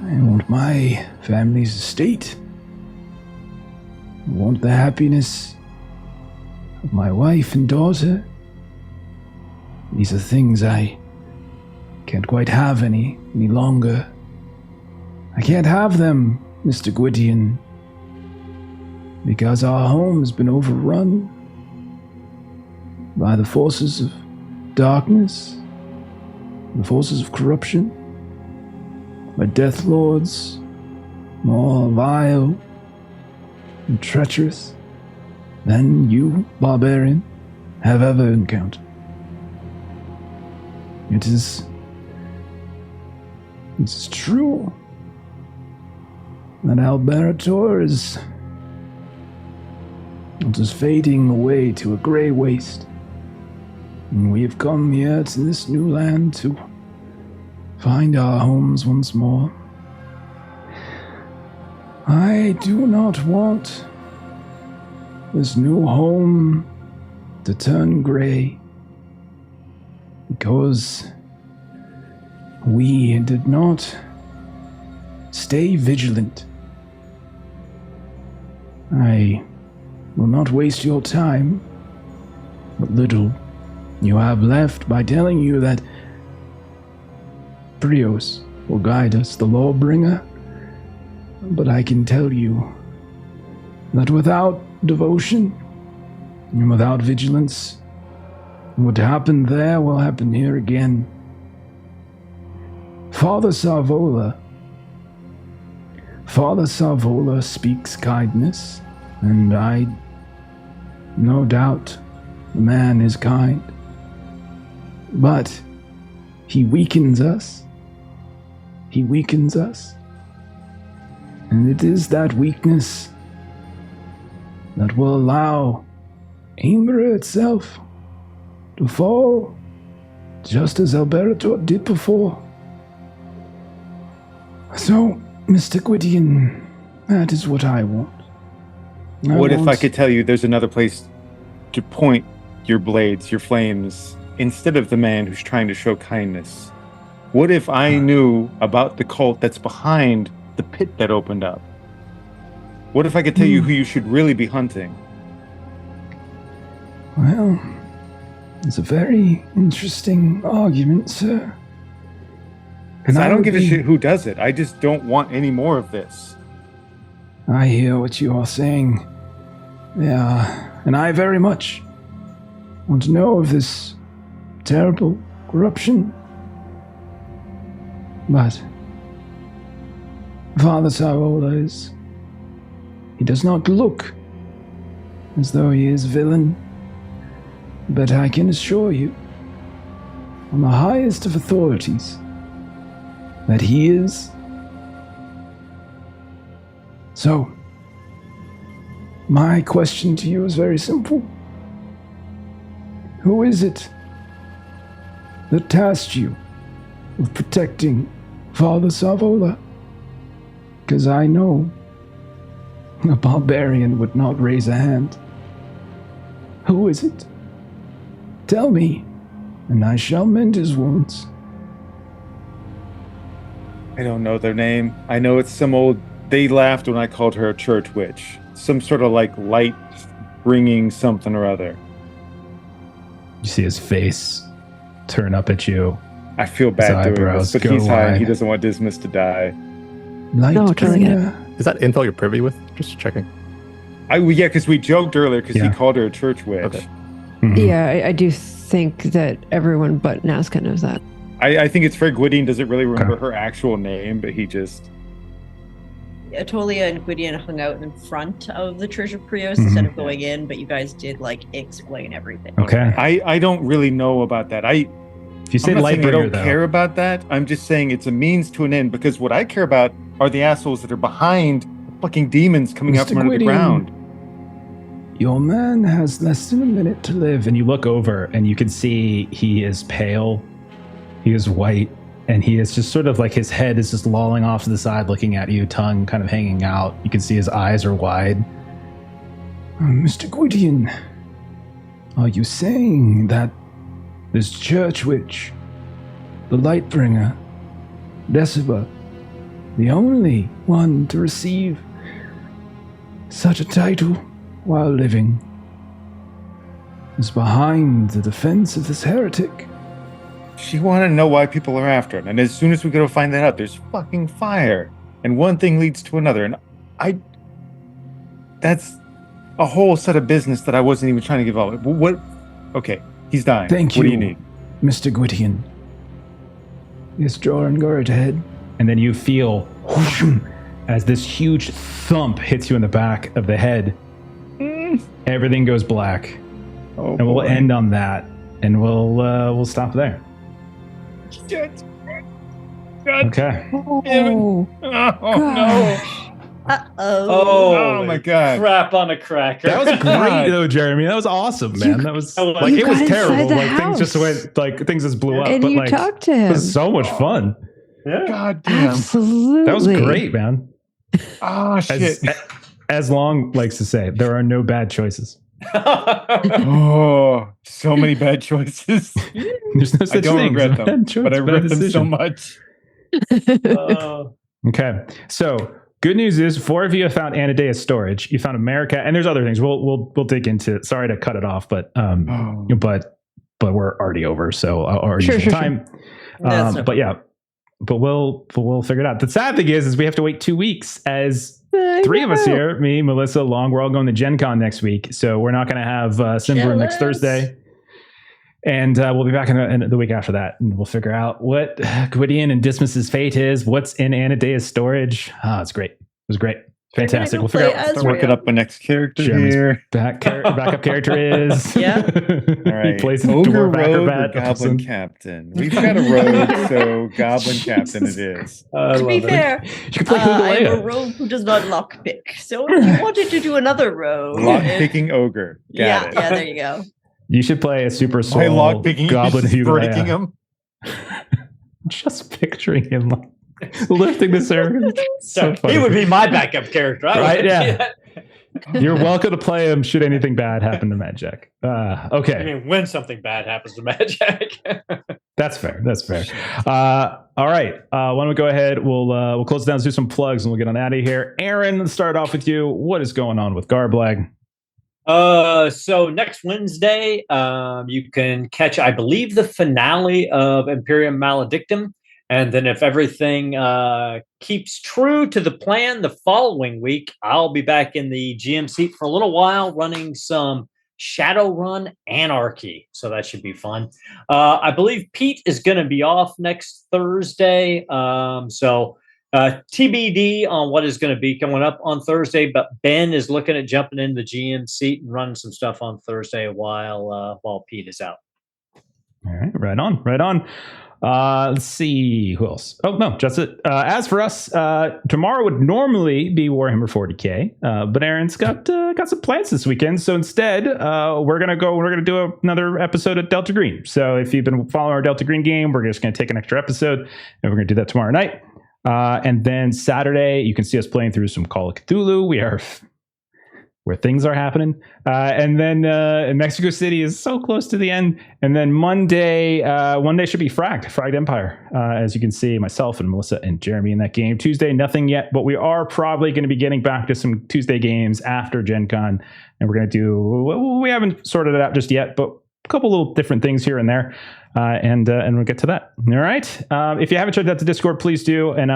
I want my family's estate. I want the happiness of my wife and daughter. These are things I can't quite have any longer. I can't have them, Mr. Gwydion, because our home has been overrun by the forces of darkness, the forces of corruption, by death lords, more vile and treacherous than you, barbarian, have ever encountered. It is true that Alberator is just fading away to a grey waste. And we have come here to this new land to find our homes once more. I do not want this new home to turn grey because we did not stay vigilant. I will not waste your time, but little you have left by telling you that Prios will guide us, the Lawbringer. But I can tell you that without devotion and without vigilance, what happened there will happen here again. Father Sarvola speaks kindness, and I no doubt the man is kind. But he weakens us. He weakens us. And it is that weakness that will allow Ambria itself to fall, just as Alberator did before. So, Mr. Gwydion, that is what I want. What if I could tell you there's another place to point your blades, your flames, instead of the man who's trying to show kindness? What if I knew about the cult that's behind the pit that opened up? What if I could tell you who you should really be hunting? Well, it's a very interesting argument, sir. Because I don't give a shit who does it. I just don't want any more of this. I hear what you are saying. Yeah, and I very much want to know of this terrible corruption. But Father Sarvola he does not look as though he is villain. But I can assure you, on the highest of authorities, that he is. So, my question to you is very simple. Who is it that tasked you with protecting Father Sarvola? Because I know a barbarian would not raise a hand. Who is it? Tell me, and I shall mend his wounds. I don't know their name. I know it's some old... They laughed when I called her a church witch. Some sort of like light bringing something or other. You see his face turn up at you. I feel bad doing this, but he's high and he doesn't want Dismas to die. No, totally get it. Is that info you're privy with? Just checking. Yeah, because we joked earlier because he called her a church witch. Okay. Mm-hmm. Yeah, I do think that everyone but Nazca knows that. I think it's fair. Gwydion doesn't really remember her actual name, but he just... Atolia and Gwydion hung out in front of the Church of Prios instead of going in, but you guys did like explain everything. Okay. I don't really know about that. If you say I don't care about that. I'm just saying it's a means to an end, because what I care about are the assholes that are behind the fucking demons coming up from under the ground. Your man has less than a minute to live. And you look over and you can see he is pale, he is white, and he is just sort of like his head is just lolling off to the side looking at you, tongue kind of hanging out. You can see his eyes are wide. Mr. Gwydion, are you saying that this church witch, the Lightbringer, Decima, the only one to receive such a title while living is behind the defense of this heretic. She wanted to know why people are after him, and as soon as we go to find that out, there's fucking fire, and one thing leads to another, and that's a whole set of business that I wasn't even trying to give up. What? Okay, he's dying. Thank you. What do you need? Mr. Gwydion. Yes, Joran, go right ahead. And then you feel whoosh, as this huge thump hits you in the back of the head. Everything goes black. Oh, and we'll end on that, and we'll stop there. Shit. Okay. Oh, no. Oh my god. Crap on a cracker. That was great though, Jeremy. That was awesome, man. That was like you it was got inside terrible. the Like things just house. went like things just blew up. and but you like talked to it him. was so much fun. Yeah. God damn. Absolutely. That was great, man. Oh shit. As Long likes to say, there are no bad choices. Oh, so many bad choices. There's no I such don't thing. regret as them, bad choice, but I bad regret them so decision. much. Okay, so good news is 4 of you have found Anadea's storage. You found America, and there's other things. We'll dig into it. Sorry to cut it off, but but we're already over, so I'll already use the time. But yeah, but we'll figure it out. The sad thing is we have to wait 2 weeks as 3 of us here, me, Melissa, Long, we're all going to Gen Con next week, so we're not going to have Symbaroum next Thursday. And we'll be back in the week after that, and we'll figure out what Gwydion and Dismas's fate is, what's in Anadea's storage. Oh, it's great. It was great. Fantastic. We'll figure out. Start working up my next character Jeremy's here. Backup character is. Yeah. All right. He plays the Ogre dwarf Rogue or acrobat. Goblin Captain. We've got a rogue, so Goblin Captain it is. To be fair, You can play I'm a Hugalea. rogue who does not lockpick. So if you wanted to do another rogue, Lock-picking Ogre. Got it. yeah, there you go. You should play a super My soul lock-picking Goblin is breaking Hugalea. him. Just picturing him like, lifting the server. So funny. He would be my backup character. Right, Would yeah. do that. You're welcome to play him should anything bad happen to Madjac. I Okay. mean, when something bad happens to Madjac. That's fair. That's fair. All right. Why don't we go ahead? We'll close it down, do some plugs, and we'll get on out of here. Aaron, let's start off with you. What is going on with Garblag? So next Wednesday, you can catch, I believe, the finale of Imperium Maledictum. And then if everything keeps true to the plan, the following week, I'll be back in the GM seat for a little while running some Shadowrun Anarchy. So that should be fun. I believe Pete is going to be off next Thursday. So TBD on what is going to be coming up on Thursday. But Ben is looking at jumping in the GM seat and running some stuff on Thursday while Pete is out. All right. Right on. Right on. Let's see who else. Oh no, just it. As for us, tomorrow would normally be Warhammer 40K, but Aaron's got some plans this weekend. So instead, we're gonna do another episode of Delta Green. So if you've been following our Delta Green game, we're just gonna take an extra episode, and we're gonna do that tomorrow night. And then Saturday, you can see us playing through some Call of Cthulhu. We are where things are happening. And then Mexico City is so close to the end. And then Monday should be Fragged Empire. As you can see, myself and Melissa and Jeremy in that game. Tuesday, nothing yet, but we are probably going to be getting back to some Tuesday games after Gen Con. And we're going to do, we haven't sorted it out just yet, but a couple little different things here and there. And we'll get to that. All right. If you haven't checked out the Discord, please do. And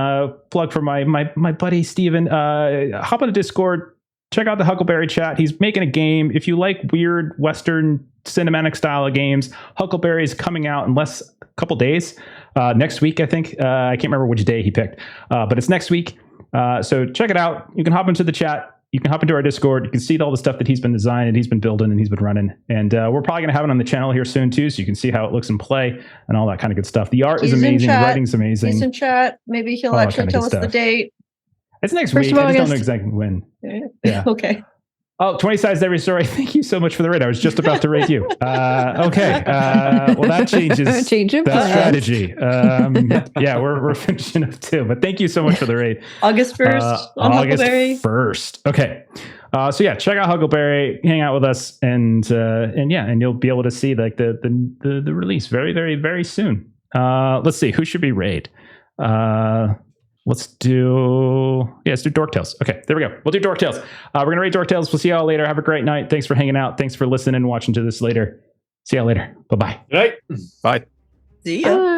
plug for my buddy, Steven. Hop on the Discord. Check out the Huckleberry chat. He's making a game. If you like weird Western cinematic style of games, Huckleberry is coming out in a couple days. Next week, I think. I can't remember which day he picked, but it's next week. So check it out. You can hop into the chat. You can hop into our Discord. You can see all the stuff that he's been designing, he's been building, and he's been running. And we're probably going to have it on the channel here soon, too, so you can see how it looks in play and all that kind of good stuff. The art is amazing. The writing's amazing. He's in chat. Maybe he'll actually tell us the date. It's next First week. of all, I just don't know exactly when. Yeah. Okay. Oh, 20 sides every story. Thank you so much for the raid. I was just about to rate you. Okay. Well, that changes Change of that plans. strategy. Yeah, we're finishing up too. But thank you so much for the raid. August 1st on August Huckleberry. 1st. Okay. So yeah, check out Huckleberry, hang out with us, and you'll be able to see like the release very, very, very soon. Let's see, who should be raid? let's do Dork Tales. Okay, there we go. We'll do Dork Tales. We're going to rate Dork Tales. We'll see y'all later. Have a great night. Thanks for hanging out. Thanks for listening and watching to this later. See y'all later. Bye-bye. Good night. Bye. See ya.